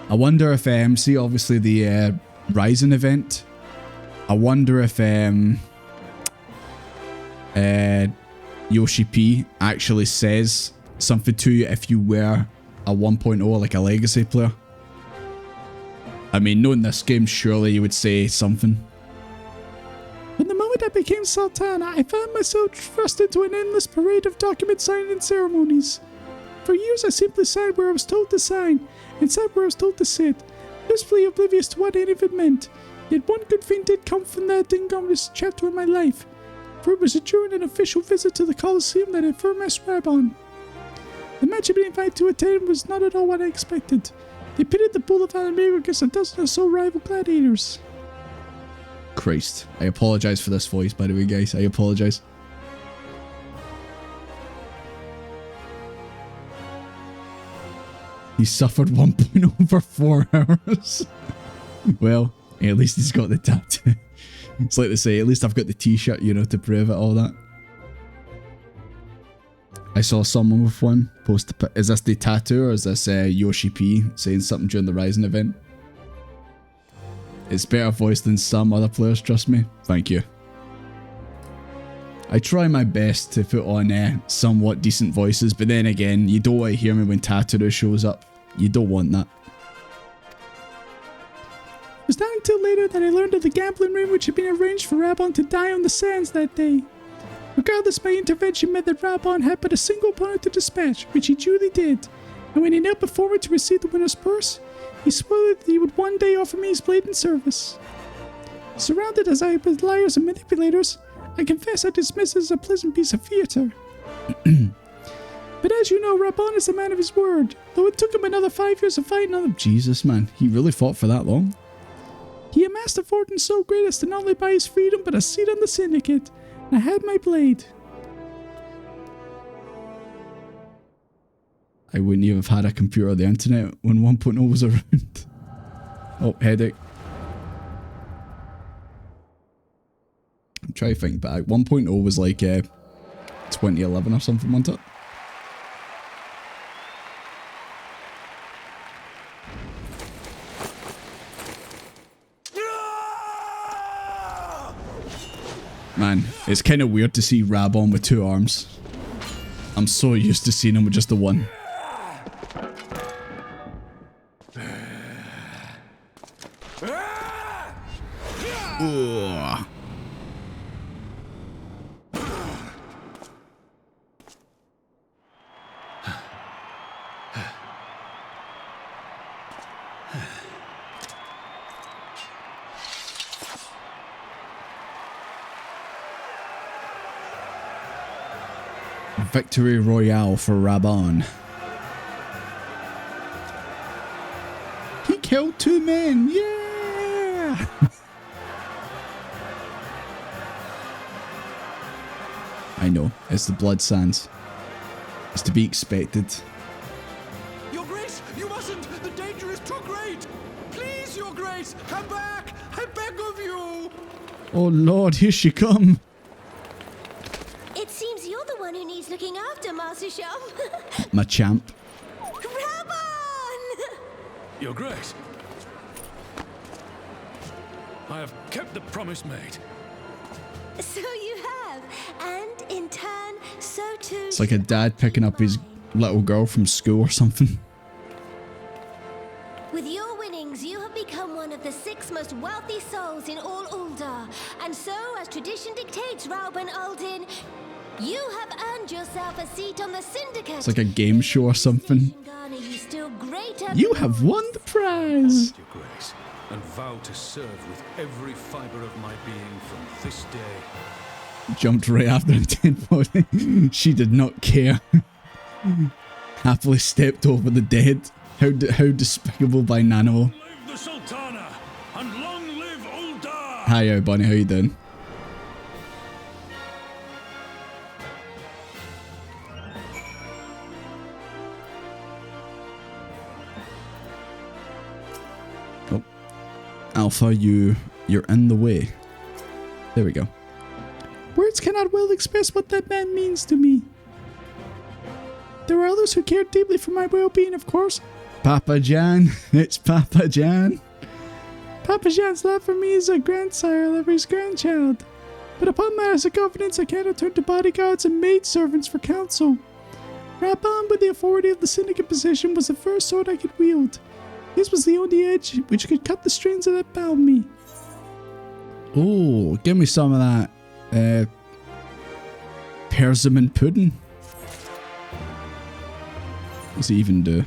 Speaker 1: I wonder if, see obviously the Ryzen event, I wonder if Yoshi P actually says something to you if you were a 1.0, like a legacy player. I mean, knowing this game, surely you would say something. From the moment I became Sultan, I found myself thrust into an endless parade of document signing ceremonies. For years I simply signed where I was told to sign, and sat where I was told to sit, blissfully oblivious to what any of it meant. Yet one good thing did come from that incongruous chapter in my life, for it was during an official visit to the Colosseum that I first met Rabon. The match I'd been invited to attend was not at all what I expected. They pitted the bull of Almere against a dozen or so rival gladiators. Christ. I apologize for this voice, by the way, guys. I apologize. He suffered 1.0 for 4 hours. Well, at least he's got the tattoo. It's like they say, at least I've got the t-shirt, you know, to prove it, all that. I saw someone with one post. Is this the tattoo or is this Yoshi P saying something during the Ryzen event? It's better voice than some other players, trust me. Thank you. I try my best to put on somewhat decent voices, but then again, you don't want to hear me when Tattoo shows up. You don't want that. It was not until later that I learned of the gambling ring which had been arranged for Rabon to die on the sands that day. Regardless, my intervention meant that Rabon had but a single opponent to dispatch, which he duly did, and when he knelt before me to receive the winner's purse, he swore that he would one day offer me his blade in service. Surrounded as I am with liars and manipulators, I confess I dismiss it as a pleasant piece of theatre. But as you know, Rabon is a man of his word, though it took him another 5 years of fighting on him. Jesus, man, he really fought for that long? He amassed a fortune so great as to not only buy his freedom, but a seat on the syndicate. I had my blade. I wouldn't even have had a computer or the internet when 1.0 was around. Oh, headache. I'm trying to think back. 1.0 was like 2011 or something, wasn't it? Man, it's kind of weird to see Rabon with 2 arms. I'm so used to seeing him with just the one. Ugh. Ugh. Victory Royale for Raban. He killed 2 men. Yeah. I know. It's the blood sands. It's to be expected.
Speaker 9: Your Grace, you mustn't! The danger is too great! Please, Your Grace, come back! I beg of you!
Speaker 1: Oh Lord, here she come.
Speaker 16: It seems you're the one who needs looking after, Master Sham.
Speaker 1: My champ.
Speaker 16: Raban!
Speaker 10: Your Grace. I have kept the promise made.
Speaker 16: So you have, and in turn, so too.
Speaker 1: It's like a dad picking up his little girl from school or something.
Speaker 16: With your winnings, you have become one of the 6 most wealthy souls in all Ul'dah. And so, as tradition dictates, Rauban Aldin, you have earned yourself a seat on the Syndicate.
Speaker 1: It's like a game show or something. You have won the prize.
Speaker 10: Your Grace, and vow to serve with every fibre of my being from this day.
Speaker 1: Jumped right after the dead body. She did not care. Happily stepped over the dead. How despicable by Nano.
Speaker 10: Live the Sultana, and long live Ul'dah!
Speaker 1: Hi, Bunny. How you doing? Oh, Alpha, you're in the way. There we go. Words cannot well express what that man means to me. There are others who care deeply for my well-being, of course. Papa Jan. It's Papa Jan. Papa Jan's love for me is a grandsire of his grandchild. But upon matters of governance, I cannot turn to bodyguards and maidservants for counsel. Raban, with the authority of the Syndicate position, was the first sword I could wield. His was the only edge which could cut the strings that bound me. Oh, give me some of that persimmon pudding. What's it even do?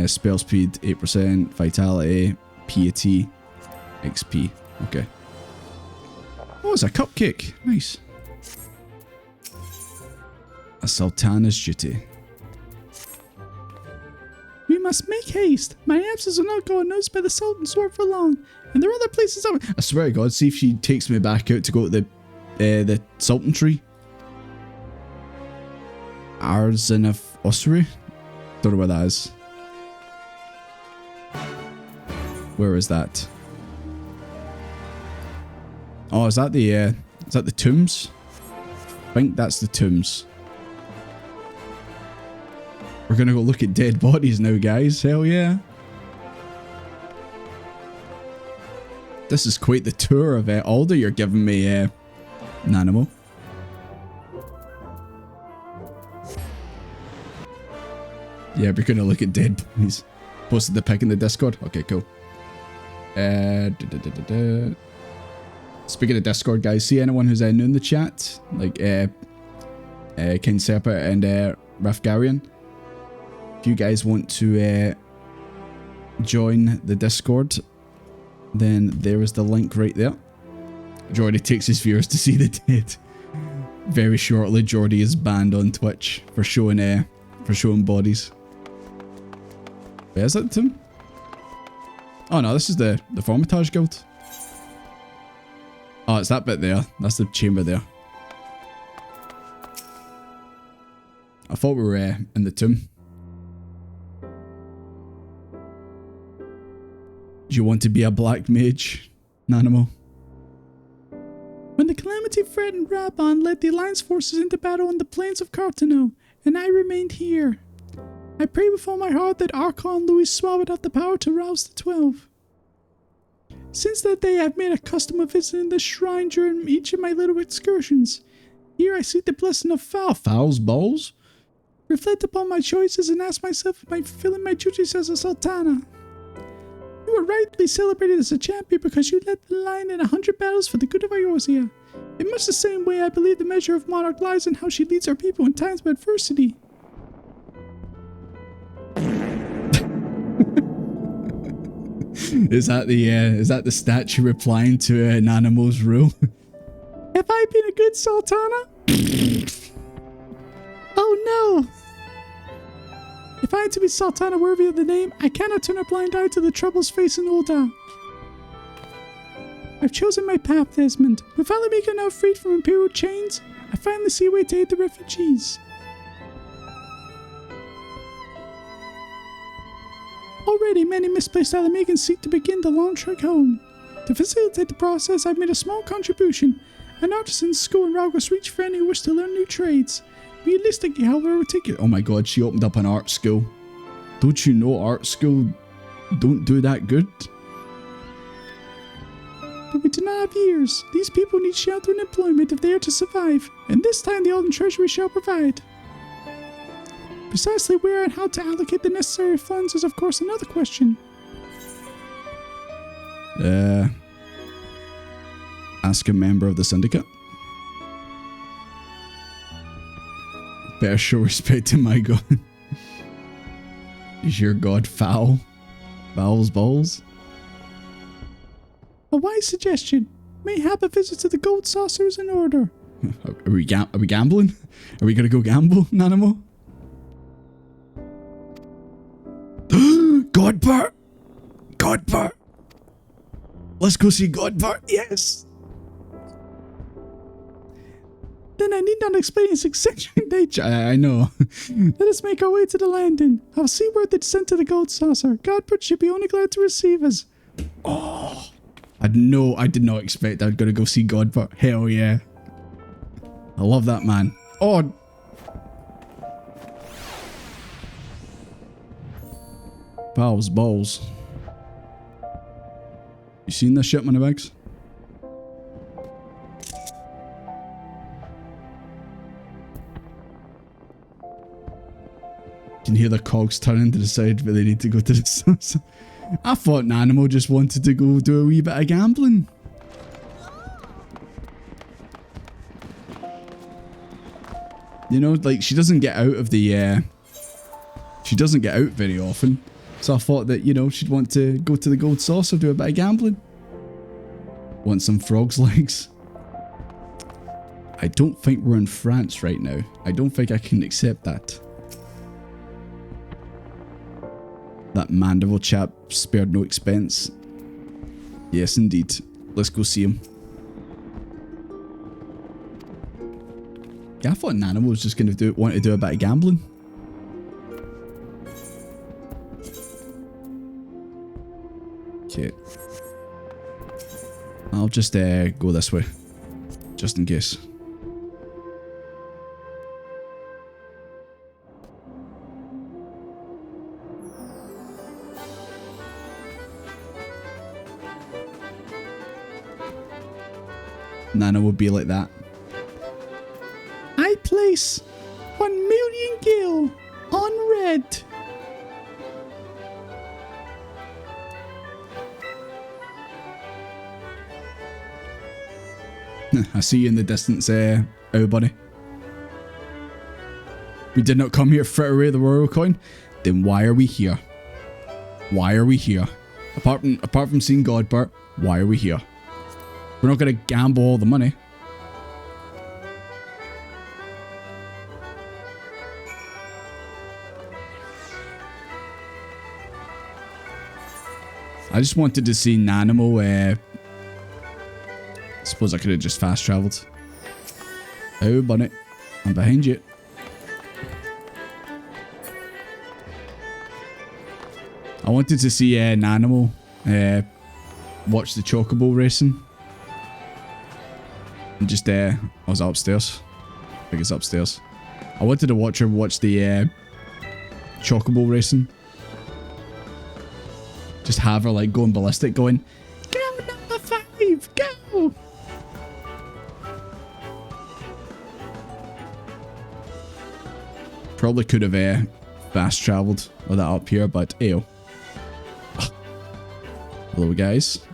Speaker 1: Spell speed 8%, vitality, piety, XP. Okay. Oh, it's a cupcake. Nice. A Sultana's duty. We must make haste. My absence will not go unnoticed by the Sultan's sword for long. And there are other places I swear to God, see if she takes me back out to go to the Sultan tree. Arzin of Osri? Don't know where that is. Where is that? Oh, is that the tombs? I think that's the tombs. We're gonna go look at dead bodies now, guys. Hell yeah. This is quite the tour of Alder you're giving me, Nanimo. Yeah, we're gonna look at dead bodies. Posted the pic in the Discord. Okay, cool. Speaking of Discord, guys, see anyone who's new in the chat? Like, King Serpent and Rafgarian? If you guys want to join the Discord, then there is the link right there. Jordy takes his viewers to see the dead. Very shortly, Jordy is banned on Twitch for showing bodies. Wait, is that the tomb? Oh no, this is the Formitage Guild. Oh, it's that bit there. That's the chamber there. I thought we were in the tomb. Do you want to be a black mage, Nanimo? When the calamity threatened, Raban led the Alliance forces into battle on the plains of Cartano, and I remained here. I pray with all my heart that Archon Louis Swell would have the power to rouse the 12. Since that day, I've made a custom of visiting this shrine during each of my little excursions. Here I seek the blessing of Fowl's balls. reflect upon my choices and ask myself if I'm fulfilling my duties as a sultana. You are rightly celebrated as a champion because you led the line in 100 battles for the good of Eorzea. In much the same way, I believe the measure of monarch lies in how she leads her people in times of adversity. Is that the statue replying to Nanamo's rule? Have I been a good sultana? Oh no! If I am to be sultana worthy of the name, I cannot turn a blind eye to the troubles facing Ul'dah. I've chosen my path, Desmond. With Valamika now freed from imperial chains, I finally see a way to aid the refugees. Already, many misplaced Alamegans seek to begin the long trek home. To facilitate the process, I've made a small contribution, an artisan's school in Ralgos Reach for any who wish to learn new trades. Realistically, however, oh my god, she opened up an art school. Don't you know art school don't do that good? But we do not have years. These people need shelter and employment if they are to survive, and this time the Elden Treasury shall provide. Precisely where and how to allocate the necessary funds is of course another question. Ask a member of the syndicate. Better show respect to my god. Is your god foul? Foul's balls? A wise suggestion. Mayhap a visit to the gold saucer is in order. Are we gambling? Are we gonna go gamble, Nanamo? Godpart! Godpart! Let's go see Godpart, yes! Then I need not explain his eccentric nature. I know. Let us make our way to the landing. I'll see where the descent to the gold saucer. Godpart should be only glad to receive us. Oh, I did not expect I was going to go see Godpart. Hell yeah. I love that man. Oh. Valve's balls. You seen this shit, Moneybags? You can hear the cogs turning to decide where they need to go to the... I thought Nanamo just wanted to go do a wee bit of gambling. You know, like, she doesn't get out of the, she doesn't get out very often. So I thought that, you know, she'd want to go to the gold saucer, do a bit of gambling. Want some frog's legs? I don't think we're in France right now. I don't think I can accept that. That Mandeville chap spared no expense. Yes, indeed. Let's go see him. Yeah, I thought Nanamo was just going to want to do a bit of gambling. Okay. I'll just go this way. Just in case. Nana would be like that. I place 1 million gil on red. I see you in the distance, owl bunny. We did not come here to throw away the royal coin. Then why are we here? Why are we here? Apart from seeing Godpart, why are we here? We're not going to gamble all the money. I just wanted to see Nanamo. Suppose I could have just fast travelled. Oh, bunny. I'm behind you. I wanted to see Nanamo watch the chocobo racing. And just, I was upstairs. I think it's upstairs. I wanted to watch her watch the chocobo racing. Just have her like going ballistic, going, go number 5, go! Probably could have fast traveled with that up here, but ew. Hello, guys.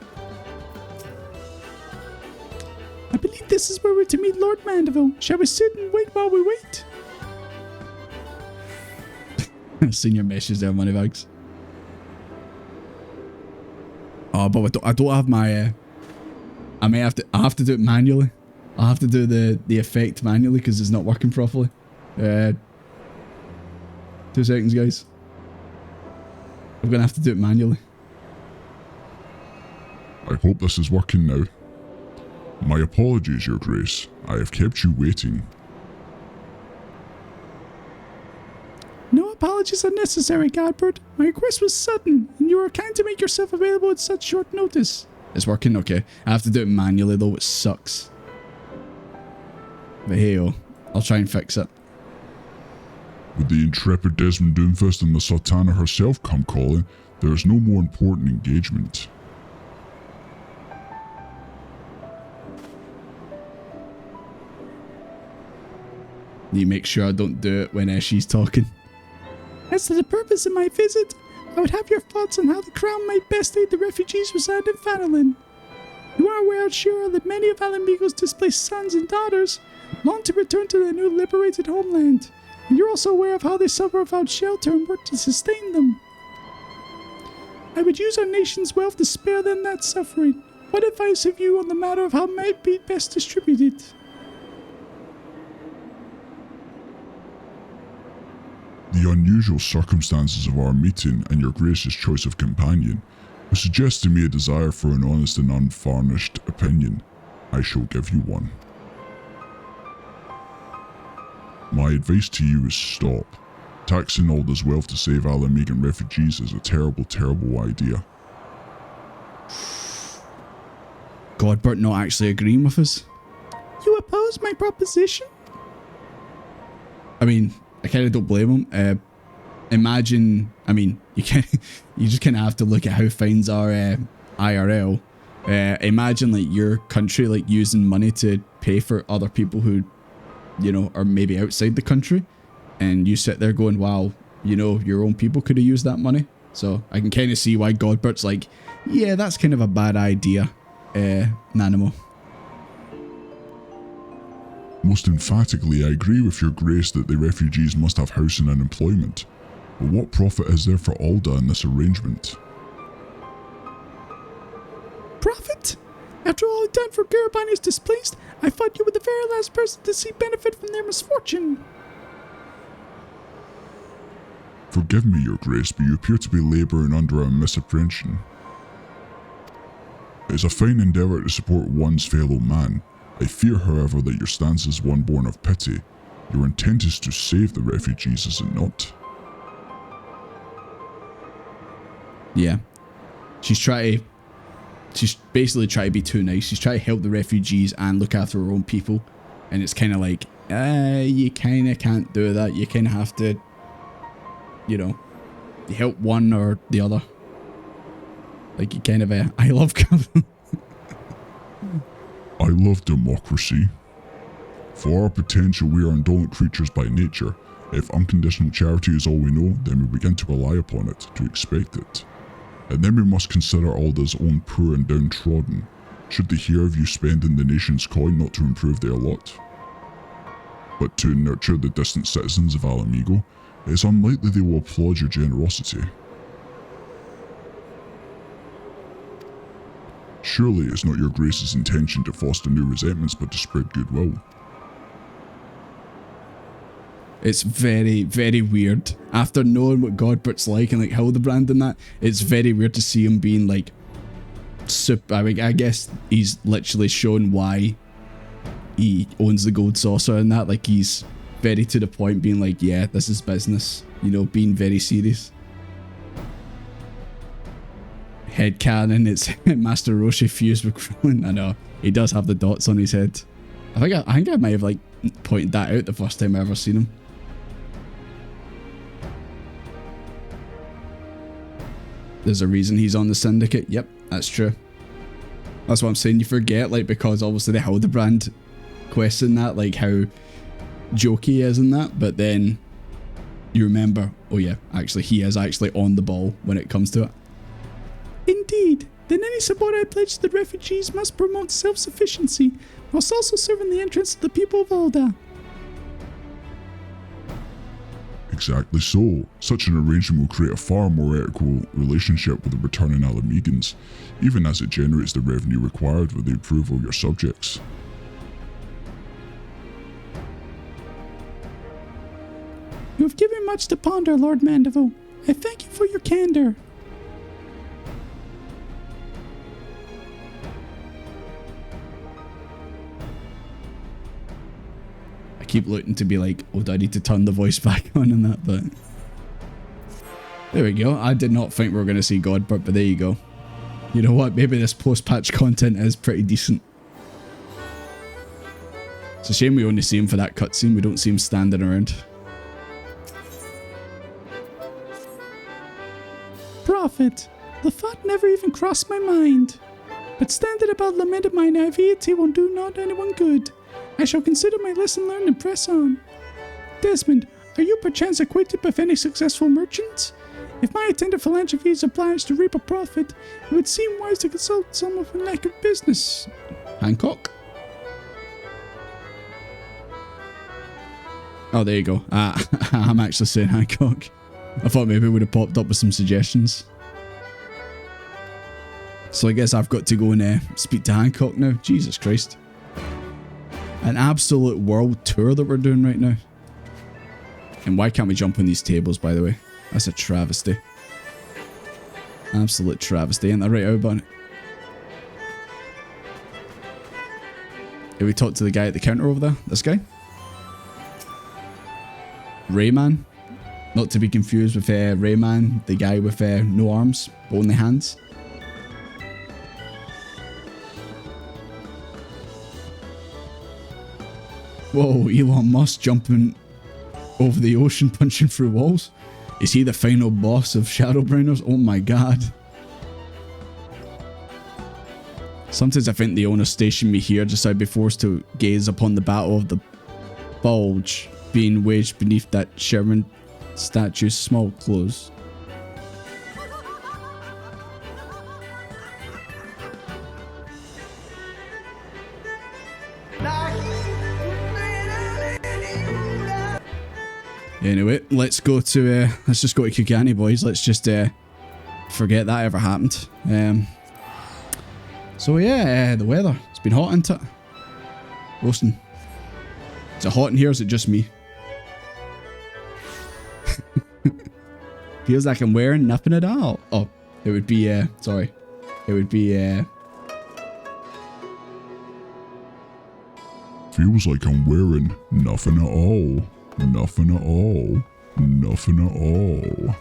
Speaker 1: I believe this is where we're to meet Lord Mandeville. Shall we sit and wait while we wait? I've seen your message there, Moneybags. Oh, but I don't have my... I have to do it manually. I'll have to do the effect manually because it's not working properly. 2 seconds, guys. I'm going to have to do it manually.
Speaker 6: I hope this is working now. My apologies, Your Grace. I have kept you waiting.
Speaker 1: No apologies are necessary, Godbert. My request was sudden, and you were kind to make yourself available at such short notice. It's working? Okay. I have to do it manually, though. It sucks. But hey-oh. I'll try and fix it.
Speaker 6: With the intrepid Desmond Doomfist and the Sultana herself come calling, there is no more important engagement.
Speaker 1: You make sure I don't do it when she's talking. As to the purpose of my visit, I would have your thoughts on how the Crown might best aid the refugees residing in Fanolin. You are aware, sure, that many of Alamigo's displaced sons and daughters long to return to their new liberated homeland, and you're also aware of how they suffer without shelter and work to sustain them. I would use our nation's wealth to spare them that suffering. What advice have you on the matter of how it might be best distributed?
Speaker 6: The unusual circumstances of our meeting and Your Grace's choice of companion would suggest to me a desire for an honest and unvarnished opinion. I shall give you one. My advice to you is stop. Taxing Alda's wealth to save Alamigan refugees is a terrible, terrible idea.
Speaker 1: Godbert not actually agreeing with us. You oppose my proposition? I mean, I kind of don't blame him. Imagine, I mean, you just kind of have to look at how things are IRL. Imagine like your country like using money to pay for other people who, you know, are maybe outside the country, and you sit there going, wow, you know, your own people could have used that money. So I can kind of see why Godbert's like, yeah, that's kind of a bad idea, Nanimo.
Speaker 6: Most emphatically, I agree with Your Grace that the refugees must have housing and employment. But what profit is there for Alda in this arrangement?
Speaker 1: Profit? After all I've done for Garabani's displaced, I thought you were the very last person to see benefit from their misfortune.
Speaker 6: Forgive me, Your Grace, but you appear to be labouring under a misapprehension. It is a fine endeavour to support one's fellow man. I fear, however, that your stance is one born of pity. Your intent is to save the refugees, is it not?
Speaker 1: Yeah. She's basically trying to be too nice. She's trying to help the refugees and look after her own people. And it's kind of like, you kind of can't do that. You kind of have to, you know, help one or the other. Like, you kind of, I love
Speaker 6: I love democracy. For our potential, we are indolent creatures by nature. If unconditional charity is all we know, then we begin to rely upon it, to expect it. And then we must consider Alda's own poor and downtrodden. Should they hear of you spending the nation's coin not to improve their lot, but to nurture the distant citizens of Alamigo, it is unlikely they will applaud your generosity. Surely it's not Your Grace's intention to foster new resentments, but to spread goodwill.
Speaker 1: It's very, very weird. After knowing what Godbert's like and like Hildebrand and that, it's very weird to see him being like super. I mean, I guess he's literally shown why he owns the gold saucer and that. Like, he's very to the point, being like, yeah, this is business. You know, being very serious. Headcanon, it's Master Roshi fused with Krillin. I know, he does have the dots on his head. I think I might have like pointed that out the first time I ever seen him. There's a reason he's on the Syndicate. Yep, that's true. That's what I'm saying. You forget, like, because obviously the Hildebrand question that, like, how jokey he is in that, but then You remember? Oh yeah, actually he is actually on the ball when it comes to it. Indeed. Then any support I pledge to the refugees must promote self-sufficiency, whilst also serving the interests of the people of Alda.
Speaker 6: Exactly so. Such an arrangement will create a far more equitable relationship with the returning Alamegans, even as it generates the revenue required with the approval of your subjects.
Speaker 1: You have given much to ponder, Lord Mandeville. I thank you for your candor. I keep looking to be like, oh, do I need to turn the voice back on and that, but... There we go. I did not think we were going to see Godbert, but there you go. You know what? Maybe this post-patch content is pretty decent. It's a shame we only see him for that cutscene. We don't see him standing around. Prophet, the thought never even crossed my mind. But standing about lamenting my naivety will do not anyone good. I shall consider my lesson learned and press on. Desmond, are you perchance acquainted with any successful merchants? If my attendant philanthropy is obliged to reap a profit, it would seem wise to consult someone with a lack of business. Hancock? Oh, there you go. I'm actually saying Hancock. I thought maybe it would have popped up with some suggestions. So I guess I've got to go and speak to Hancock now. Jesus Christ. An absolute world tour that we're doing right now. And why can't we jump on these tables, by the way? That's a travesty. Absolute travesty. Ain't that right, out on it? Did we talk to the guy at the counter over there? This guy? Rayman? Not to be confused with Rayman, the guy with no arms, only hands. Whoa, Elon Musk jumping over the ocean, punching through walls. Is he the final boss of Shadowbringers? Oh my god. Sometimes I think the owner stationed me here just so I'd be forced to gaze upon the battle of the bulge being waged beneath that Sherman statue's small clothes. Anyway, let's go to, let's just go to Kugani, boys. Let's just forget that ever happened. So yeah, the weather. It's been hot, isn't it? Roasting. Is it hot in here or is it just me? Feels like I'm wearing nothing at all. Oh, it would be, sorry. It would be,
Speaker 6: Feels like I'm wearing nothing at all. Nothing at all. Nothing at all.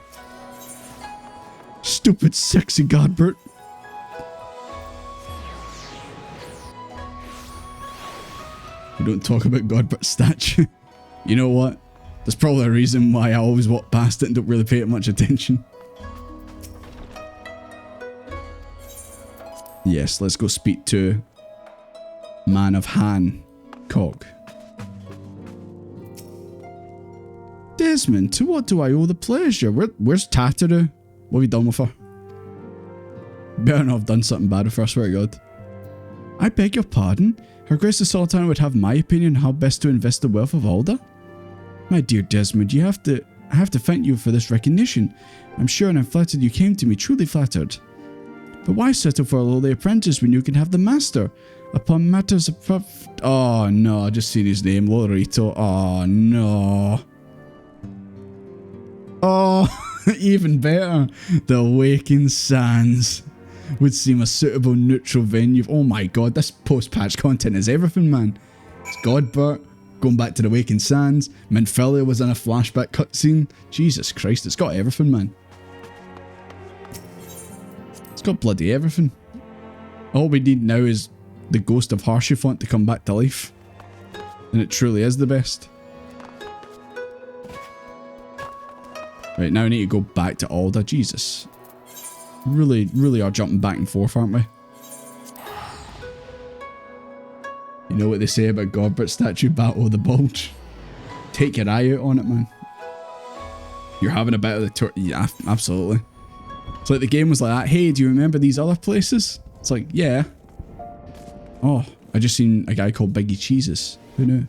Speaker 1: Stupid sexy Godbert. We don't talk about Godbert's statue. You know what? There's probably a reason why I always walk past it and don't really pay it much attention. Yes, let's go speak to Man of Hancock. Desmond, to what do I owe the pleasure? Where's Tataru? What have you done with her? Better not have done something bad with her, I swear to God. I beg your pardon? Her Grace the Sultan would have my opinion on how best to invest the wealth of Alda? My dear Desmond, I have to thank you for this recognition. I'm sure and I'm flattered you came to me, truly flattered. But why settle for a lowly apprentice when you can have the master? Upon matters of... Oh no, I just seen his name, Lorito. Oh no. Oh, even better. The Awakened Sands would seem a suitable neutral venue. Oh my god, this post-patch content is everything, man. It's Godbert, going back to the Awakened Sands. Minfilia was in a flashback cutscene. Jesus Christ, it's got everything, man. It's got bloody everything. All we need now is the ghost of Harshiphont to come back to life. And it truly is the best. Right, now I need to go back to Alda. Jesus. Really are jumping back and forth, aren't we? You know what they say about Godbert's statue, Battle of the Bulge? Take your eye out on it, man. You're having a bit of the tour. Yeah, absolutely. It's like the game was like that. Hey, do you remember these other places? It's like, yeah. Oh, I just seen a guy called Biggie Cheeses. Who knew?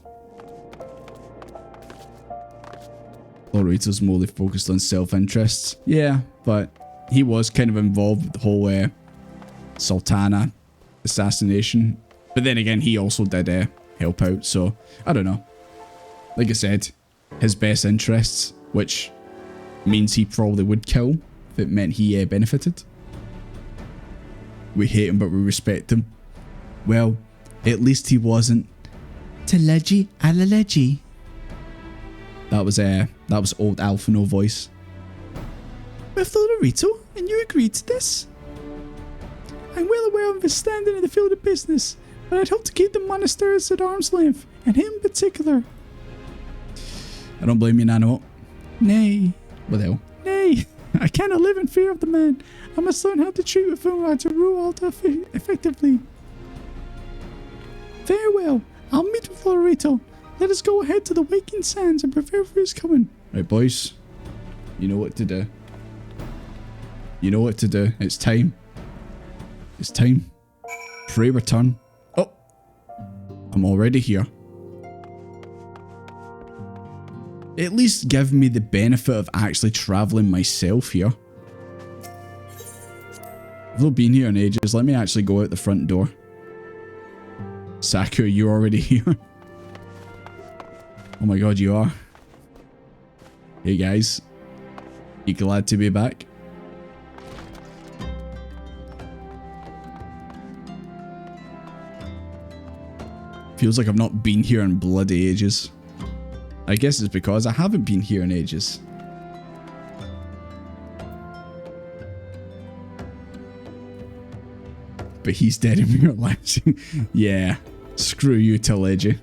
Speaker 1: Loreto's more focused on self-interests. Yeah, but he was kind of involved with the whole Sultana assassination. But then again, he also did help out. So, I don't know. Like I said, his best interests, which means he probably would kill if it meant he benefited. We hate him, but we respect him. Well, at least he wasn't. Telegy alalegy. That was old Alphino voice. With Lorito, and you agreed to this? I'm well aware of his standing in the field of business, but I'd hope to keep the monasteries at arm's length, and him in particular. I don't blame you, Nano. Nay. What the hell? Nay. I cannot live in fear of the man. I must learn how to treat with him to rule all effectively. Very well. I'll meet with Lorito. Let us go ahead to the Waking Sands and prepare for his coming. Right, boys. You know what to do. You know what to do. It's time. It's time. Pray return. Oh. I'm already here. At least give me the benefit of actually traveling myself here. I've not been here in ages. Let me actually go out the front door. Saku, you're already here. Oh my god, you are. Hey guys. You glad to be back? Feels like I've not been here in bloody ages. I guess it's because I haven't been here in ages. But he's dead in real life. Yeah. Screw you, Telegy.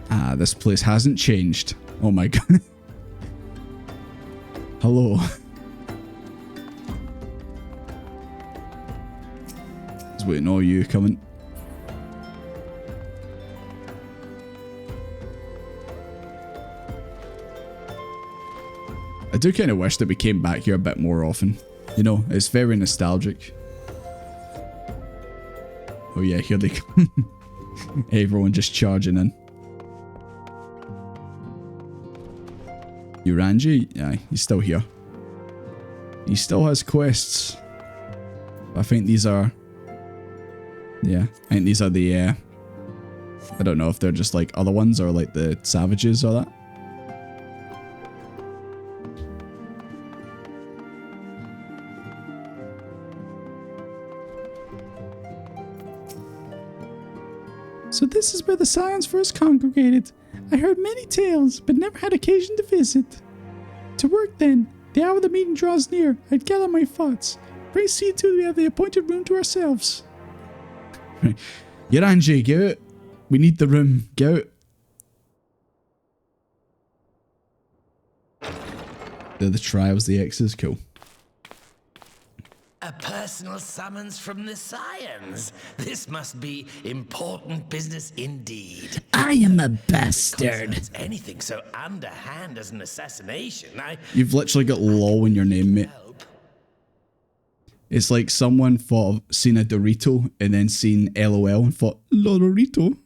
Speaker 1: Ah, this place hasn't changed. Oh my god. Hello. I was waiting on you coming. I do kind of wish that we came back here a bit more often. You know, it's very nostalgic. Oh yeah, here they come. Everyone just charging in. Uranji? Yeah, he's still here. He still has quests. I think these are... Yeah, I think these are the... I don't know if they're just like other ones or like the savages or that. So this is where the Scions first congregated. I heard many tales, but never had occasion to visit. To work then. The hour of the meeting draws near. I'd gather my thoughts. Pray see to we have the appointed room to ourselves. Right. Uranji, get out. We need the room. Get out. They're the trials, the X's. Cool.
Speaker 18: A personal summons from the Scions. This must be important business indeed.
Speaker 1: I am a bastard.
Speaker 18: It's anything so underhand as an assassination.
Speaker 1: You've literally got LOL in your name, mate. It's like someone thought of seen a Dorito and then seen LOL and thought, Lorito.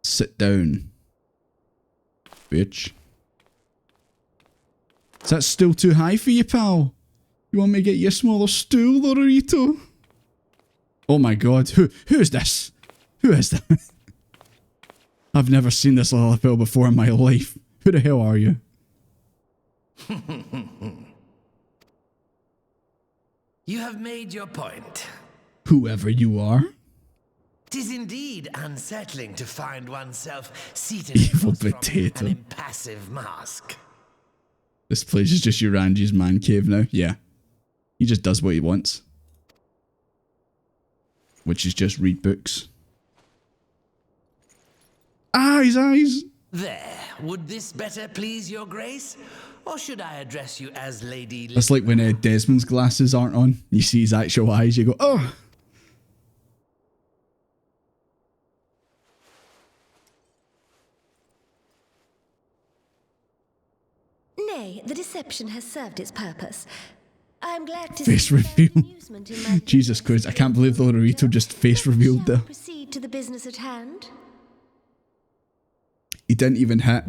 Speaker 1: Sit down. Bitch. Is that still too high for you, pal? You want me to get you a smaller stool, Lorito? Oh my god, who is this? Who is that? I've never seen this little pill before in my life. Who the hell are you?
Speaker 18: You have made your point.
Speaker 1: Whoever you are.
Speaker 18: 'Tis indeed unsettling to find oneself seated
Speaker 1: Evil
Speaker 18: from
Speaker 1: potato.
Speaker 18: an impassive mask.
Speaker 1: This place is just Uranji's man cave now. Yeah. He just does what he wants. Which is just read books. Ah, his eyes!
Speaker 18: There, would this better please your grace? or should I address you as Lady...
Speaker 1: That's like when Desmond's glasses aren't on. You see his actual eyes, you go, oh!
Speaker 16: Nay, the deception has served its purpose. I'm glad to
Speaker 1: face
Speaker 16: see
Speaker 1: reveal.
Speaker 16: amusement in my
Speaker 1: Jesus Christ, I can't believe Lorito just face revealed there.
Speaker 16: proceed to the business at hand.
Speaker 1: He didn't even hit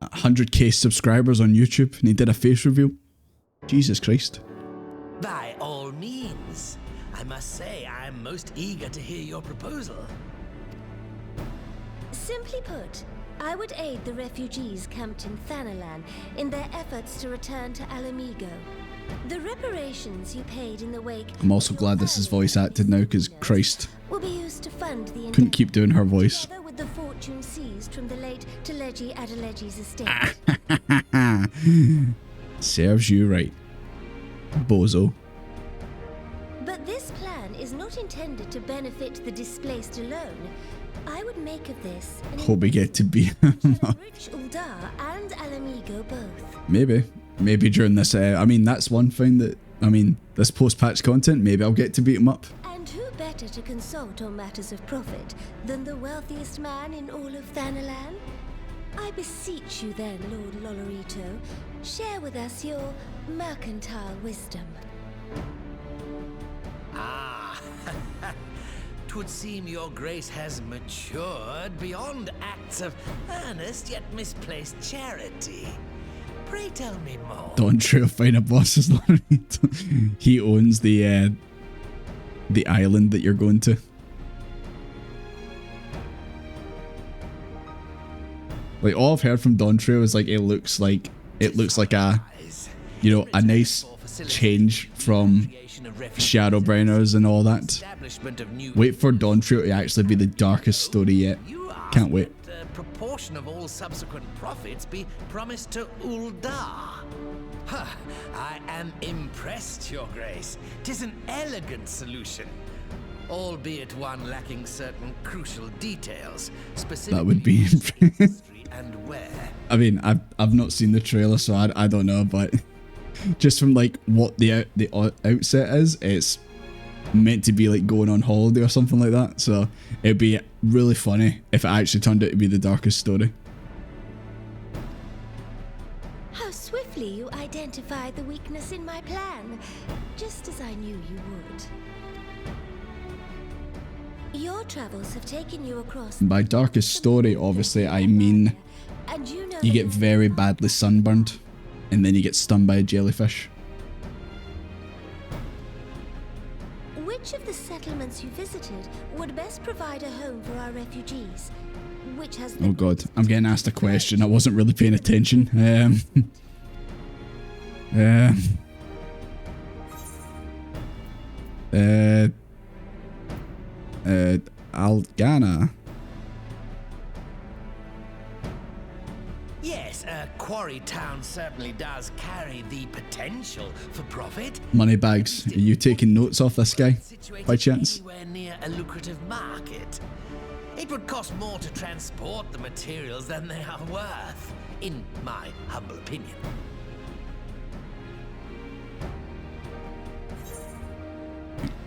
Speaker 1: 100k subscribers on YouTube and he did a face reveal. Jesus Christ.
Speaker 18: By all means. I must say, I'm most eager to hear your proposal.
Speaker 16: Simply put, I would aid the refugees camped in Thanalan in their efforts to return to Alamigo. The reparations you paid in the wake
Speaker 1: I'm also glad this is voice acted now because Christ,
Speaker 16: will be used to fund the
Speaker 1: couldn't keep doing her voice.
Speaker 16: together with the fortune seized from the late Teleji Adeleji's estate.
Speaker 1: Serves you right, bozo.
Speaker 16: But this plan is not intended to benefit the displaced alone. I would make of this an
Speaker 1: Hope we get to be
Speaker 16: rich Uldar and Alamigo both.
Speaker 1: maybe during this. I mean, that's one thing that this post-patch content. Maybe I'll get to beat him up.
Speaker 16: And who better to consult on matters of profit than the wealthiest man in all of Thanalan? I beseech you then, Lord Lolorito, share with us your mercantile wisdom.
Speaker 18: Ah, 'twould seem your grace has matured beyond acts of earnest yet misplaced charity. Pray tell me more.
Speaker 1: Don't try to find a boss's Lorito. He owns the island that you're going to. Like all I've heard from Dawntrail is like it looks like a, you know, a nice change from Shadowbringers and all that. Wait for Dawntrail to actually be the darkest story yet. Can't wait.
Speaker 18: A proportion of all subsequent profits be promised to Uldar. Huh, I am impressed, Your Grace. 'Tis an elegant solution, albeit one lacking certain crucial details.
Speaker 1: That would be
Speaker 18: and where.
Speaker 1: I mean, I've not seen the trailer, so I don't know, but just from like what the outset is, it's meant to be like going on holiday or something like that. So it'd be really funny if it actually turned out to be the darkest story.
Speaker 16: How swiftly you identified the weakness in my plan, just as I knew you would. Your travels have taken you across.
Speaker 1: And by darkest story, obviously, I mean
Speaker 16: And you know
Speaker 1: you get very badly sunburned, and then you get stung by a jellyfish.
Speaker 16: Which of the settlements you visited would best provide a home for our refugees? Which has the
Speaker 1: Oh god, I'm getting asked a question. I wasn't really paying attention. Algana.
Speaker 18: Yes, Quarry Town certainly does carry the potential for profit.
Speaker 1: Moneybags, are you taking notes off this guy by chance?
Speaker 18: Anywhere near a lucrative market. It would cost more to transport the materials than they are worth, in my humble opinion.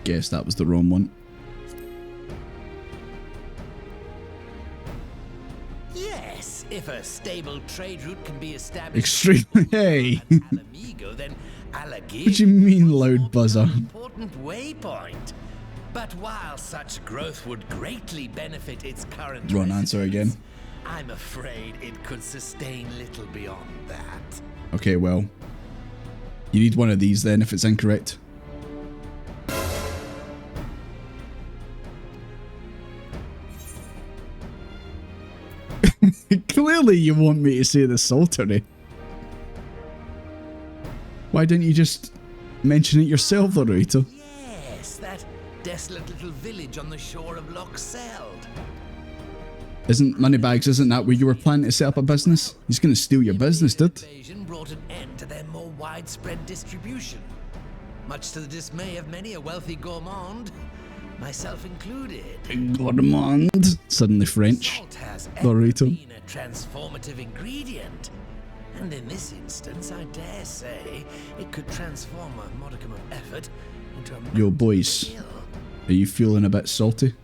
Speaker 1: Guess that was the wrong one.
Speaker 18: Yes, if a stable trade route can be established.
Speaker 1: Extremely. Hey.
Speaker 18: Alamigo, then Alligator.
Speaker 1: What do you mean, loud buzzer?
Speaker 18: Important waypoint. But while such growth would greatly benefit its current
Speaker 1: Wrong answer again.
Speaker 18: I'm afraid it could sustain little beyond that.
Speaker 1: Okay, well, you need one of these then if it's incorrect. Clearly you want me to say the Saltery. Why didn't you just mention it yourself, Lorito?
Speaker 18: Yes, that desolate little village on the shore of Loch Seld.
Speaker 1: Isn't Moneybags, isn't that where you were planning to set up a business? He's gonna steal your business, dude.
Speaker 18: Invasion brought an end to their more widespread distribution, much to the dismay of many a wealthy gourmand, myself included.
Speaker 1: Gourmand. Suddenly French.
Speaker 18: Salt has
Speaker 1: Lorito.
Speaker 18: been a transformative ingredient. And in this instance, I dare say, it could transform a modicum of effort into a...
Speaker 1: Yo, boys. Are you feeling a bit salty?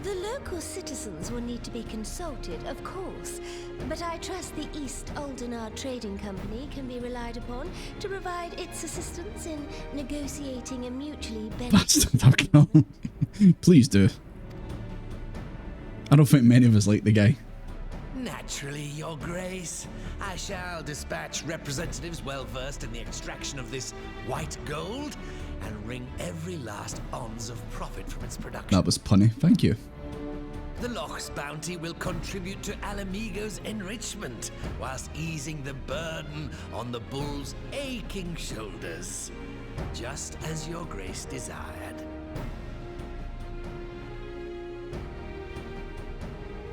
Speaker 16: The local citizens will need to be consulted, of course, but I trust the East Aldenard Trading Company can be relied upon to provide its assistance in negotiating a mutually beneficial...
Speaker 1: Please do. I don't think many of us like the guy.
Speaker 18: Naturally, Your Grace. I shall dispatch representatives well versed in the extraction of this white gold and wring every last ounce of profit from its production.
Speaker 1: That was punny. Thank you.
Speaker 18: The Loch's bounty will contribute to Alamigo's enrichment, whilst easing the burden on the bull's aching shoulders, just as Your Grace desired.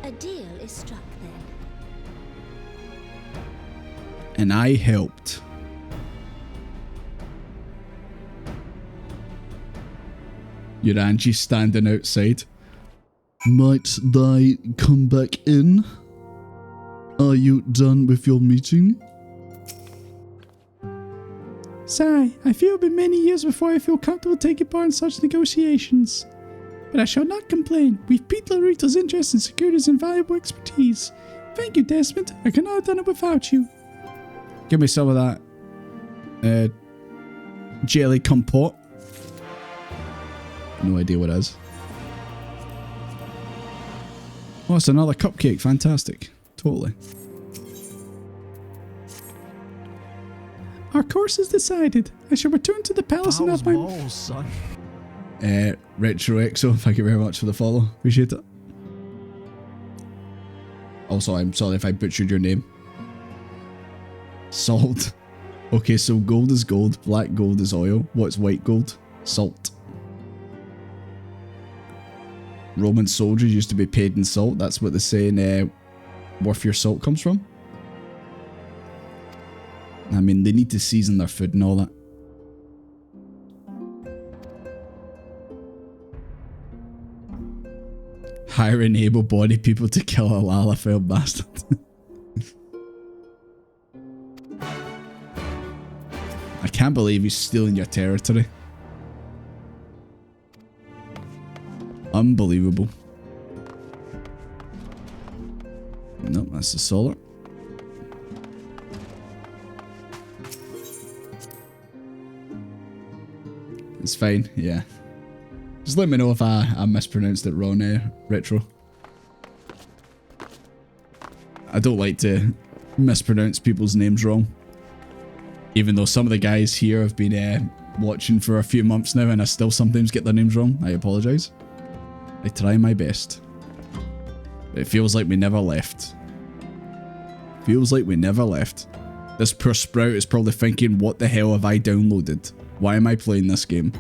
Speaker 16: A deal is struck then.
Speaker 1: And I helped. Your Angie standing outside. Might I come back in? Are you done with your meeting?
Speaker 19: Sorry, I feel it will be many years before I feel comfortable taking part in such negotiations. But I shall not complain. We've piqued Larito's interest and secured his invaluable expertise. Thank you, Desmond. I could not have done it without you.
Speaker 1: Give me some of that jelly compote. No idea what it is. Oh, it's another cupcake. Fantastic. Totally.
Speaker 19: Our course is decided. I shall return to the palace and have my...
Speaker 5: balls, son.
Speaker 1: Retro Exo, thank you very much for the follow. Appreciate it. Also, I'm sorry if I butchered your name. Salt. Okay, so gold is gold, black gold is oil. What's white gold? Salt. Roman soldiers used to be paid in salt. That's what the saying, worth your salt comes from. I mean, they need to season their food and all that. Hiring able-bodied people to kill a Lalafell bastard. I can't believe he's stealing your territory. Unbelievable. Nope, that's the solar. It's fine, yeah. Just let me know if I mispronounced it wrong, Retro. I don't like to mispronounce people's names wrong. Even though some of the guys here have been watching for a few months now and I still sometimes get their names wrong. I apologise. I try my best. It feels like we never left. Feels like we never left. This poor Sprout is probably thinking, what the hell have I downloaded? Why am I playing this game?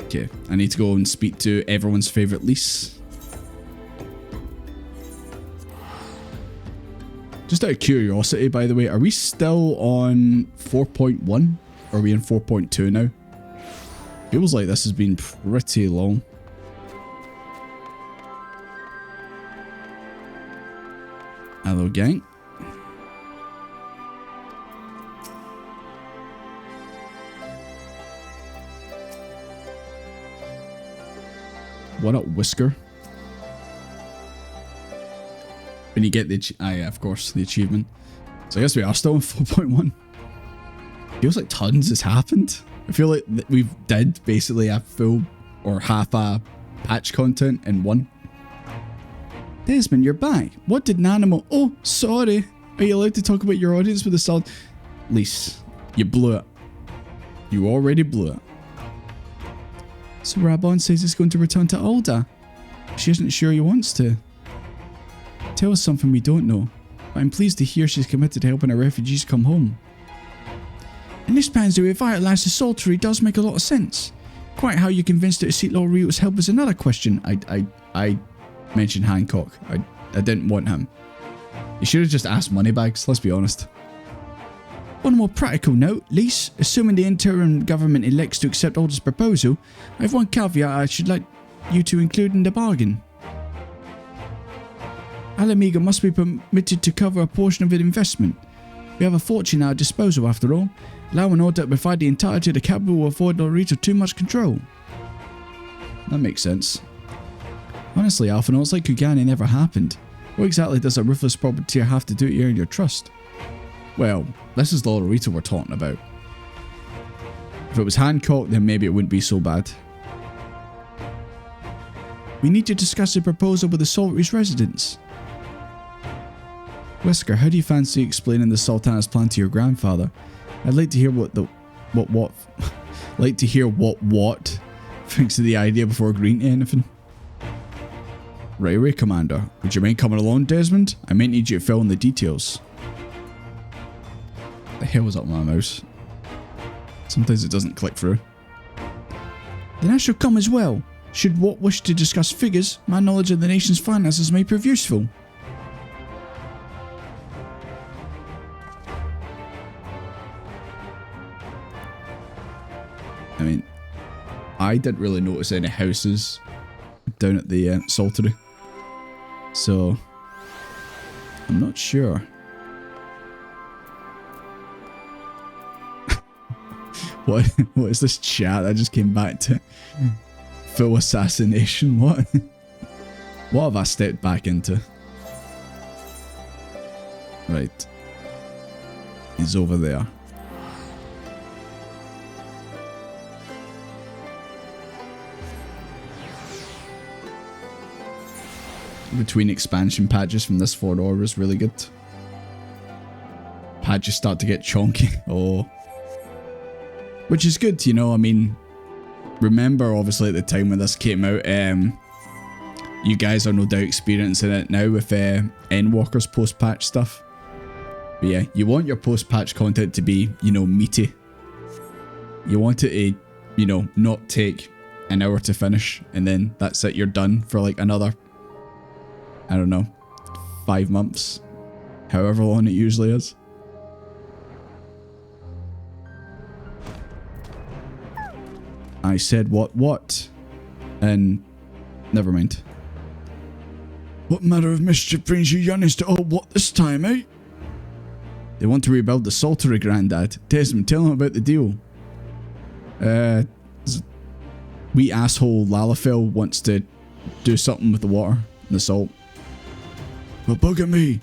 Speaker 1: Okay, I need to go and speak to everyone's favourite lease. Just out of curiosity, by the way, are we still on 4.1? Or are we in 4.2 now? Feels like this has been pretty long. Hello, gang. What up, Whisker? When you get the... yeah, of course, the achievement. So I guess we are still in 4.1. Feels like tons has happened. I feel like we've did basically a full or half a patch content in one. Desmond, you're back. What did Nanimo... Oh, sorry. Are you allowed to talk about your audience with a solid... Lise, you blew it. You already blew it. So Rabon says he's going to return to Alda. She isn't sure he wants to. Tell us something we don't know. But I'm pleased to hear she's committed to helping our refugees come home. And this plans to revitalise the Saltery does make a lot of sense. Quite how you convinced her to seek Lord Rio's help is another question. I mentioned Hancock. I didn't want him. You should have just asked Moneybags, let's be honest. On a more practical note, Lise, assuming the interim government elects to accept Alder's proposal, I have one caveat I should like
Speaker 19: you to include in the bargain. Alamiga must be permitted to cover a portion of an investment. We have a fortune at our disposal after all. Allow an order to provide the entirety of the capital will avoid Lorito too much control. That makes sense. Honestly, Alphinaud, it's like Kugani never happened. What exactly does a ruthless property have to do to earn your trust? Well, this is Lorito we're talking about. If it was Hancock, then maybe it wouldn't be so bad. We need to discuss a proposal with the Sultan's residents. Wesker, how do you fancy explaining the Sultana's plan to your grandfather? I'd like to hear what thinks of the idea before agreeing to anything. Right away, Commander. Would you mind coming along, Desmond? I might need you to fill in the details. What the hell was up with my mouse? Sometimes it doesn't click through. Then I shall come as well. Should what wish to discuss figures, my knowledge of the nation's finances may prove useful. I mean, I didn't really notice any houses down at the Saltery, so I'm not sure. What is this chat? I just came back to full assassination. What have I stepped back into? Right, he's over there. Between expansion patches from this 4 hour is really good. Patches start to get chonky. Oh. Which is good, you know, I mean, remember obviously at the time when this came out, you guys are no doubt experiencing it now with Endwalker's post-patch stuff. But yeah, you want your post-patch content to be, you know, meaty. You want it to, you know, not take an hour to finish and then that's it, you're done for like another, I don't know, 5 months, however long it usually is. I said what? And never mind. What manner of mischief brings you youngins to all what this time, eh? They want to rebuild the Saltery, Grandad. Desmond, tell them about the deal. Wee asshole Lalafell wants to do something with the water and the salt. Well, bugger me.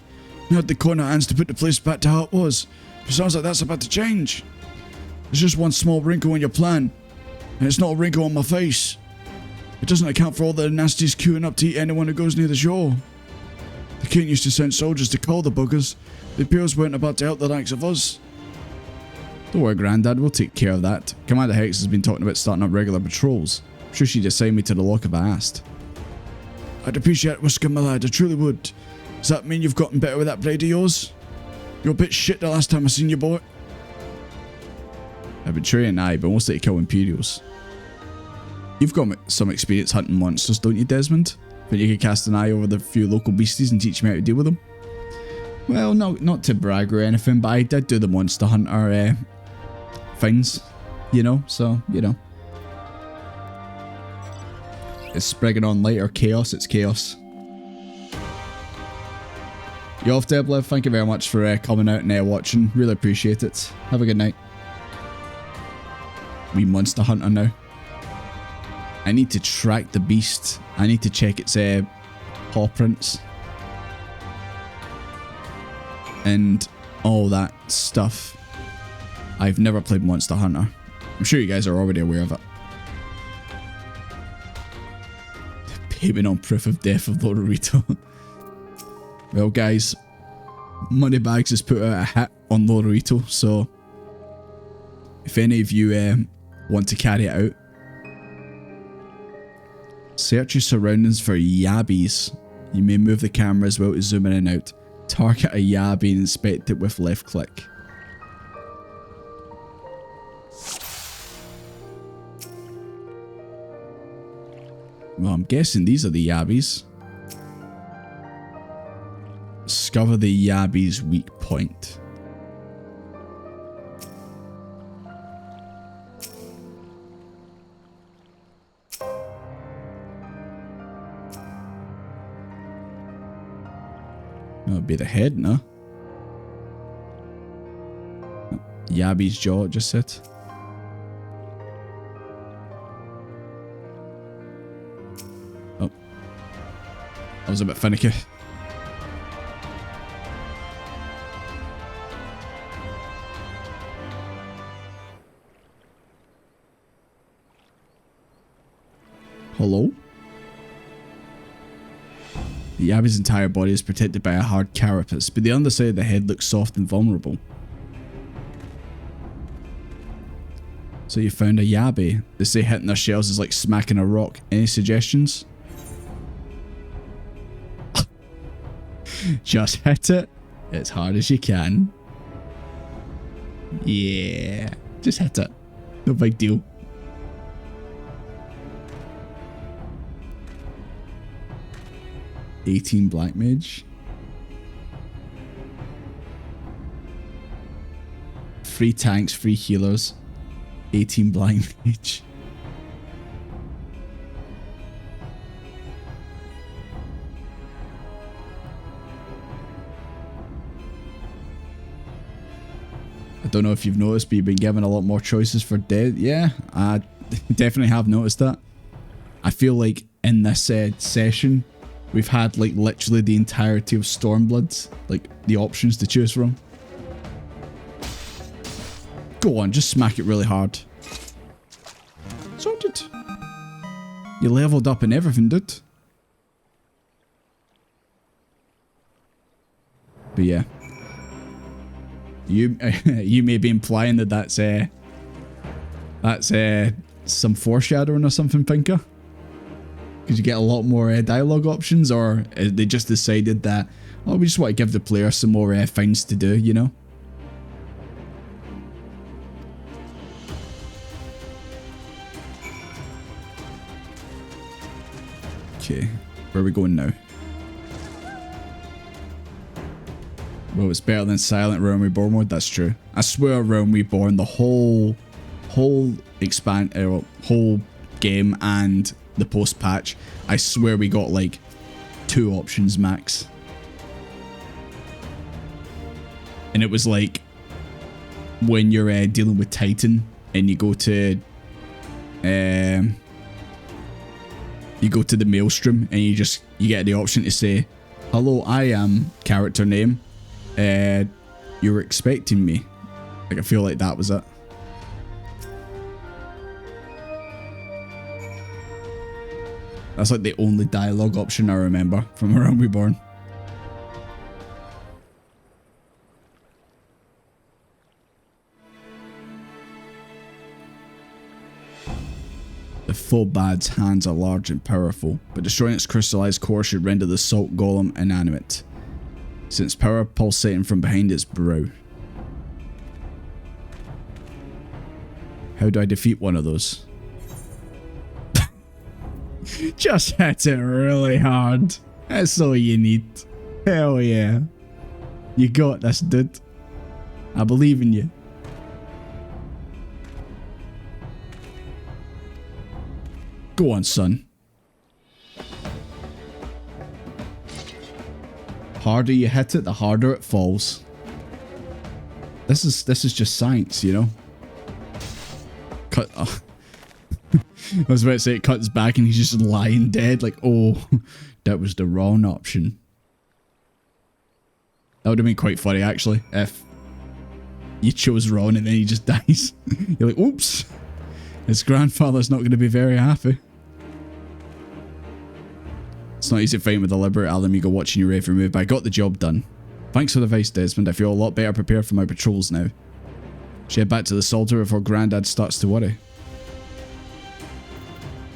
Speaker 19: You had the corner hands to put the place back to how it was. It sounds like that's about to change. There's just one small wrinkle in your plan. And it's not a wrinkle on my face. It doesn't account for all the nasties queuing up to eat anyone who goes near the shore. The king used to send soldiers to cull the buggers. The Imperials weren't about to help the likes of us. Don't worry, Grandad, we'll take care of that. Commander Hex has been talking about starting up regular patrols. I'm sure she'd assign me to the lock if I asked. I'd appreciate it, Whisker, my lad, I truly would. Does that mean you've gotten better with that blade of yours? You're a bit shit the last time I seen you, boy. I've been training, aye, but mostly to kill Imperials. You've got some experience hunting monsters, don't you, Desmond? Think you could cast an eye over the few local beasties and teach me how to deal with them? Well, no, not to brag or anything, but I did do the monster hunter things, you know, so, you know. It's Sprigging on light or chaos, it's chaos. You off, Debliv? Thank you very much for coming out and watching. Really appreciate it. Have a good night. We monster hunter now. I need to track the beast. I need to check its paw prints. And all that stuff. I've never played Monster Hunter. I'm sure you guys are already aware of it. Payment on proof of death of Lorito. Well, guys, Moneybags has put out a hit on Lorito, so if any of you want to carry it out, search your surroundings for yabbies. You may move the camera as well to zoom in and out. Target a yabby and inspect it with left click. Well, I'm guessing these are the yabbies. Discover the yabby's weak point.
Speaker 1: be the head, no? Yabby's jaw, it just said. Oh. That was a bit finicky. Hello? The Yabby's entire body is protected by a hard carapace, but the underside of the head looks soft and vulnerable. So you found a Yabby. They say hitting their shells is like smacking a rock. Any suggestions? Just hit it as hard as you can. Yeah. Just hit it. No big deal. $18 Black Mage. 3 tanks, 3 healers. 18 Black Mage. I don't know if you've noticed, but you've been given a lot more choices for dead. Yeah, I definitely have noticed that. I feel like in this session, we've had like literally the entirety of Stormblood, like the options to choose from. Go on, just smack it really hard. Sorted. You leveled up and everything, dude. But yeah. You may be implying that that's some foreshadowing or something, Pinker. Because you get a lot more dialogue options, or they just decided that, oh, we just want to give the player some more things to do, you know? Okay, where are we going now? Well, it's better than Silent Realm Reborn mode, that's true. I swear Realm Reborn, the whole game and the post patch, I swear we got like 2 options max. And it was like when you're dealing with Titan and you go to the Maelstrom and you get the option to say, hello, I am character name. You were expecting me. Like, I feel like that was it. That's like the only dialogue option I remember from Realm Reborn. The Phobad's hands are large and powerful, but destroying its crystallized core should render the salt golem inanimate, since power pulsating from behind its brow. How do I defeat one of those? Just hit it really hard. That's all you need. Hell yeah. You got this, dude. I believe in you. Go on, son. Harder you hit it, the harder it falls. This is just science, you know? Cut. Oh. I was about to say it cuts back and he's just lying dead. Like, oh, that was the wrong option. That would have been quite funny, actually, if you chose wrong and then he just dies. You're like, oops. His grandfather's not going to be very happy. It's not easy fighting with a deliberate Alamigo watching you ready for move, but I got the job done. Thanks for the advice, Desmond. I feel a lot better prepared for my patrols now. Should head back to the Salter before Grandad starts to worry.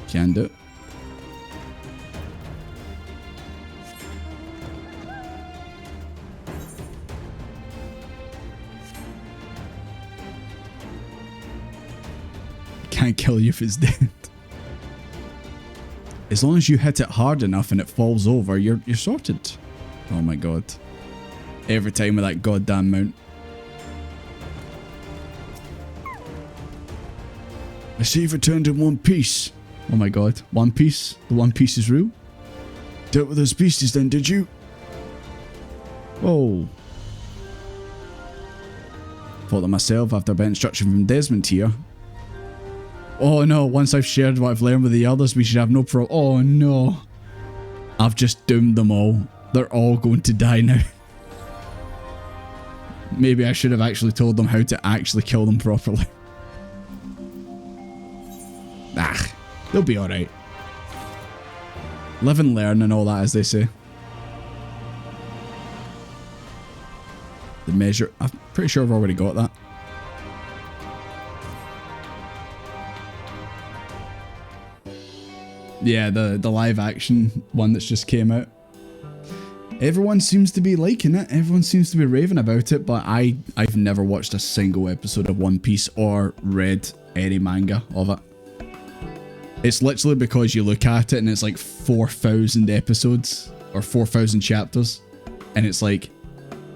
Speaker 1: Can do. Can't kill you if it's dead. As long as you hit it hard enough and it falls over, you're sorted. Oh my god. Every time with that goddamn mount. I see you've returned in one piece. Oh my god. One Piece? The One Piece is real? Dealt with those beasties then, did you? Whoa. Thought that myself after a bit of instruction from Desmond here. Oh no, once I've shared what I've learned with the others, we should have no problem. Oh no. I've just doomed them all. They're all going to die now. Maybe I should have actually told them how to actually kill them properly. Ah, they'll be alright. Live and learn and all that, as they say. The measure, I'm pretty sure I've already got that. Yeah, the live action one that's just came out. Everyone seems to be liking it. Everyone seems to be raving about it, but I've never watched a single episode of One Piece or read any manga of it. It's literally because you look at it and it's like 4,000 episodes or 4,000 chapters, and it's like,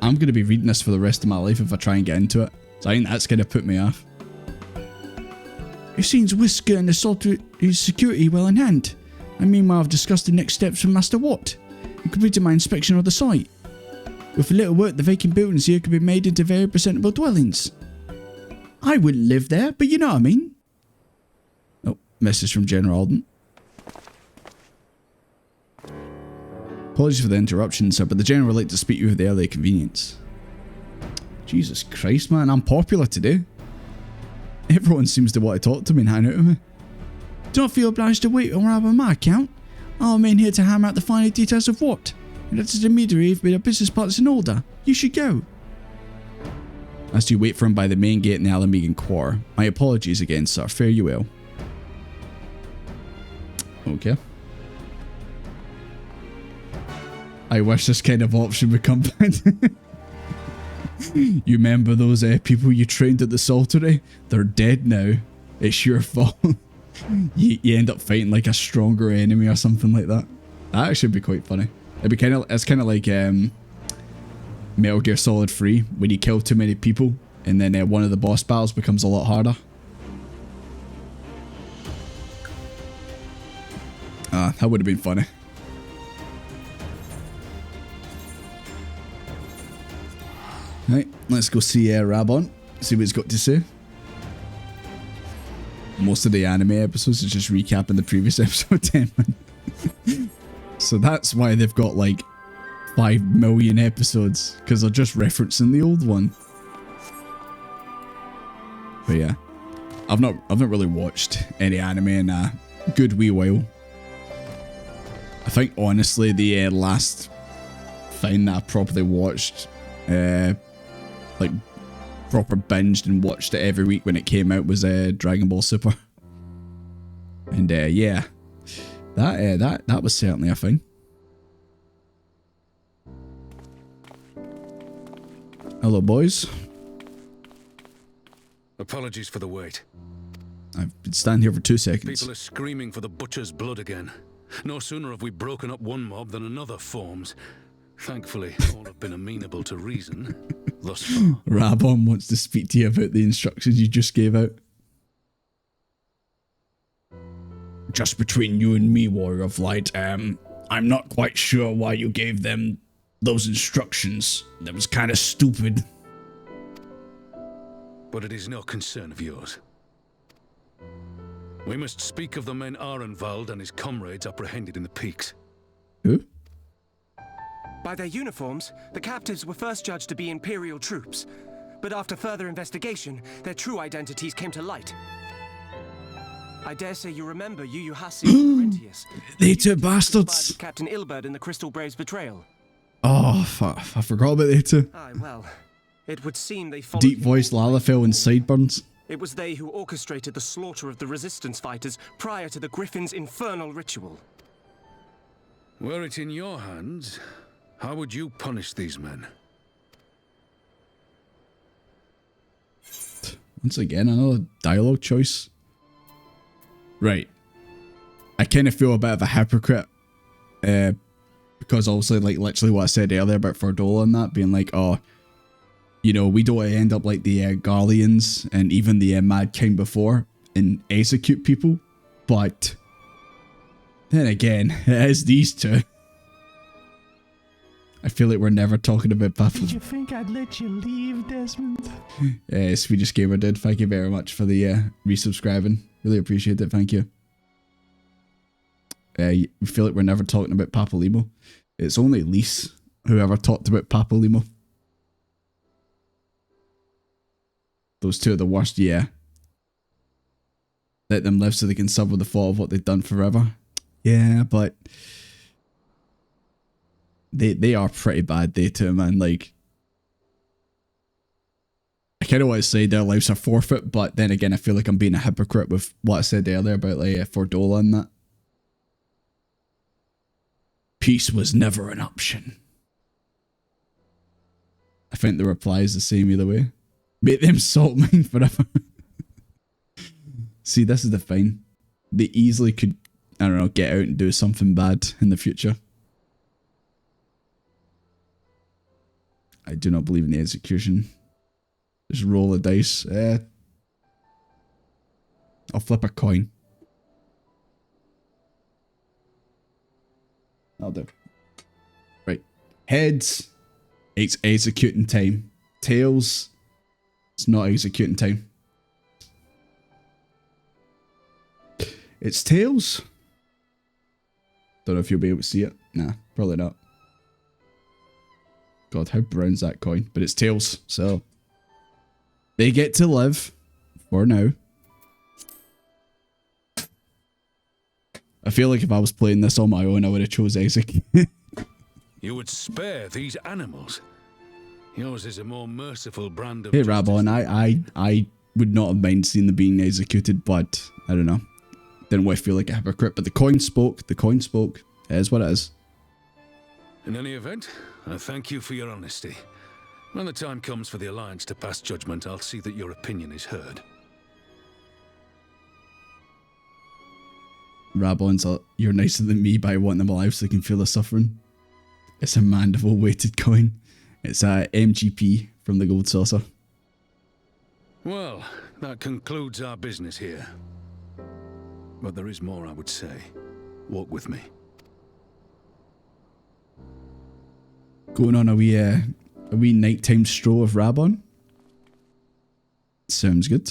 Speaker 1: I'm going to be reading this for the rest of my life if I try and get into it. So I think that's going to put me off. It seems Whisker and assault his security well in hand. And meanwhile I've discussed the next steps with Master Watt and completed my inspection of the site. With a little work, the vacant buildings here could be made into very presentable dwellings. I wouldn't live there, but you know what I mean. Oh, message from General Alden. Apologies for the interruption, sir, but the General would like to speak to you with the early convenience. Jesus Christ, man, I'm popular today. Everyone seems to want to talk to me and hang out with me. Do not feel obliged to wait or on my account. I'm in here to hammer out the finer details of what. And that's the intermediary with our business partners in order. You should go. As you wait for him by the main gate in the Alamegan Quarter. My apologies again, sir. Fare you well. Okay. I wish this kind of option would come back. You remember those people you trained at the Saltery? They're dead now. It's your fault. you end up fighting like a stronger enemy or something like that. That actually would be quite funny. It's kind of like Metal Gear Solid 3 when you kill too many people and then one of the boss battles becomes a lot harder. That would have been funny. Right, let's go see Rabon, see what he's got to say. Most of the anime episodes is just recapping the previous episode 10 minutes. So that's why they've got like 5 million episodes, because they're just referencing the old one. But yeah, I've not really watched any anime in a good wee while. I think honestly the last thing that I properly watched, like proper binged and watched it every week when it came out, was Dragon Ball Super. And yeah, that was certainly a thing. Hello, boys.
Speaker 10: Apologies for the wait.
Speaker 1: I've been standing here for 2 seconds.
Speaker 10: People are screaming for the butcher's blood again. No sooner have we broken up one mob than another forms. Thankfully, all have been amenable to reason thus far.
Speaker 1: Rabon wants to speak to you about the instructions you just gave out. Just between you and me, Warrior of Light, I'm not quite sure why you gave them those instructions. That was kind of stupid.
Speaker 10: But it is no concern of yours. We must speak of the men Arenvald and his comrades apprehended in the peaks.
Speaker 1: Who?
Speaker 20: By their uniforms, the captives were first judged to be Imperial troops. But after further investigation, their true identities came to light. I dare say you remember Yu Hasi and Laurentius.
Speaker 1: They two bastards!
Speaker 20: Captain Ilberd in the Crystal Brave's betrayal.
Speaker 1: Oh, fuck, I forgot about they two.
Speaker 20: Aye, well, it would seem they followed
Speaker 1: Deep voiced Lalafell and Sideburns.
Speaker 20: It was they who orchestrated the slaughter of the Resistance fighters prior to the Griffin's infernal ritual.
Speaker 10: Were it in your hands, how would you punish these men?
Speaker 1: Once again, another dialogue choice. Right. I kind of feel a bit of a hypocrite. Because obviously, like, literally what I said earlier about Fordola and that, being like, oh, you know, we don't end up like the Garleans and even the Mad King before and execute people. But then again, it is these two. I feel like we're never talking about Papa.
Speaker 5: Did you think I'd let you leave, Desmond?
Speaker 1: Swedish Gamer did. Thank you very much for the resubscribing. Really appreciate it. Thank you. I feel like we're never talking about Papa Limo. It's only Lise who ever talked about Papa Limo. Those two are the worst, yeah. Let them live so they can suffer the thought of what they've done forever. Yeah, but they are pretty bad, they too, man. Like, I kind of want to say their lives are forfeit, but then again, I feel like I'm being a hypocrite with what I said earlier about like Fordola and that. Peace was never an option. I think the reply is the same either way. Make them salt mine forever. See, this is the thing. They easily could, I don't know, get out and do something bad in the future. I do not believe in the execution. Just roll a dice. I'll flip a coin. I'll do. Right. Heads. It's executing time. Tails. It's not executing time. It's tails. Don't know if you'll be able to see it. Nah, probably not. God, how brown's that coin? But it's tails, so they get to live for now. I feel like if I was playing this on my own, I would have chose execute.
Speaker 10: You would spare these animals. Yours is a more merciful brand of
Speaker 1: Hey Rabon, I would not have minded seeing them being executed, but I don't know. Didn't want to feel like a hypocrite, but the coin spoke. The coin spoke. It is what it is.
Speaker 10: In any event, I thank you for your honesty. When the time comes for the Alliance to pass judgment, I'll see that your opinion is heard.
Speaker 1: Rabon's you're nicer than me, but I want them alive so they can feel the suffering. It's a Mandible weighted coin. It's a MGP from the Gold Saucer.
Speaker 10: Well, that concludes our business here. But there is more I would say. Walk with me.
Speaker 1: Going on a wee nighttime stroll of Rabon. Sounds good.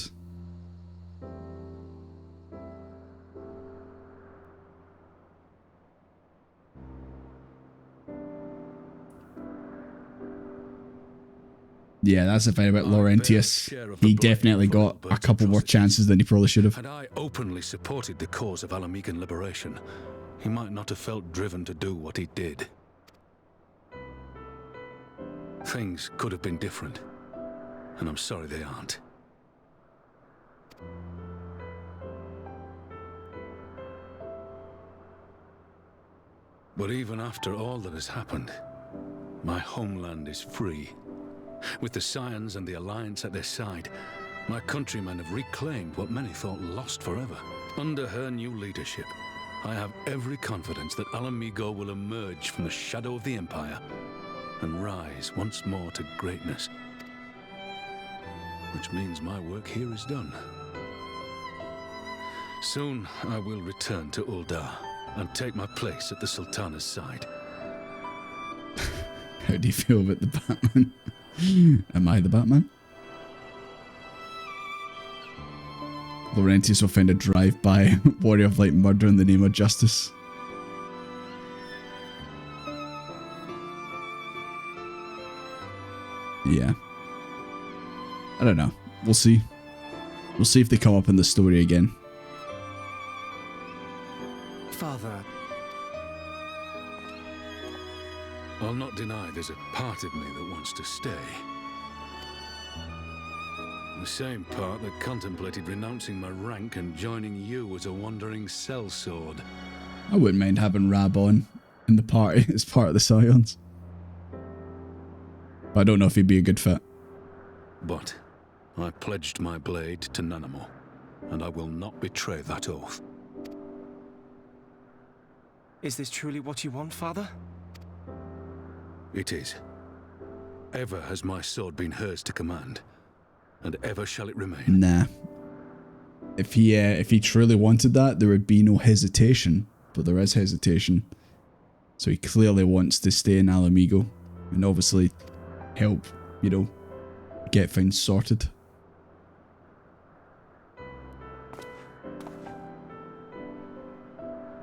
Speaker 1: Yeah, that's the thing about Laurentius. He definitely got a couple more chances than he probably should have.
Speaker 10: Had I openly supported the cause of Alamigan liberation, he might not have felt driven to do what he did. Things could have been different, and I'm sorry they aren't. But even after all that has happened, my homeland is free. With the Scions and the Alliance at their side, my countrymen have reclaimed what many thought lost forever. Under her new leadership, I have every confidence that Alamigo will emerge from the shadow of the Empire and rise once more to greatness. Which means my work here is done. Soon I will return to Uldar and take my place at the Sultana's side.
Speaker 1: How do you feel about the Batman? Am I the Batman? Laurentius will find a drive-by warrior of light murder in the name of justice. Yeah. I don't know. We'll see. We'll see if they come up in the story again.
Speaker 20: Father.
Speaker 10: I'll not deny there's a part of me that wants to stay. The same part that contemplated renouncing my rank and joining you as a wandering sellsword.
Speaker 1: I wouldn't mind having Rabon in the party as part of the Scions. But I don't know if he'd be a good fit.
Speaker 10: But I pledged my blade to Nanamo, and I will not betray that oath.
Speaker 20: Is this truly what you want, Father?
Speaker 10: It is. Ever has my sword been hers to command, and ever shall it remain.
Speaker 1: Nah. If he truly wanted that, there would be no hesitation. But there is hesitation. So he clearly wants to stay in Alamigo. And obviously help, you know, get things sorted.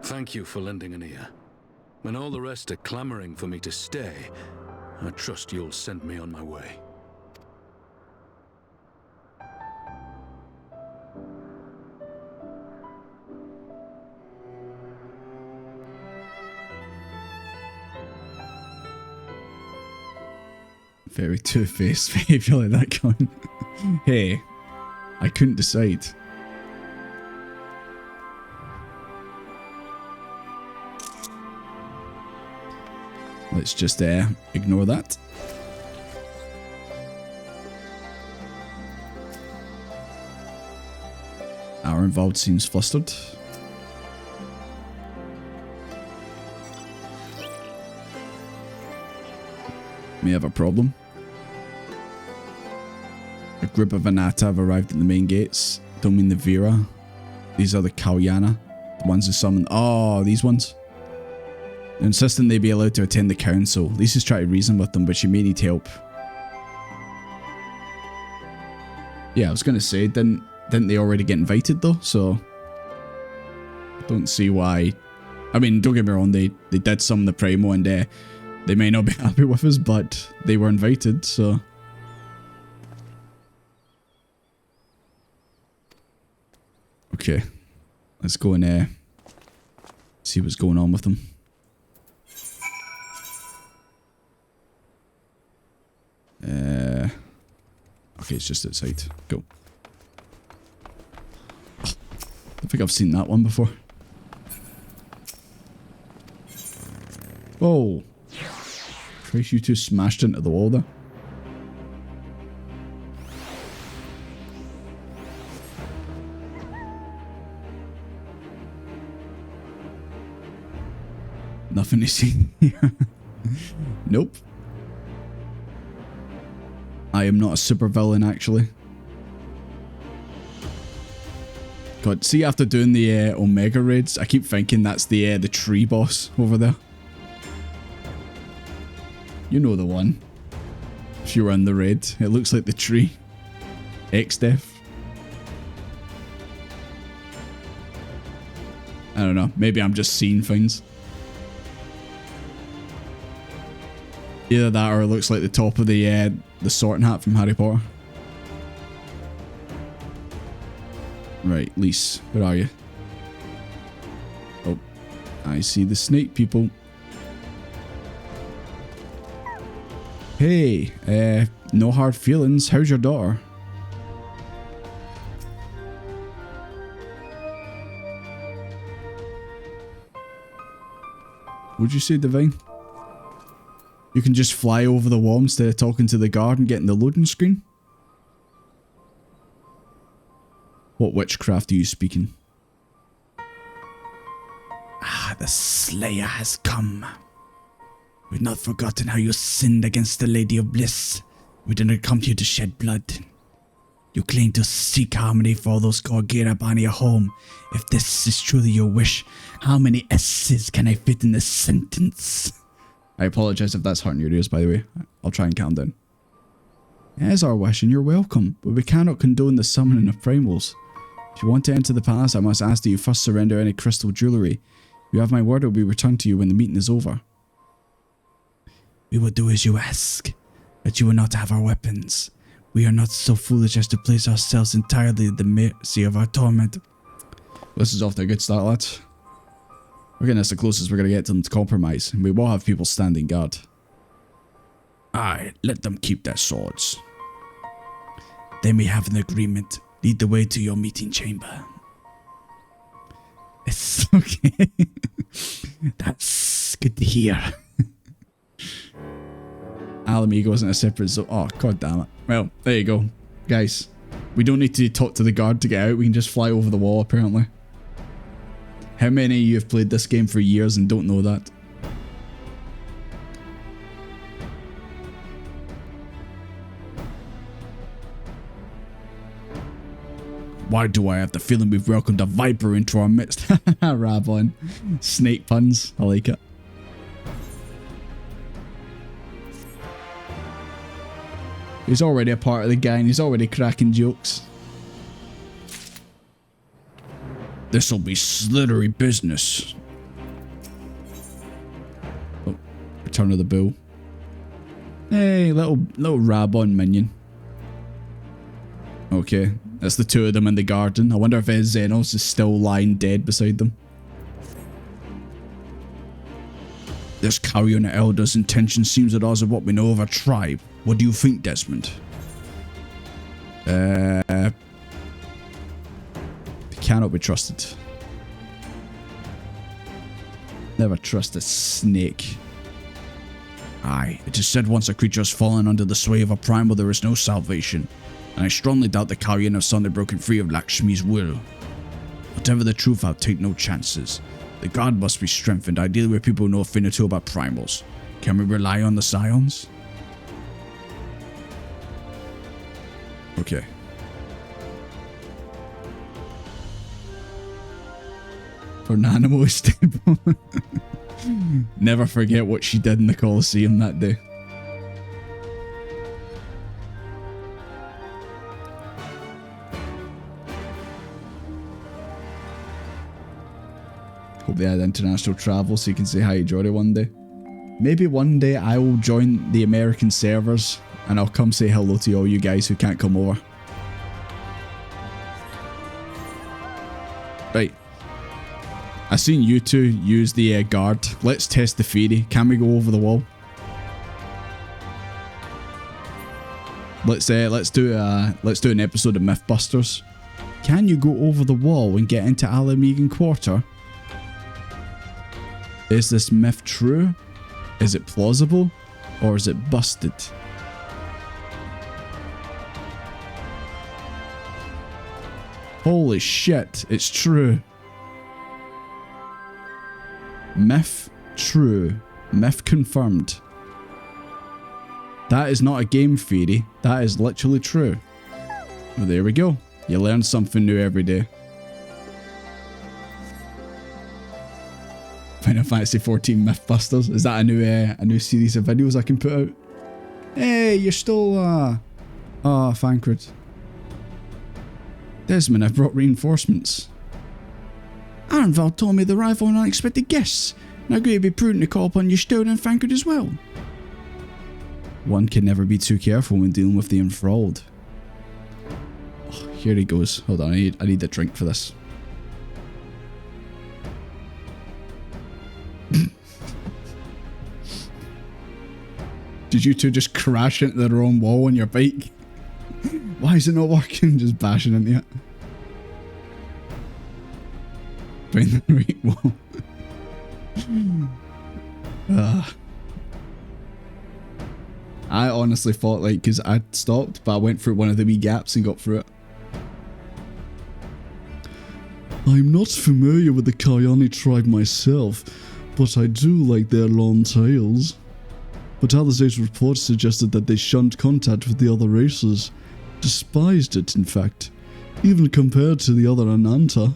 Speaker 10: Thank you for lending an ear. When all the rest are clamoring for me to stay, I trust you'll send me on my way.
Speaker 1: Very two-faced behaviour like that going. Hey, I couldn't decide. Let's just ignore that. Our involved seems flustered. May have a problem. A group of Anata have arrived at the main gates. Don't mean the Vera. These are the Kalyana. The ones who summoned. Oh, these ones. They're insisting they be allowed to attend the council. Lisa's trying to reason with them, but she may need help. Yeah, I was gonna say, didn't they already get invited though? So I don't see why. I mean, don't get me wrong, they did summon the Primo and they may not be happy with us, but they were invited, so. Okay, let's go and see what's going on with them. Okay, it's just outside. Go. I think I've seen that one before. Oh! Christ, you two smashed into the wall there. Nothing to see here. Nope. I am not a supervillain, actually. God, see, after doing the Omega raids, I keep thinking that's the tree boss over there. You know the one. If you were in the raid, it looks like the tree. XIV. I don't know. Maybe I'm just seeing things. Either that or it looks like the top of the sorting hat from Harry Potter. Right, Lise, where are you? Oh, I see the snake people. Hey, no hard feelings. How's your daughter? Would you say, Divine? You can just fly over the wall instead of talking to the guard and getting the loading screen? What witchcraft are you speaking? Ah, the Slayer has come. We've not forgotten how you sinned against the Lady of Bliss. We did not come here to shed blood. You claim to seek harmony for all those Gorgira on your home. If this is truly your wish, how many S's can I fit in this sentence? I apologize if that's hurting your ears, by the way. I'll try and calm down. It is our wish and you're welcome, but we cannot condone the summoning of primals. If you want to enter the palace, I must ask that you first surrender any crystal jewellery. You have my word, it will be returned to you when the meeting is over. We will do as you ask, but you will not have our weapons. We are not so foolish as to place ourselves entirely at the mercy of our torment. This is off to a good start, lads. We're getting this the closest we're going to get to them to compromise, and we will have people standing guard. Aye, let them keep their swords. Then we have an agreement. Lead the way to your meeting chamber. It's okay. That's good to hear. Alamigo isn't a separate zone. Oh, god damn it. Well, there you go. Guys, we don't need to talk to the guard to get out. We can just fly over the wall, apparently. How many of you have played this game for years and don't know that? Why do I have the feeling we've welcomed a viper into our midst? Rabon. Snake puns. I like it. He's already a part of the gang. He's already cracking jokes. This'll be slithery business. Oh, Return of the Bull. Hey, little Rabon minion. Okay, that's the two of them in the garden. I wonder if Xenos is still lying dead beside them. This carrion elder's intention seems at odds with what we know of our tribe. What do you think, Desmond? They cannot be trusted. Never trust a snake. Aye, it is said once a creature has fallen under the sway of a primal, there is no salvation. And I strongly doubt the carrion have suddenly broken free of Lakshmi's will. Whatever the truth, I'll take no chances. The guard must be strengthened, ideally where people know a thing or two about primals. Can we rely on the scions? Okay. For Nanamo stable. Never forget what she did in the Colosseum that day. Hope they had international travel so you can say hi to Jordy one day. Maybe one day I will join the American servers and I'll come say hello to all you guys who can't come over. Right. I seen you two use the guard. Let's test the theory. Can we go over the wall? Let's do an episode of Mythbusters. Can you go over the wall and get into Alamegan Quarter? Is this myth true? Is it plausible? Or is it busted? Holy shit, it's true. Myth true. Myth confirmed. That is not a game theory. That is literally true. Well, there we go. You learn something new every day. Final Fantasy 14 Mythbusters. Is that a new series of videos I can put out? Hey, you're still Thancred. Desmond, I've brought reinforcements. Arnval told me the arrival of unexpected guests. Now going to be prudent to call upon you still and Thancred as well. One can never be too careful when dealing with the enthralled. Oh, here he goes. Hold on, I need a drink for this. Did you two just crash into the wrong wall on your bike? Why is it not working? Just bashing into it. Find the right wall. I honestly thought, like, because I stopped, but I went through one of the wee gaps and got through it. I'm not familiar with the Kayani tribe myself, but I do like their long tails. But Alizé's reports suggested that they shunned contact with the other races. Despised it, in fact. Even compared to the other Ananta.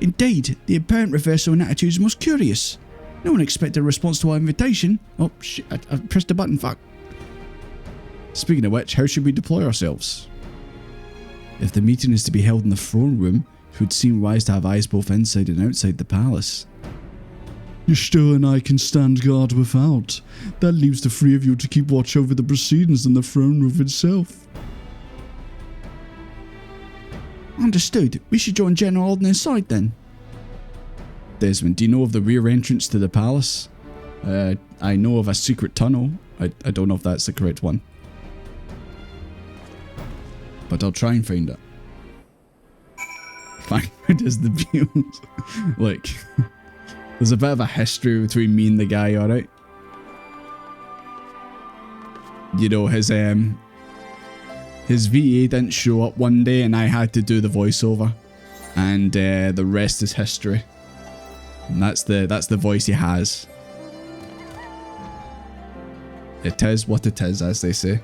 Speaker 1: Indeed, the apparent reversal in attitude is most curious. No one expected a response to our invitation. Oh shit, I pressed the button, fuck. Speaking of which, how should we deploy ourselves? If the meeting is to be held in the throne room, it would seem wise to have eyes both inside and outside the palace. Yashto and I can stand guard without. That leaves the three of you to keep watch over the proceedings in the throne room itself. Understood. We should join General Alden inside then. Desmond, do you know of the rear entrance to the palace? I know of a secret tunnel. I don't know if that's the correct one. But I'll try and find it. Fine, it is the views. Look. There's a bit of a history between me and the guy, alright? You know, his VA didn't show up one day and I had to do the voiceover. And the rest is history. And that's the voice he has. It is what it is, as they say.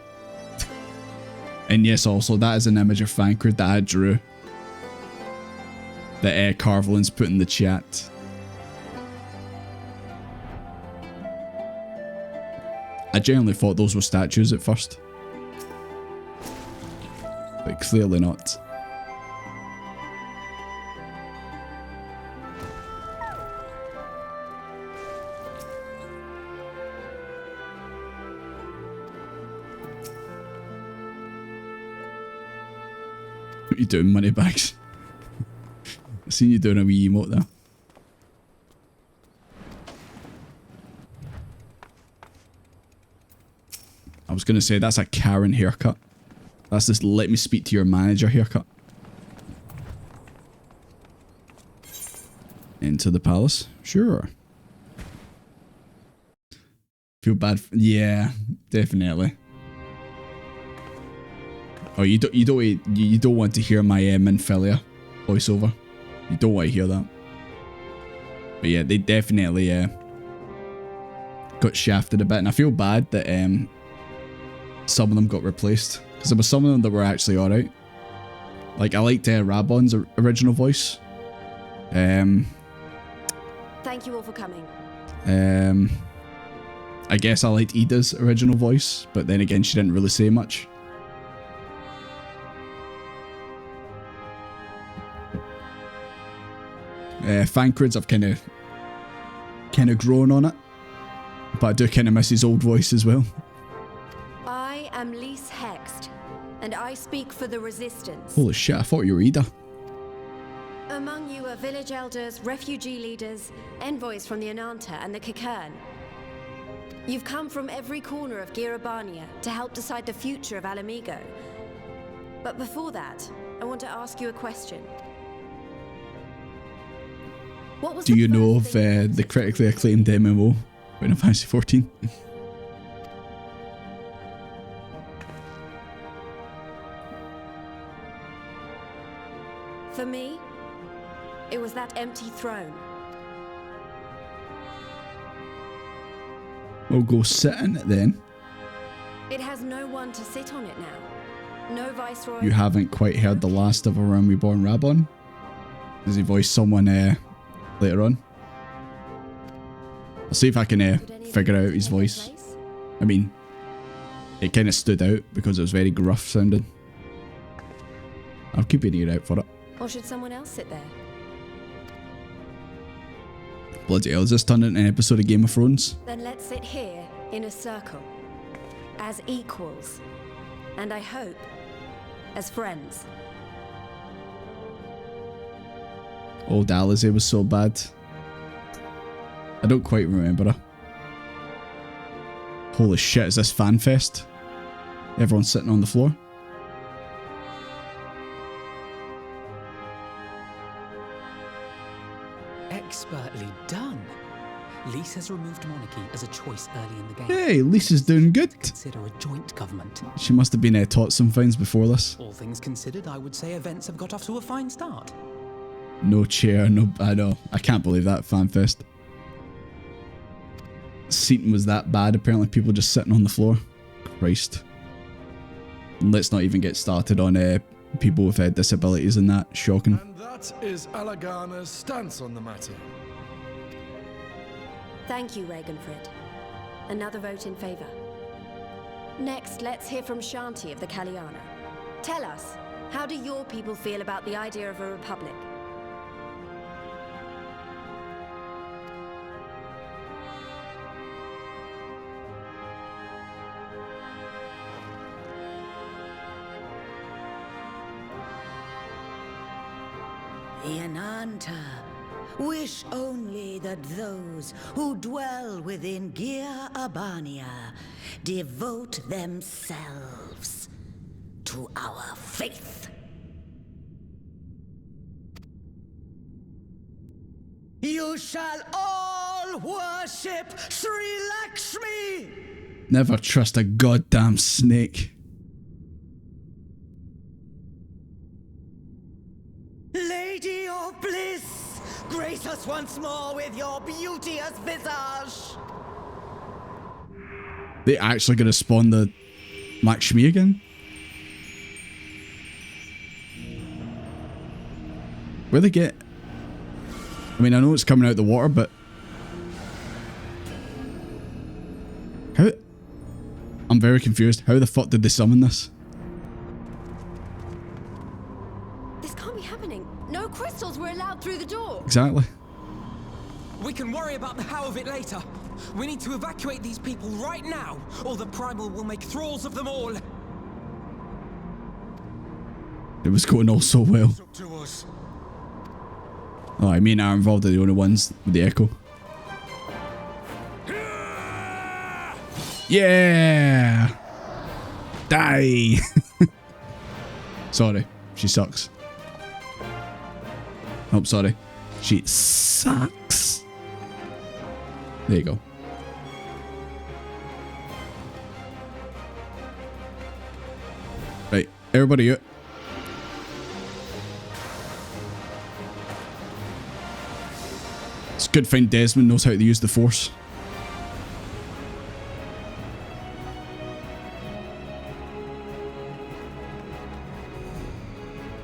Speaker 1: And yes, also, that is an image of Thancred that I drew. That Carvelin's put in the chat. I genuinely thought those were statues at first. But clearly not. What are you doing, moneybags? I seen you doing a wee emote there. I was going to say that's a Karen haircut. That's just let me speak to your manager haircut. Into the palace? Sure. Feel bad. Yeah, definitely. Oh, you don't want to hear my Minfilia voiceover. You don't want to hear that. But yeah, they definitely got shafted a bit, and I feel bad that some of them got replaced, because there were some of them that were actually alright. Like, I liked Rabon's original voice.
Speaker 2: Thank you all for coming.
Speaker 1: I guess I liked Ida's original voice, but then again, she didn't really say much. Thancred's I've kind of grown on it, but I do kind of miss his old voice as well.
Speaker 2: I am Lise Hext, and I speak for the Resistance.
Speaker 1: Holy shit, I thought you were Ida.
Speaker 2: Among you are village elders, refugee leaders, envoys from the Ananta and the Kikern. You've come from every corner of Girabania to help decide the future of Alamigo. But before that, I want to ask you a question.
Speaker 1: Do you know of the critically acclaimed MMO, Final Fantasy 14?
Speaker 2: For me, it was that empty throne.
Speaker 1: We'll go sit in it then.
Speaker 2: It has no one to sit on it now. No viceroy.
Speaker 1: You haven't quite heard the last of A Realm Reborn Rabon? Does he voice someone later on? I'll see if I can figure out his voice. I mean, it kind of stood out because it was very gruff sounding. I'll keep an ear out for it.
Speaker 2: Or should someone else sit there?
Speaker 1: Bloody hell, is this turned into an episode of Game of Thrones?
Speaker 2: Then let's sit here in a circle. As equals. And I hope, as friends.
Speaker 1: Old Alize was so bad. I don't quite remember her. Holy shit, is this fan fest? Everyone's sitting on the floor.
Speaker 7: Expertly done. Lise has removed monarchy as a choice early in the game.
Speaker 1: Hey, Lisa's doing good.
Speaker 7: Consider a joint government.
Speaker 1: She must have been taught some things before this.
Speaker 7: All things considered, I would say events have got off to a fine start.
Speaker 1: No chair, no... I know. I can't believe that fanfest. Seating was that bad. Apparently people just sitting on the floor. Christ. And let's not even get started on people with disabilities and that. Shocking.
Speaker 9: And that is Alagana's stance on the matter.
Speaker 2: Thank you, Ragenfrid. Another vote in favour. Next, let's hear from Shanti of the Kaliana. Tell us, how do your people feel about the idea of a republic?
Speaker 8: The Ananta wish only that those who dwell within Girabania devote themselves to our faith. You shall all worship Sri Lakshmi!
Speaker 1: Never trust a goddamn snake.
Speaker 8: Lady of bliss, grace us once more with your beauteous visage.
Speaker 1: They actually gonna spawn the Lakshmi again? Where they get... I mean, I know it's coming out the water, but... very confused. How the fuck did they summon this?
Speaker 2: This can't be happening. No crystals were allowed through the door.
Speaker 1: Exactly.
Speaker 12: We can worry about the how of it later. We need to evacuate these people right now, or the Primal will make thralls of them all.
Speaker 1: It was going all so well. Oh, I mean, our involved are the only ones with the echo. Yeah! Die! Sorry, she sucks. Oh, sorry. She sucks. There you go. Right, everybody out. It's good to find Desmond knows how to use the Force.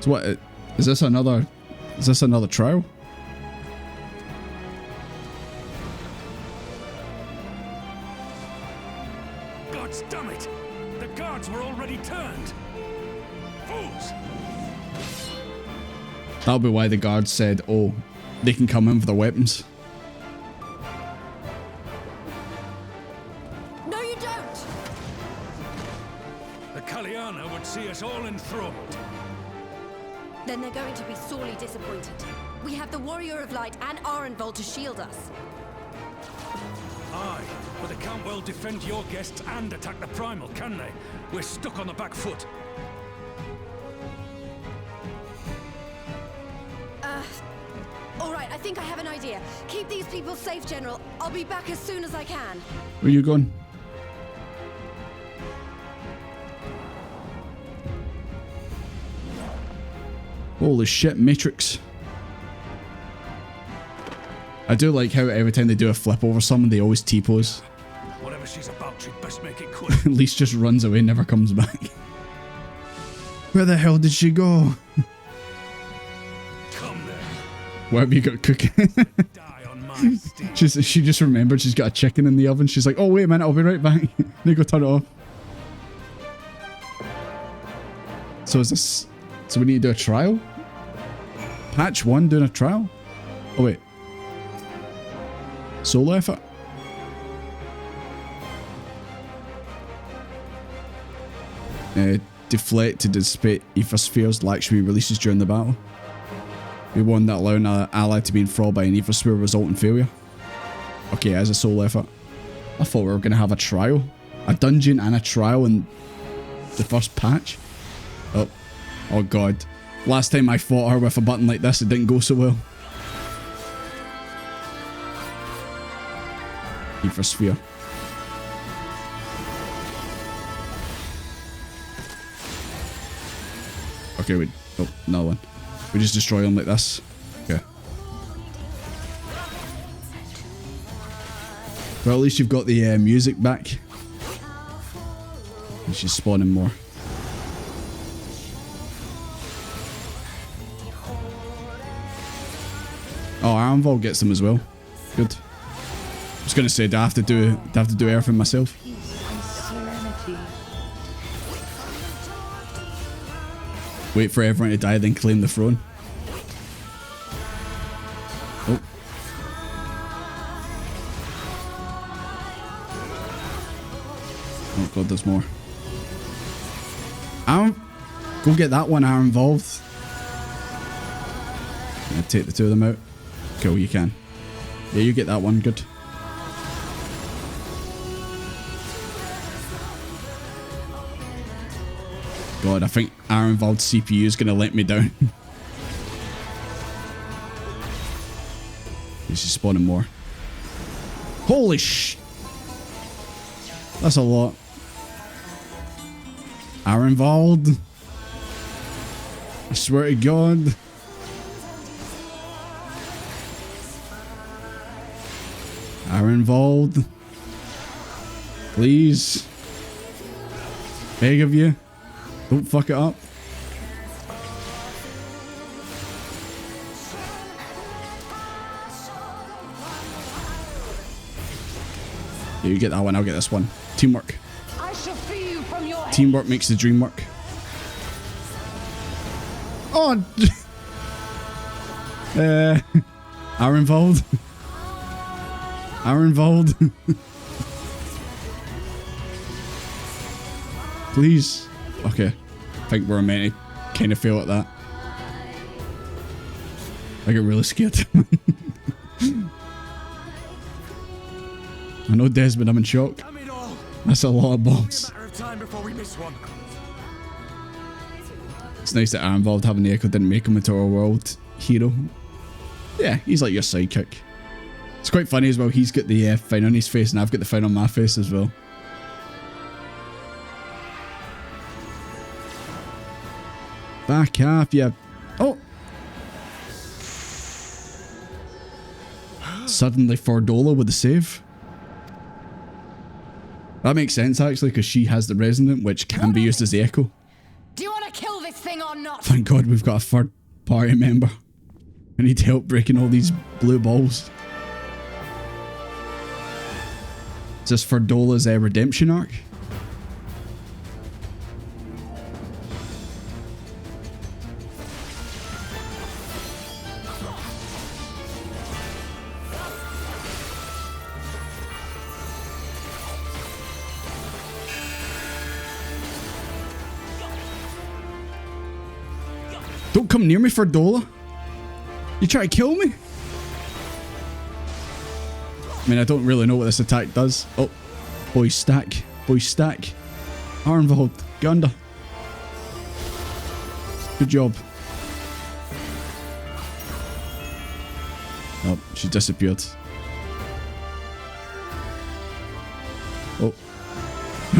Speaker 1: So what, is this another trial?
Speaker 10: God damn it! The guards were already turned! Fools!
Speaker 1: That'll be why the guards said, oh, they can come in with their weapons.
Speaker 2: No, you don't!
Speaker 10: The Kaliana would see us all enthralled.
Speaker 2: Then they're going to be sorely disappointed. We have the Warrior of Light and Arenvold to shield us.
Speaker 10: Aye, but they can't well defend your guests and attack the Primal, can they? We're stuck on the back foot.
Speaker 2: Alright, I think I have an idea. Keep these people safe, General. I'll be back as soon as I can.
Speaker 1: Where you going? Holy shit, Matrix. I do like how every time they do a flip over someone, they always T-pose.
Speaker 10: Whatever she's about, she'd best make it quick.
Speaker 1: At least just runs away, never comes back. Where the hell did she go?
Speaker 10: Come there.
Speaker 1: Where have you got cooking?
Speaker 10: Die on my steed.
Speaker 1: She just remembered she's got a chicken in the oven. She's like, oh wait a minute, I'll be right back. Then go turn it off. So is this... So we need to do a trial? Patch 1 doing a trial? Oh wait. Solo effort? Deflect to dissipate ether spheres. Lakshmi releases during the battle. We won that allowing an ally to be enthralled by an ether sphere result in failure. Okay, as a solo effort. I thought we were going to have a trial. A dungeon and a trial in the first patch. Oh. Oh god. Last time I fought her with a button like this, it didn't go so well. Ether sphere. Okay, wait. Oh, another one. We just destroy them like this. Okay. Well, at least you've got the music back. And she's spawning more. Oh, Arenvold gets them as well. Good. I was gonna say, do I have to do everything myself? Wait for everyone to die, then claim the throne. Oh. Oh god, there's more. Go get that one, Arenvold. I'll take the two of them out. Cool, you can. Yeah, you get that one, good. God, I think Arenvold's CPU is going to let me down. He's just spawning more. Holy sh... That's a lot. Arenvold. I swear to God. Arenvold. Please. Beg of you. Don't fuck it up. Yeah, you get that one, I'll get this one. Teamwork.
Speaker 3: I shall feel
Speaker 1: Teamwork makes the dream work. Oh! Are involved. Are involved. Please. Okay. I think we're meant to kind of fail at that. I get really scared. I know Desmond, I'm in shock. That's a lot of bombs. It's nice that I'm involved. Having the Echo didn't make him into a world hero. Yeah, he's like your sidekick. It's quite funny as well. He's got the fine on his face and I've got the fine on my face as well. Back up, yeah. Oh! Suddenly Fordola with the save. That makes sense actually, because she has the resonant, which can be used as the Echo.
Speaker 3: Do you want to kill this thing or not?
Speaker 1: Thank God we've got a third party member. I need help breaking all these blue balls. Is this Fordola's redemption arc? Don't come near me, Fordola. You try to kill me? I mean, I don't really know what this attack does. Oh, boys stack. Boys stack. Are involved. Get under. Good job. Oh, she disappeared. Oh.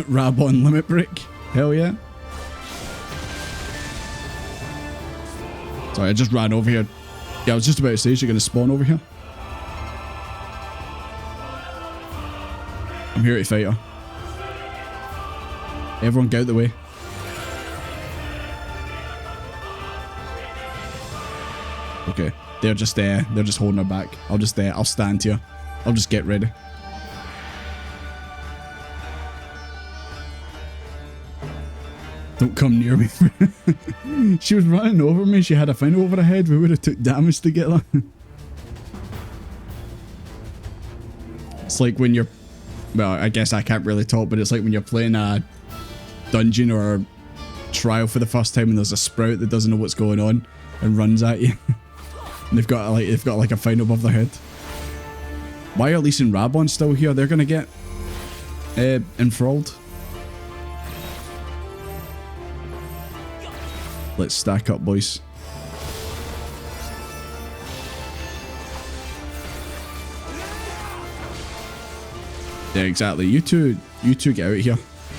Speaker 1: Rabon limit break. Hell yeah. Sorry, I just ran over here. Yeah, I was just about to say, is she going to spawn over here? I'm here to fight her. Everyone get out the way. Okay, they're just holding her back. I'll stand here. I'll just get ready. Don't come near me. She was running over me. She had a fin over her head. We would have took damage together. It's like when you're... Well, I guess I can't really talk, but it's like when you're playing a dungeon or a trial for the first time and there's a sprout that doesn't know what's going on and runs at you. And they've got like a fin above their head. Why are Lise and Rabon still here? They're gonna get enthralled. Let's stack up, boys. Yeah, exactly. You two get out of here,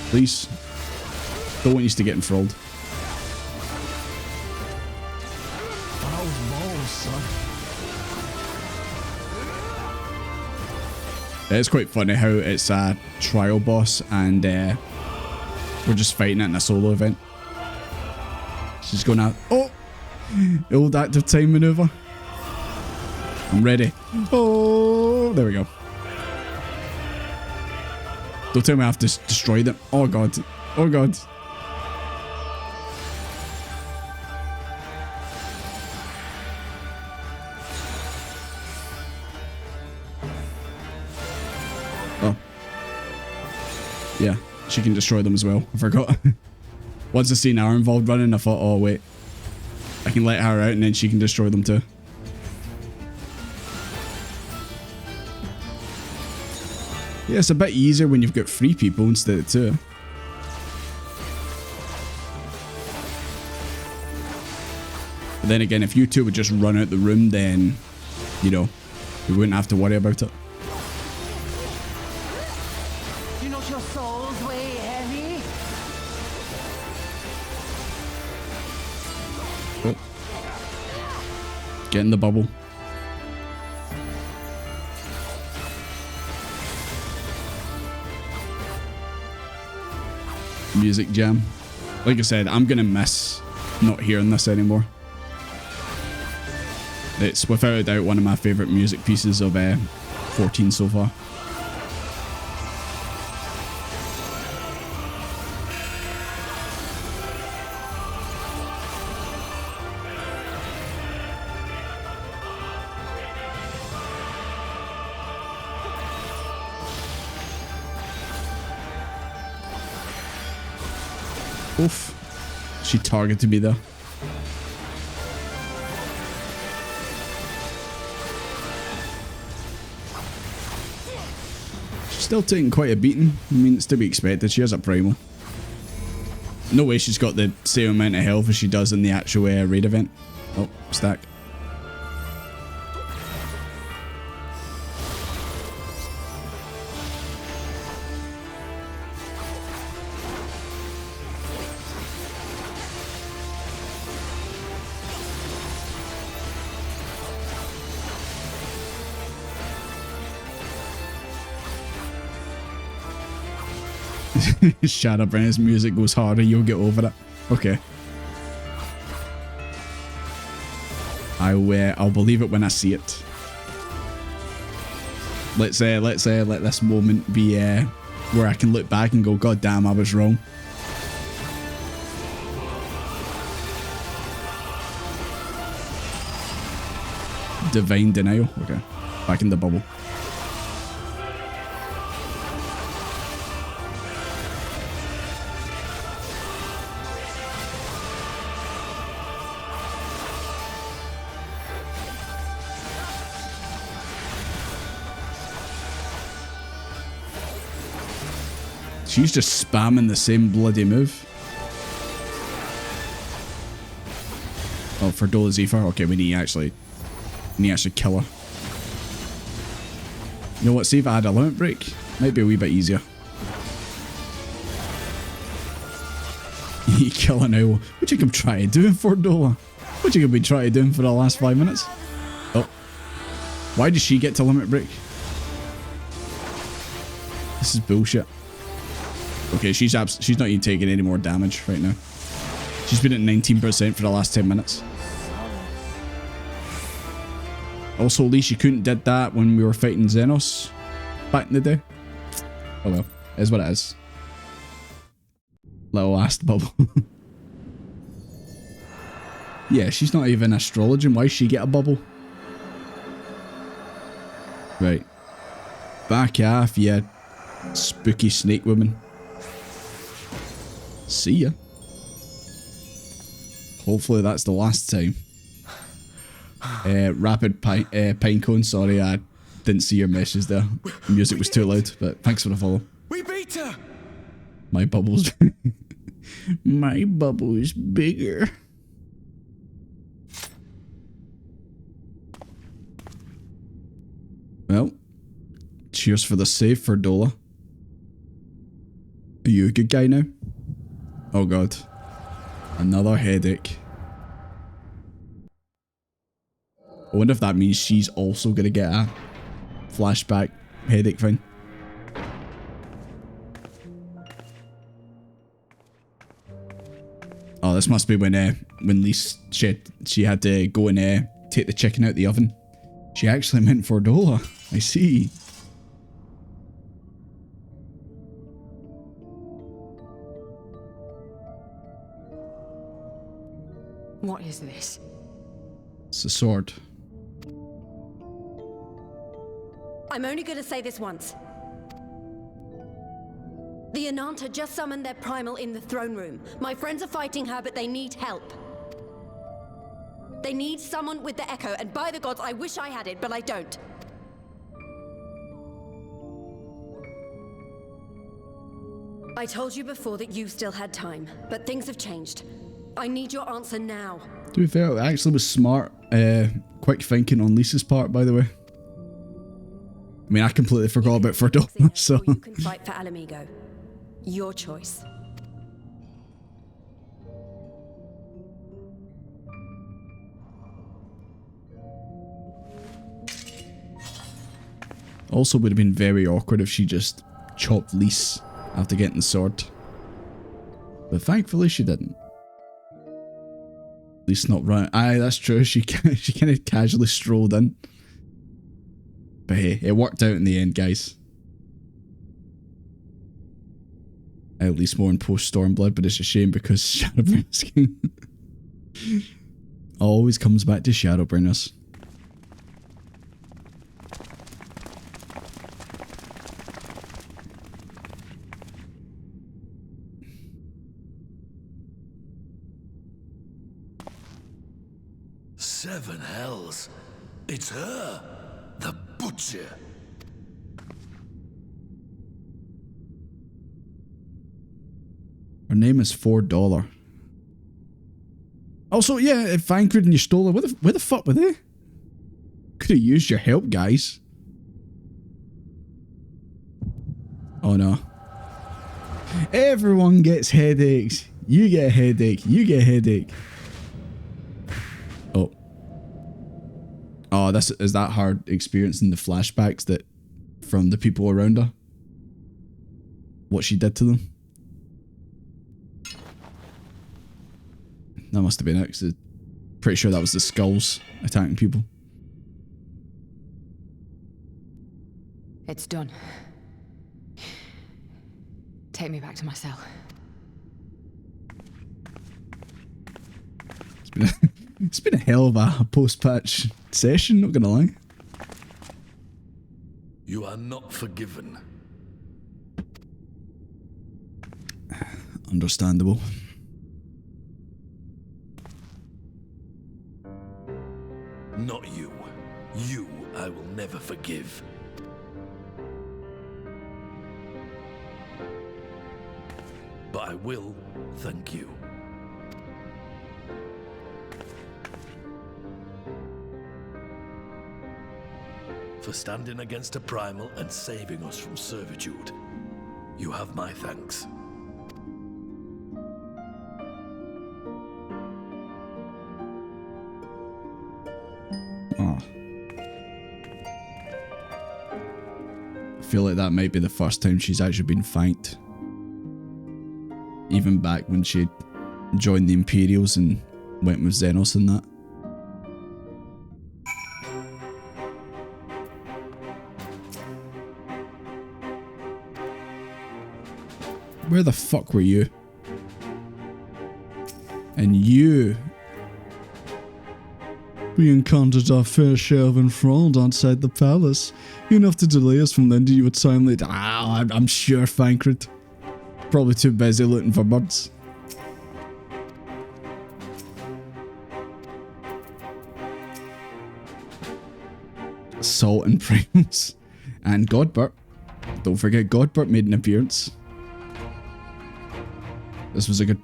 Speaker 1: please. Don't want you to get enthralled. It's quite funny how it's a trial boss and we're just fighting it in a solo event. She's going out. Oh! Old active time maneuver. I'm ready. Oh! There we go. Don't tell me I have to destroy them. Oh god. Oh god. Oh. Yeah, she can destroy them as well. I forgot. Once I seen her involved running, I thought, oh wait, I can let her out and then she can destroy them too. Yeah, it's a bit easier when you've got 3 people instead of 2. But then again, if you 2 would just run out the room, then, you know, we wouldn't have to worry about it.
Speaker 8: You know your soul's way heavy?
Speaker 1: Oh. Get in the bubble. Music jam. Like I said, I'm gonna miss not hearing this anymore. It's without a doubt one of my favourite music pieces of 14 so far. Oof. She targeted me there. She's still taking quite a beating. I mean, it's to be expected. She has a primal. No way she's got the same amount of health as she does in the actual raid event. Oh, stack. Shadowbringers music goes harder, you'll get over it. Okay. I'll believe it when I see it. Let's let this moment be where I can look back and go, God damn, I was wrong. Divine denial. Okay. Back in the bubble. She's just spamming the same bloody move. Oh, for Dola Zephyr? Okay, we need to actually kill her. You know what? See if I had a limit break. Might be a wee bit easier. You kill her now. What you can try doing for Dola? What you can be trying doing for the last 5 minutes? Oh. Why did she get to limit break? This is bullshit. Okay, she's not even taking any more damage right now. She's been at 19% for the last 10 minutes. Also, at least you couldn't did that when we were fighting Xenos back in the day. Oh well, it is what it is. Little ast bubble. Yeah, she's not even astrologing. Why should she get a bubble? Right. Back off, yeah. Spooky snake woman. See ya. Hopefully that's the last time. Rapid Pinecone, sorry, I didn't see your message there. The music was too loud, but thanks for the follow.
Speaker 12: We beat her!
Speaker 1: My bubble's my bubble is bigger. Well, cheers for the save for Dola. Are you a good guy now? Oh god. Another headache. I wonder if that means she's also gonna get a flashback headache thing. Oh, this must be when Lise she had to go and take the chicken out the oven. She actually meant for Dola. I see.
Speaker 3: What is this?
Speaker 1: It's a sword.
Speaker 2: I'm only going to say this once. The Ananta just summoned their primal in the throne room. My friends are fighting her, but they need help. They need someone with the echo, and by the gods, I wish I had it, but I don't. I told you before that you still had time, but things have changed. I need your answer now.
Speaker 1: To be fair, it actually was smart, quick thinking on Lisa's part, by the way. I mean, I completely forgot about Ferdona, so...
Speaker 2: You can fight for Alamigo. Your choice.
Speaker 1: Also would have been very awkward if she just chopped Lise after getting the sword. But thankfully she didn't. At least not run. Aye, that's true. She kind of casually strolled in. But hey, it worked out in the end, guys. At least more in post Stormblood, but it's a shame because Shadowbringers always comes back to Shadowbringers.
Speaker 21: 7 hells. It's her, the butcher.
Speaker 1: Her name is $4. Also, yeah, if Vancred and you stole her, where the fuck were they? Could have used your help, guys. Oh no. Everyone gets headaches. You get a headache. You get a headache. Oh. Oh, is that hard experiencing the flashbacks that from the people around her? What she did to them? That must have been it, 'cause I'm pretty sure that was the skulls attacking people.
Speaker 3: It's done. Take me back to my cell.
Speaker 1: It's been a hell of a post-patch session, not gonna lie.
Speaker 21: You are not forgiven.
Speaker 1: Understandable.
Speaker 21: Not you. You I will never forgive. But I will thank you. For standing against a primal and saving us from servitude. You have my thanks.
Speaker 1: Oh. I feel like that might be the first time she's actually been thanked. Even back when she joined the Imperials and went with Xenos and that. Where the fuck were you? And you... We encountered our fair share of enthralled outside the palace. Enough to delay us from then to you a time late. Ah, I'm sure, Vancred. Probably too busy looking for birds. Salt and Primals. And Godbert. Don't forget Godbert made an appearance. This was a good...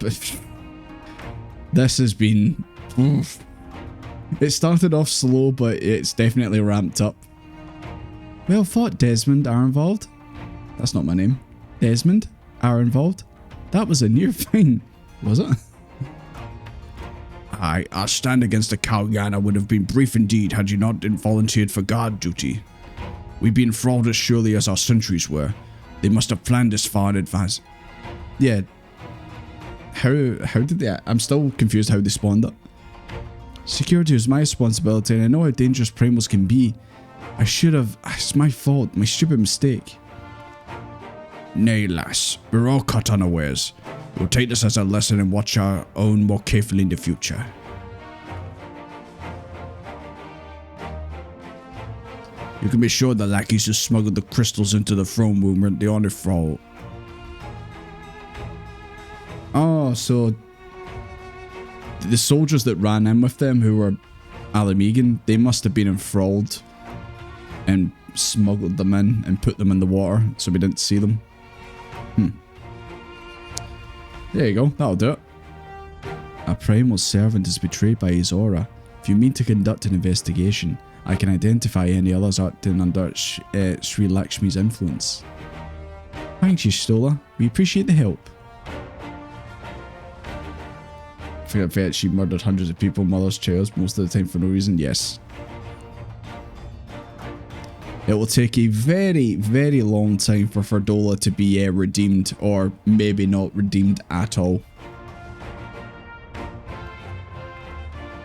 Speaker 1: This has been... Oof. It started off slow, but it's definitely ramped up. Well fought, Desmond Ironvold. That's not my name. Desmond Ironvold. That was a near thing, was it? Aye, our stand against the Kalgana would have been brief indeed had you not volunteered for guard duty. We'd been enthralled as surely as our sentries were. They must have planned this far in advance. Yeah. How did they... I'm still confused how they spawned it. Security was my responsibility, and I know how dangerous primals can be. I should have... It's my fault. My stupid mistake. Nay, lass. We're all caught unawares. We'll take this as a lesson and watch our own more carefully in the future. You can be sure the lackeys who smuggled the crystals into the throne room weren't the only fault. Oh, so... The soldiers that ran in with them, who were Alamegan, they must have been enthralled and smuggled them in and put them in the water so we didn't see them. There you go, that'll do it. A primal servant is betrayed by his aura. If you mean to conduct an investigation, I can identify any others acting under Sri Lakshmi's influence. Thanks, Stola. We appreciate the help. Forget that she murdered hundreds of people, mothers, childs, most of the time for no reason. Yes. It will take a very, very long time for Ferdola to be redeemed, or maybe not redeemed at all.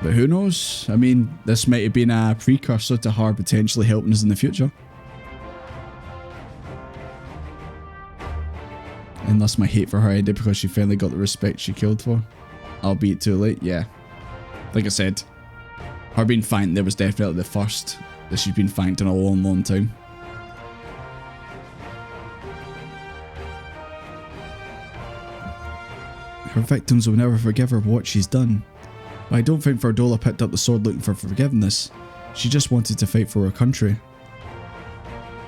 Speaker 1: But who knows? I mean, this might have been a precursor to her potentially helping us in the future. Unless my hate for her ended because she finally got the respect she killed for. Albeit too late, yeah. Like I said, her being thanked there was definitely the first that she's been thanked in a long, long time. Her victims will never forgive her for what she's done. But I don't think Ferdola picked up the sword looking for forgiveness. She just wanted to fight for her country.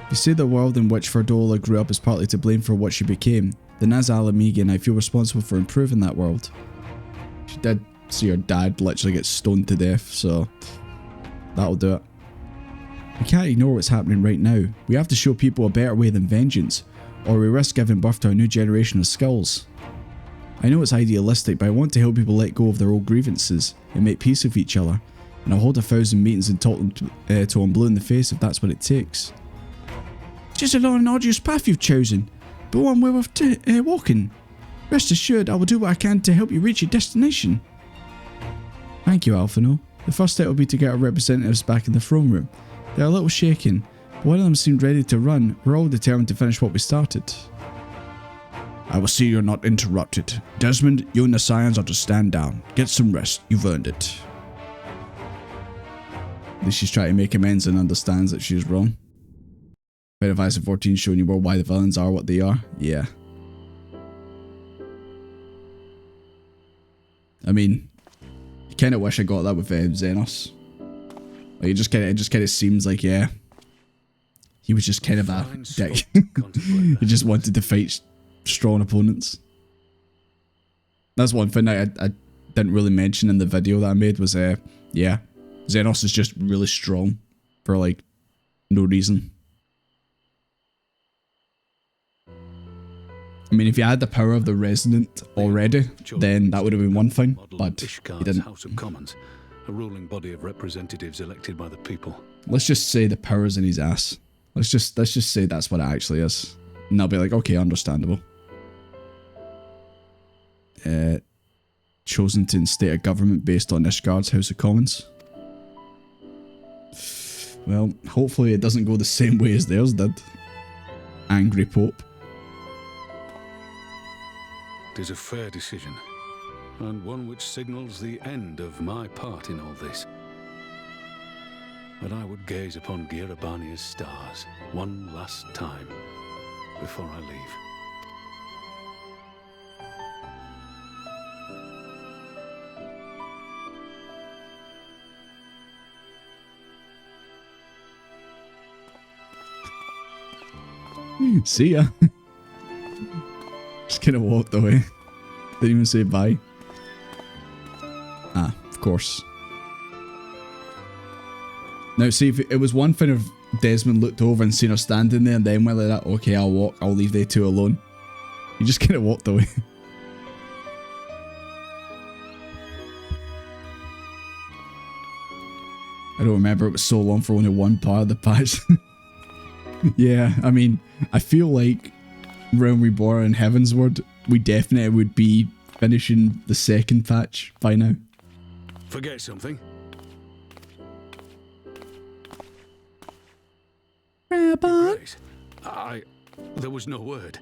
Speaker 1: You say the world in which Ferdola grew up is partly to blame for what she became, then as Ala Mhigan, I feel responsible for improving that world. She did see her dad literally get stoned to death, so that'll do it. We can't ignore what's happening right now. We have to show people a better way than vengeance, or we risk giving birth to a new generation of skulls. I know it's idealistic, but I want to help people let go of their old grievances and make peace with each other, and I'll hold 1,000 meetings and talk them to them blue in the face if that's what it takes. Just a long and arduous path you've chosen, but one well worth walking. Rest assured, I will do what I can to help you reach your destination. Thank you, Alphino. The first step will be to get our representatives back in the throne room. They're a little shaken, but one of them seemed ready to run. We're all determined to finish what we started. I will see you're not interrupted. Desmond, you and the Scions are to stand down. Get some rest. You've earned it. At least she's trying to make amends and understands that she's wrong. Final Fantasy 14 showing you why the villains are what they are. Yeah. I mean, I kind of wish I got that with Xenos. Like, it just kind of seems like, yeah, he was just kind of a dick. He just wanted to fight strong opponents. That's one thing I didn't really mention in the video that I made was, yeah, Xenos is just really strong for like no reason. I mean, if you had the power of the Resonant already, then that would have been one thing, but he didn't.
Speaker 10: House of Commons, a ruling body of representatives elected by the people.
Speaker 1: Let's just say the power's in his ass. Let's just say that's what it actually is. And they'll be like, okay, understandable. Chosen to instate a government based on Ishgard's House of Commons. Well, hopefully it doesn't go the same way as theirs did. Angry Pope.
Speaker 10: It is a fair decision, and one which signals the end of my part in all this. But I would gaze upon Girabania's stars one last time before I leave.
Speaker 1: See ya. Just kind of walked away. Didn't even say bye. Ah, of course. Now see, if it was one thing if Desmond looked over and seen her standing there and then went like that, okay, I'll walk, I'll leave they two alone. He just kind of walked away. I don't remember, it was so long for only one part of the patch. Yeah, I mean, I feel like Realm Reborn and Heavensward, we definitely would be finishing the second patch by now.
Speaker 10: Forget something?
Speaker 19: Rabbit.
Speaker 10: There was no word.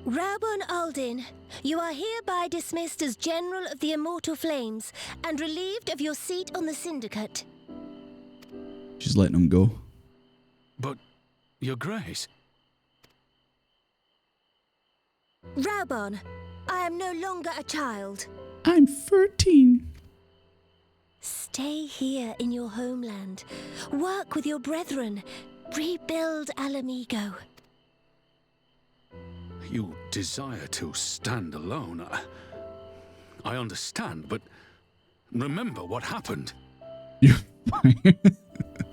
Speaker 16: Rabun Aldin, you are hereby dismissed as General of the Immortal Flames and relieved of your seat on the Syndicate.
Speaker 1: She's letting him go.
Speaker 10: But, Your Grace...
Speaker 16: Raubon, I am no longer a child.
Speaker 19: I'm 13.
Speaker 16: Stay here in your homeland. Work with your brethren. Rebuild Alamigo.
Speaker 10: You desire to stand alone. I understand, but remember what happened.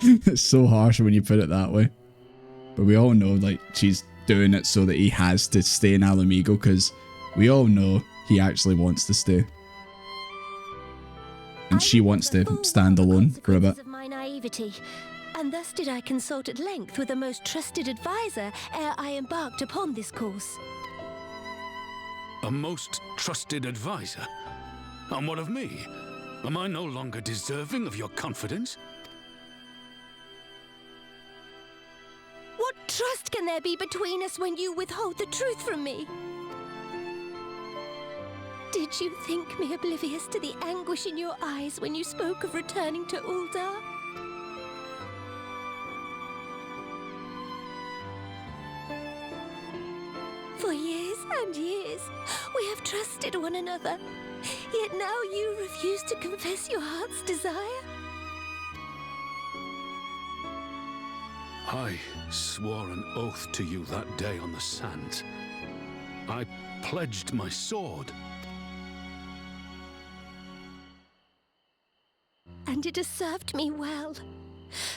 Speaker 1: It's so harsh when you put it that way. But we all know, like, she's doing it so that he has to stay in Alamigo, because we all know he actually wants to stay. And she wants to stand alone for a bit.
Speaker 16: Of my naivety, and thus did I consult at length with the most trusted advisor ere I embarked upon this course.
Speaker 10: A most trusted advisor? And what of me? Am I no longer deserving of your confidence?
Speaker 16: What trust can there be between us when you withhold the truth from me? Did you think me oblivious to the anguish in your eyes when you spoke of returning to Uldar? For years and years, we have trusted one another. Yet now you refuse to confess your heart's desire.
Speaker 10: I swore an oath to you that day on the sands. I pledged my sword.
Speaker 16: And it has served me well.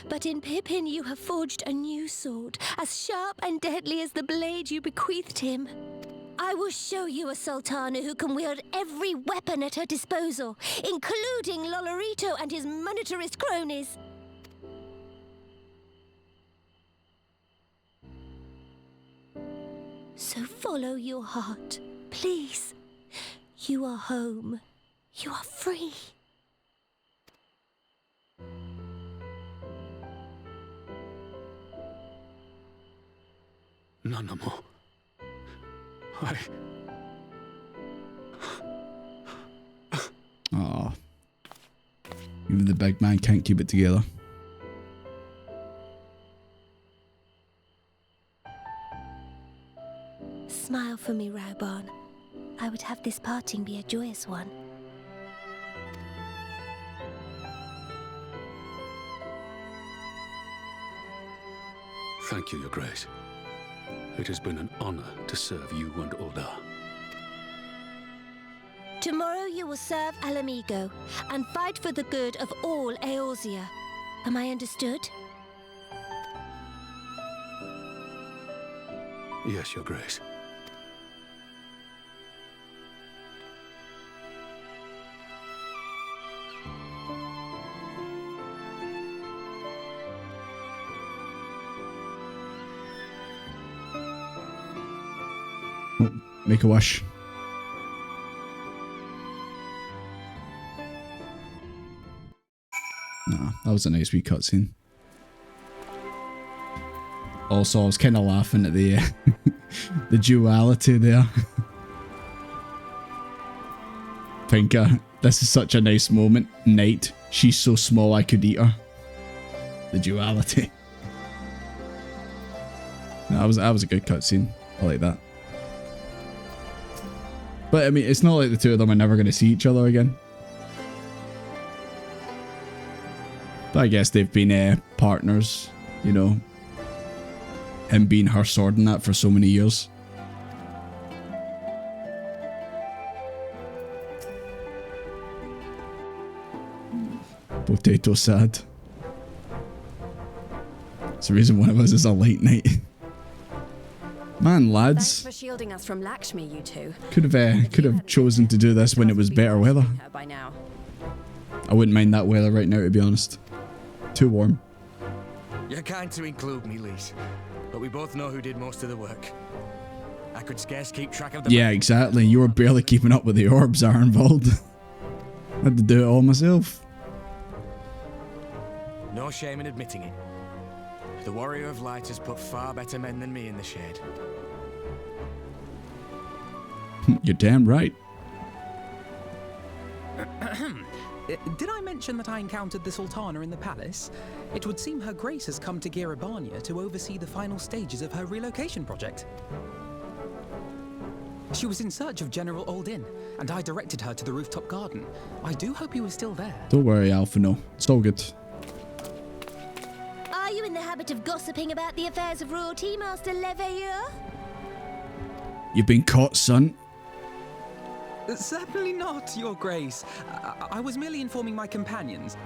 Speaker 16: But in Pippin you have forged a new sword, as sharp and deadly as the blade you bequeathed him. I will show you a Sultana who can wield every weapon at her disposal, including Lolorito and his monetarist cronies. So follow your heart, please. You are home. You are free.
Speaker 10: Nanamo.
Speaker 1: Aw. Even the big man can't keep it together.
Speaker 16: Smile for me, Raubon. I would have this parting be a joyous one.
Speaker 10: Thank you, Your Grace. It has been an honor to serve you and Ulda.
Speaker 16: Tomorrow you will serve Alamigo and fight for the good of all Eorzea. Am I understood?
Speaker 10: Yes, Your Grace.
Speaker 1: Make a wish. Nah, that was a nice wee cutscene. Also, I was kind of laughing at the the duality there. Pinka, this is such a nice moment. Night, she's so small I could eat her. The duality. That was a good cutscene. I like that. But I mean, it's not like the two of them are never going to see each other again. But I guess they've been partners, you know. Him being her sword and that for so many years. Potato sad. It's the reason one of us is a late night. Man, lads.
Speaker 2: Thanks for shielding us from Lakshmi, you two.
Speaker 1: Could have chosen to do this when it was better weather.
Speaker 2: By now.
Speaker 1: I wouldn't mind that weather right now, to be honest. Too warm.
Speaker 12: You're kind to include me, Lise, but we both know who did most of the work. I could scarce keep track of them.
Speaker 1: Yeah, exactly. You were barely keeping up with the orbs, Ironvold. I had to do it all myself.
Speaker 12: No shame in admitting it. The Warrior of Light has put far better men than me in the shade.
Speaker 1: You're damn right.
Speaker 7: Did I mention that I encountered the Sultana in the palace? It would seem Her Grace has come to Girabania to oversee the final stages of her relocation project. She was in search of General Oldin, and I directed her to the rooftop garden. I do hope he was still there.
Speaker 1: Don't worry, Alphino. It's all good.
Speaker 16: Are you in the habit of gossiping about the affairs of royalty, Master Leveilleur?
Speaker 1: You've been caught, son.
Speaker 7: Certainly not, Your Grace. I was merely informing my companions.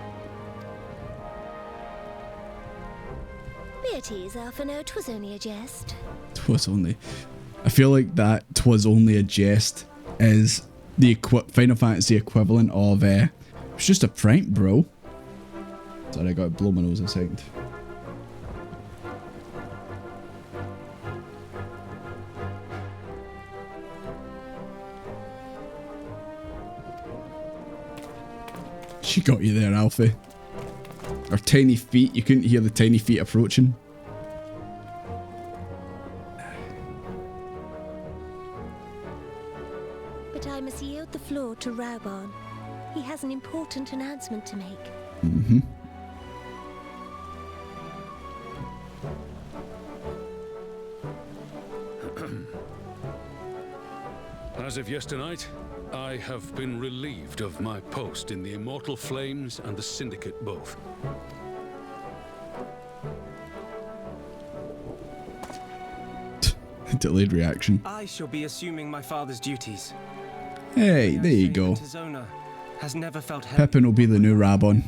Speaker 16: Be at ease, Alphino. 'Twas only a jest.
Speaker 1: 'Twas only. I feel like that "'twas only a jest" is the Final Fantasy equivalent of it's just a prank, bro. Sorry, I got to blow my nose a second. She got you there, Alfie. Her tiny feet, you couldn't hear the tiny feet approaching.
Speaker 16: But I must yield the floor to Raubon. He has an important announcement to make.
Speaker 1: Mm-hmm.
Speaker 10: As of yesternight, I have been relieved of my post in the Immortal Flames and the Syndicate both.
Speaker 1: Delayed reaction.
Speaker 20: I shall be assuming my father's duties.
Speaker 1: Hey, there you go.
Speaker 20: Tizona has never felt heavy.
Speaker 1: Pippin will be the new Rabon.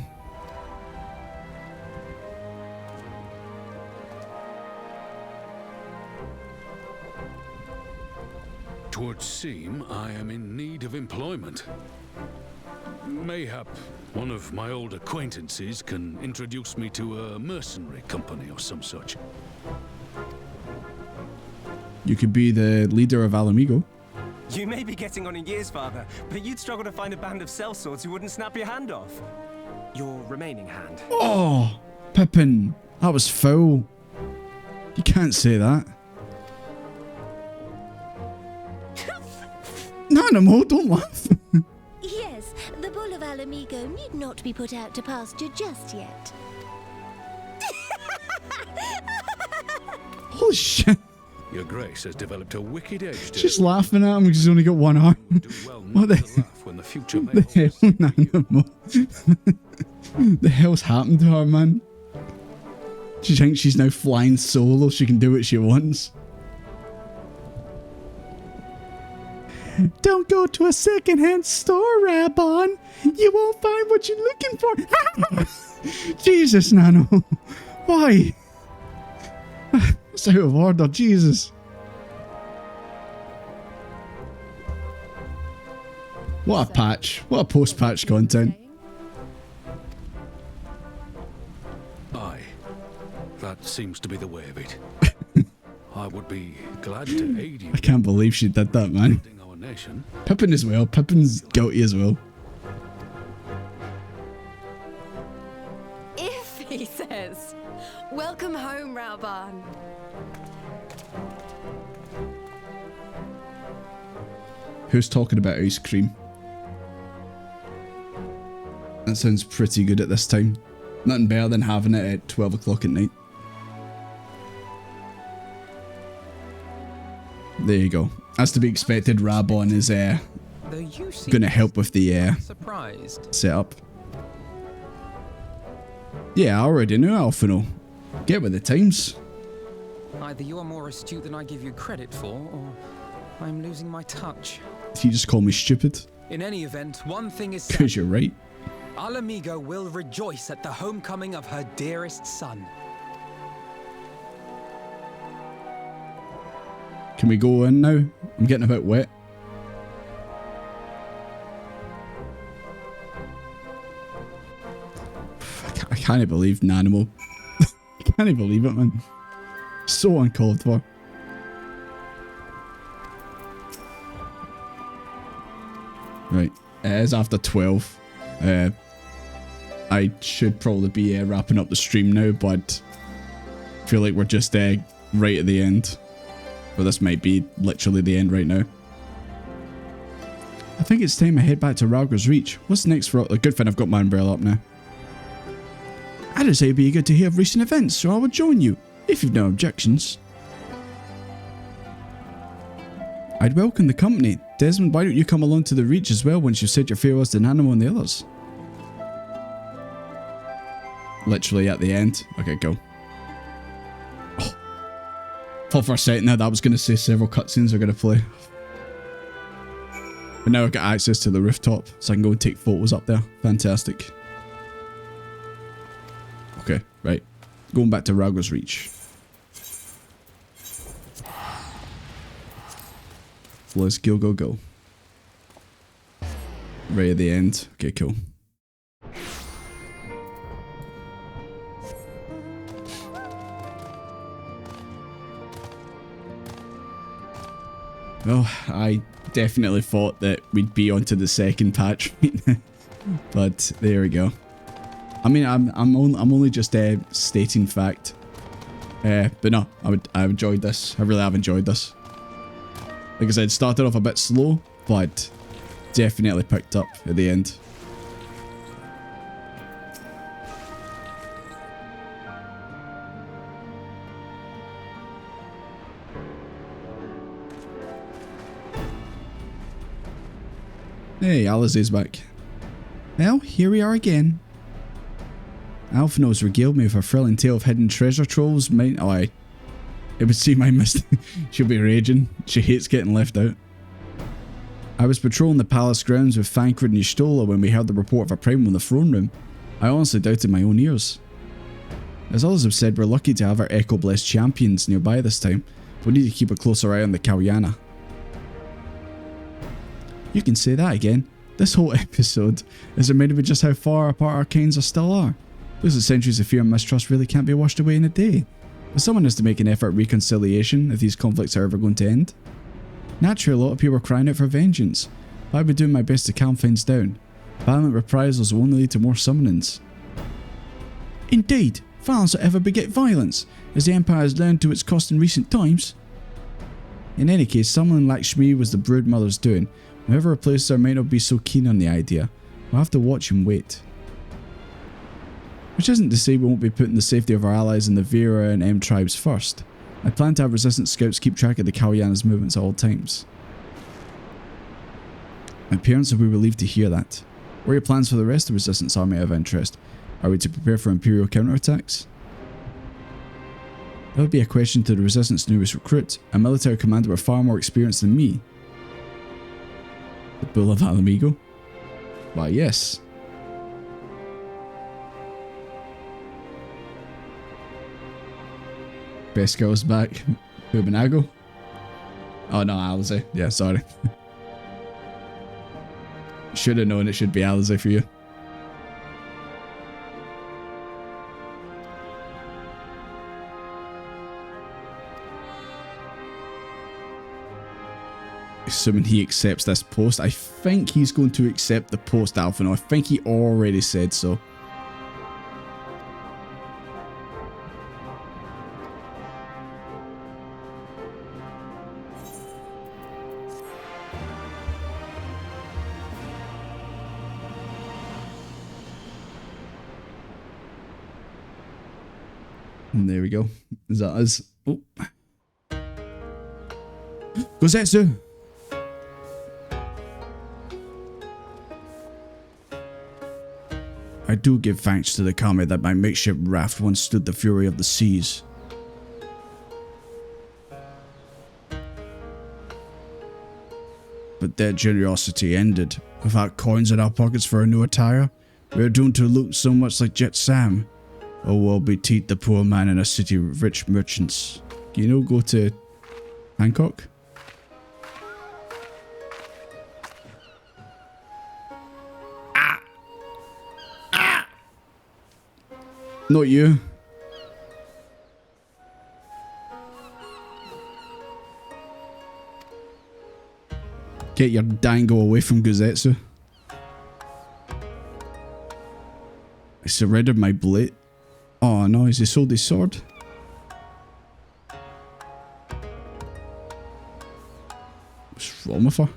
Speaker 10: Twould seem I am in need of employment. Mayhap one of my old acquaintances can introduce me to a mercenary company or some such.
Speaker 1: You could be the leader of Alamigo.
Speaker 20: You may be getting on in years, father, but you'd struggle to find a band of sellswords who wouldn't snap your hand off. Your remaining hand.
Speaker 1: Oh, Pippin, that was foul. You can't say that. Nanamo, don't laugh.
Speaker 16: Yes, the bull of Alamigo need not be put out to pasture just yet.
Speaker 1: Holy shit.
Speaker 10: Your Grace has developed a wicked edge to
Speaker 1: She's laughing at him because he's only got one arm. What the hell, Nanamo? The hell's happened to her, man? She thinks she's now flying solo. She can do what she wants. Don't go to a second-hand store, Rabon. You won't find what you're looking for. Jesus, Nano. Why? It's out of order, Jesus. What a patch. What a post-patch content.
Speaker 10: Aye, that seems to be the way of it. I would be glad to aid you.
Speaker 1: I can't believe she did that, man.
Speaker 10: Nation.
Speaker 1: Pippin as well. Pippin's guilty as well.
Speaker 2: If he says, "Welcome home, Raban."
Speaker 1: Who's talking about ice cream? That sounds pretty good at this time. Nothing better than having it at 12 o'clock at night. There you go. As to be expected, Rabon is going to help with the setup. Yeah, I already knew, Alphino. Get with the times.
Speaker 7: Either you're more astute than I give you credit for, or I'm losing my touch.
Speaker 1: You just call me stupid.
Speaker 7: In any event, one thing is
Speaker 1: Because you're right.
Speaker 7: Alamigo will rejoice at the homecoming of her dearest son.
Speaker 1: Can we go in now? I'm getting a bit wet. I can't believe Nanimo. I can't believe it, man. So uncalled for. Right. It is after 12. I should probably be wrapping up the stream now, but I feel like we're just right at the end. But this might be literally the end right now. I think it's time I head back to Ralgar's Reach. What's next for... Good thing I've got my umbrella up now. I just say it'd be good to hear of recent events, so I would join you, if you've no objections. I'd welcome the company. Desmond, why don't you come along to the Reach as well once you've said your farewells to Nanimo and the others? Literally at the end. Okay, go. Thought for a second now that I was going to say several cutscenes are going to play. But now I've got access to the rooftop, so I can go and take photos up there. Fantastic. Okay, right. Going back to Ralgar's Reach. Let's go, go, go. Right at the end. Okay, cool. Well, I definitely thought that we'd be onto the second patch right now, but there we go. I mean, I'm only just stating fact, but no, I enjoyed this. I really have enjoyed this. Like I said, started off a bit slow, but definitely picked up at the end. Hey, Alizé's back. Well, here we are again. Alphino's regaled me with a thrilling tale of hidden treasure troves. It would seem I missed. She'll be raging. She hates getting left out. I was patrolling the palace grounds with Thancred and Y'shtola when we heard the report of a primal in the throne room. I honestly doubted my own ears. As others have said, we're lucky to have our echo-blessed champions nearby this time. We need to keep a closer eye on the Kalyana. You can say that again. This whole episode is reminded of just how far apart our kinds still are. Looks like centuries of fear and mistrust really can't be washed away in a day. But someone has to make an effort at reconciliation if these conflicts are ever going to end. Naturally, a lot of people are crying out for vengeance, but I've been doing my best to calm things down. Violent reprisals will only lead to more summonings. Indeed, violence will ever beget violence, as the Empire has learned to its cost in recent times. In any case, summoning Lakshmi was the brood mother's doing. Whoever replaces her might not be so keen on the idea. We'll have to watch and wait. Which isn't to say we won't be putting the safety of our allies in the Vera and M tribes first. I plan to have resistance scouts keep track of the Kalyana's movements at all times. My parents will be relieved to hear that. What are your plans for the rest of the resistance army of interest? Are we to prepare for Imperial counterattacks? That would be a question to the resistance newest recruit, a military commander with far more experience than me. The Bull of Alamigo? Why, yes. Best girl's back. Bubanago? Oh no, Alizé. Yeah, sorry. Should have known it should be Alizé for you. Assuming he accepts this post. I think he's going to accept the post, Alphino. I think he already said so. And there we go. Is that us? Oh. Gozetsu! I do give thanks to the Kami that my makeshift raft once stood the fury of the seas. But their generosity ended. Without coins in our pockets for a new attire, we are doomed to look so much like Jet Sam. Oh well betide the poor man in a city of rich merchants. Can you go to Hancock? Not you. Get your dango away from Gozetsu. I surrendered my blade. Oh no, has he sold his sword? What's wrong with her?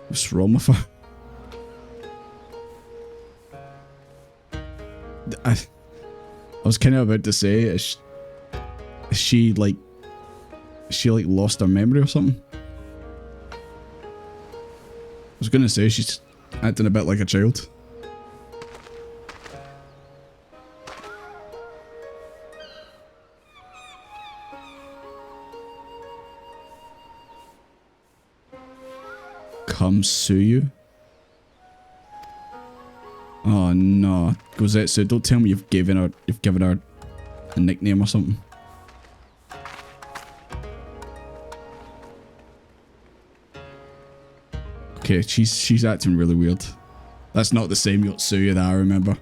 Speaker 1: What's wrong with her? I was kind of about to say, is she like lost her memory or something? I was gonna say she's acting a bit like a child. Come sue you? Oh no, Gozetsu, don't tell me you've given her a nickname or something. Okay, she's acting really weird. That's not the same Yotsuya that I remember.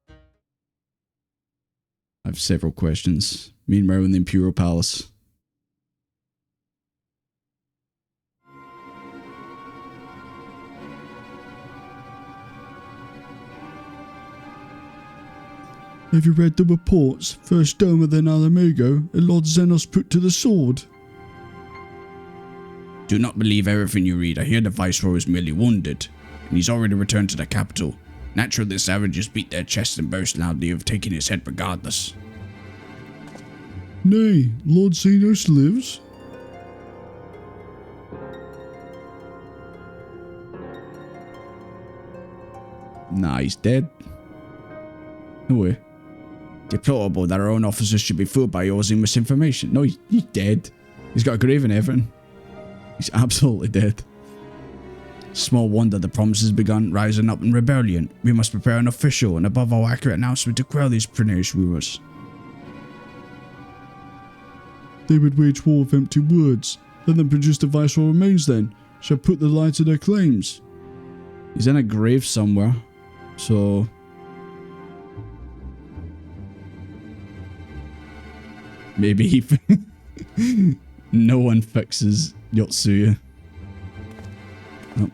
Speaker 1: I have several questions. Meanwhile in the Imperial Palace. Have you read the reports? First dome of the Alamigo, and Lord Zenos put to the sword. Do not believe everything you read. I hear the Viceroy was merely wounded. and he's already returned to the capital. Naturally, the savages beat their chests and boast loudly of taking his head regardless.
Speaker 6: Nay, Lord Xenos lives.
Speaker 1: Nah, he's dead. No way. Deplorable that our own officers should be fooled by yours in misinformation. No, he's dead. He's got a grave and everything. He's absolutely dead. Small wonder the promise has begun rising up in rebellion. We must prepare an official and above all accurate announcement to quell these pernicious rumors.
Speaker 6: They would wage war with empty words. Let them produce the viceroy remains then. Shall put the lie to their claims.
Speaker 1: He's in a grave somewhere. So... maybe he... no one fixes Yotsuya. Nope.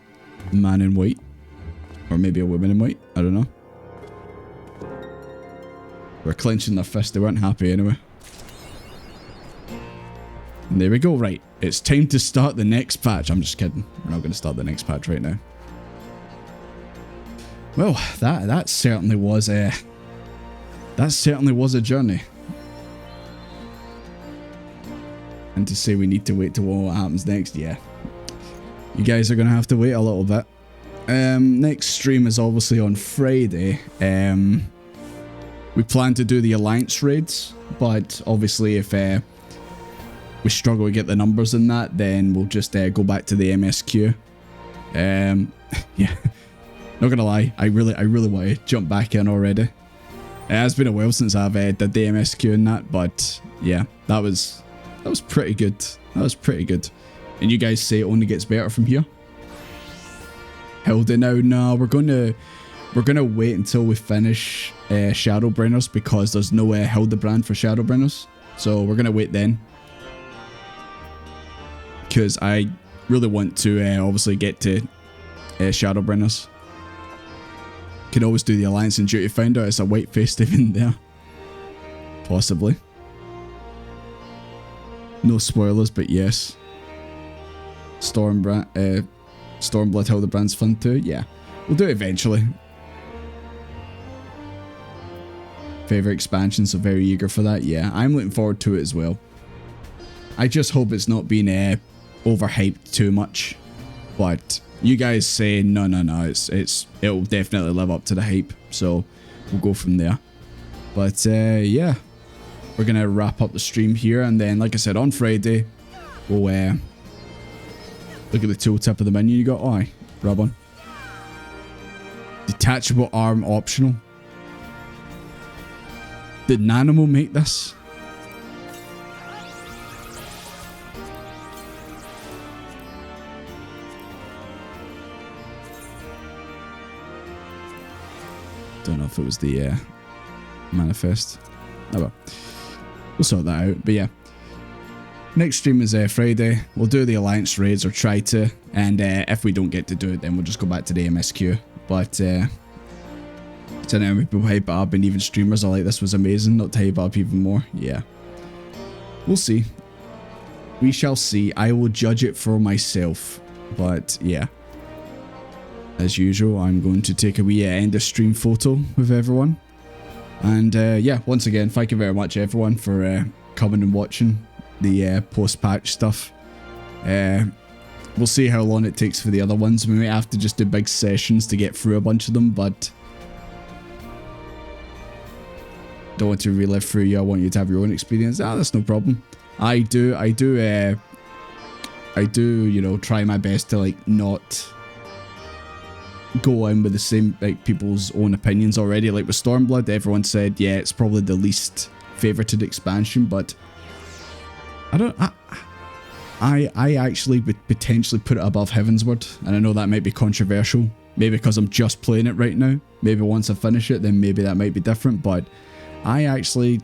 Speaker 1: Man in white. Or maybe a woman in white. I don't know. We're clenching their fist. They weren't happy anyway. And there we go. Right. It's time to start the next patch. I'm just kidding. We're not going to start the next patch right now. Well, that certainly was a... that certainly was a journey. And to say we need to wait to what happens next, yeah. You guys are going to have to wait a little bit. Next stream is obviously on Friday. We plan to do the Alliance raids, but obviously if we struggle to get the numbers in that, then we'll just go back to the MSQ. Yeah, not gonna lie, I really want to jump back in already. It has been a while since I've did the MSQ in that, but yeah, that was pretty good. That was pretty good. And you guys say it only gets better from here? Hilda now? No, we're gonna wait until we finish Shadowbringers because there's no Hildebrand for Shadowbringers. So we're gonna wait then. Because I really want to obviously get to Shadowbringers. Can always do the Alliance and Duty Finder. It's a white festive in there. Possibly. No spoilers, but yes. Stormblood Hildebrand's fun too. Yeah, we'll do it eventually. Favorite expansion, so very eager for that. Yeah, I'm looking forward to it as well. I just hope it's not been overhyped too much. But you guys say no, it'll definitely live up to the hype. So we'll go from there. But yeah, we're gonna wrap up the stream here, and then like I said, on Friday we'll look at the tooltip of the menu you got. Oh, aye, grab one. Detachable arm optional. Did Nanimo make this? Don't know if it was the manifest. Oh well. We'll sort that out. But yeah. Next stream is Friday. We'll do the Alliance raids, or try to. And if we don't get to do it, then we'll just go back to the MSQ. But I don't know, people hype it up, and even streamers are like, this was amazing, not to hype it up even more. Yeah. We'll see. We shall see. I will judge it for myself. But yeah. As usual, I'm going to take a wee end of stream photo with everyone. And yeah, once again, thank you very much everyone for coming and watching the post-patch stuff. We'll see how long it takes for the other ones. We might have to just do big sessions to get through a bunch of them, but don't want to relive through you. I want you to have your own experience. That's no problem. I do, you know, try my best to like not go in with the same like people's own opinions already. Like with Stormblood, everyone said, yeah, it's probably the least favorited expansion, but I actually would potentially put it above Heavensward, and I know that might be controversial. Maybe because I'm just playing it right now. Maybe once I finish it, then maybe that might be different, but I actually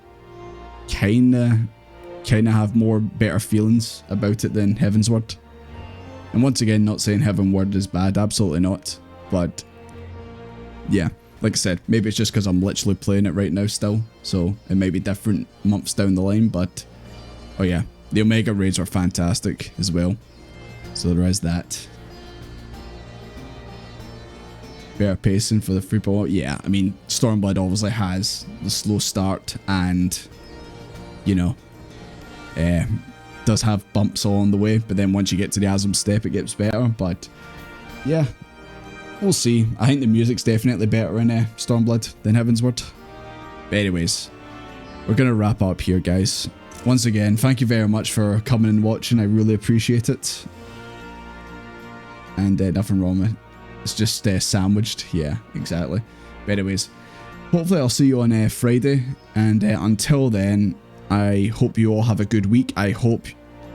Speaker 1: kinda have more better feelings about it than Heavensward. And once again, not saying Heavenward is bad, absolutely not. But yeah, like I said, maybe it's just because I'm literally playing it right now still, so it may be different months down the line. But oh yeah, the Omega raids are fantastic as well, so there is that. better pacing for the free pull. Yeah, I mean, Stormblood obviously has the slow start and, you know, does have bumps along the way, but then once you get to the Asm step, it gets better. But yeah, we'll see. I think the music's definitely better in Stormblood than Heavensward. But anyways, we're going to wrap up here, guys. Once again, thank you very much for coming and watching. I really appreciate it. And nothing wrong with it. It's just sandwiched. Yeah, exactly. But anyways, hopefully I'll see you on Friday. And until then, I hope you all have a good week. I hope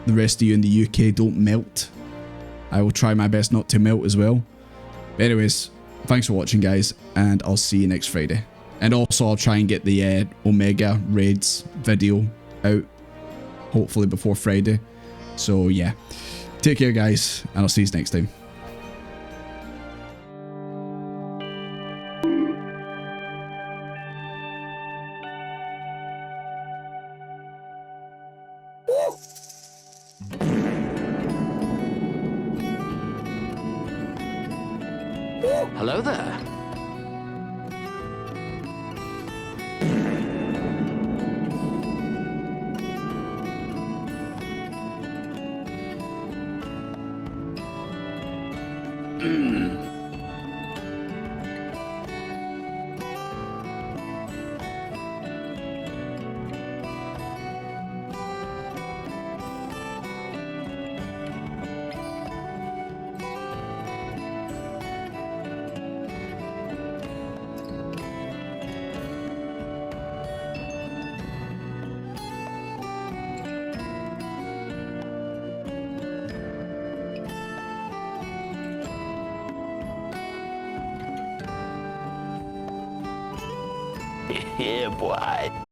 Speaker 1: the rest of you in the UK don't melt. I will try my best not to melt as well. But anyways, thanks for watching, guys, and I'll see you next Friday. And also, I'll try and get the Omega Raids video out, hopefully before Friday. So yeah, take care, guys, and I'll see you next time.
Speaker 4: Hello there.
Speaker 22: Yeah, boy.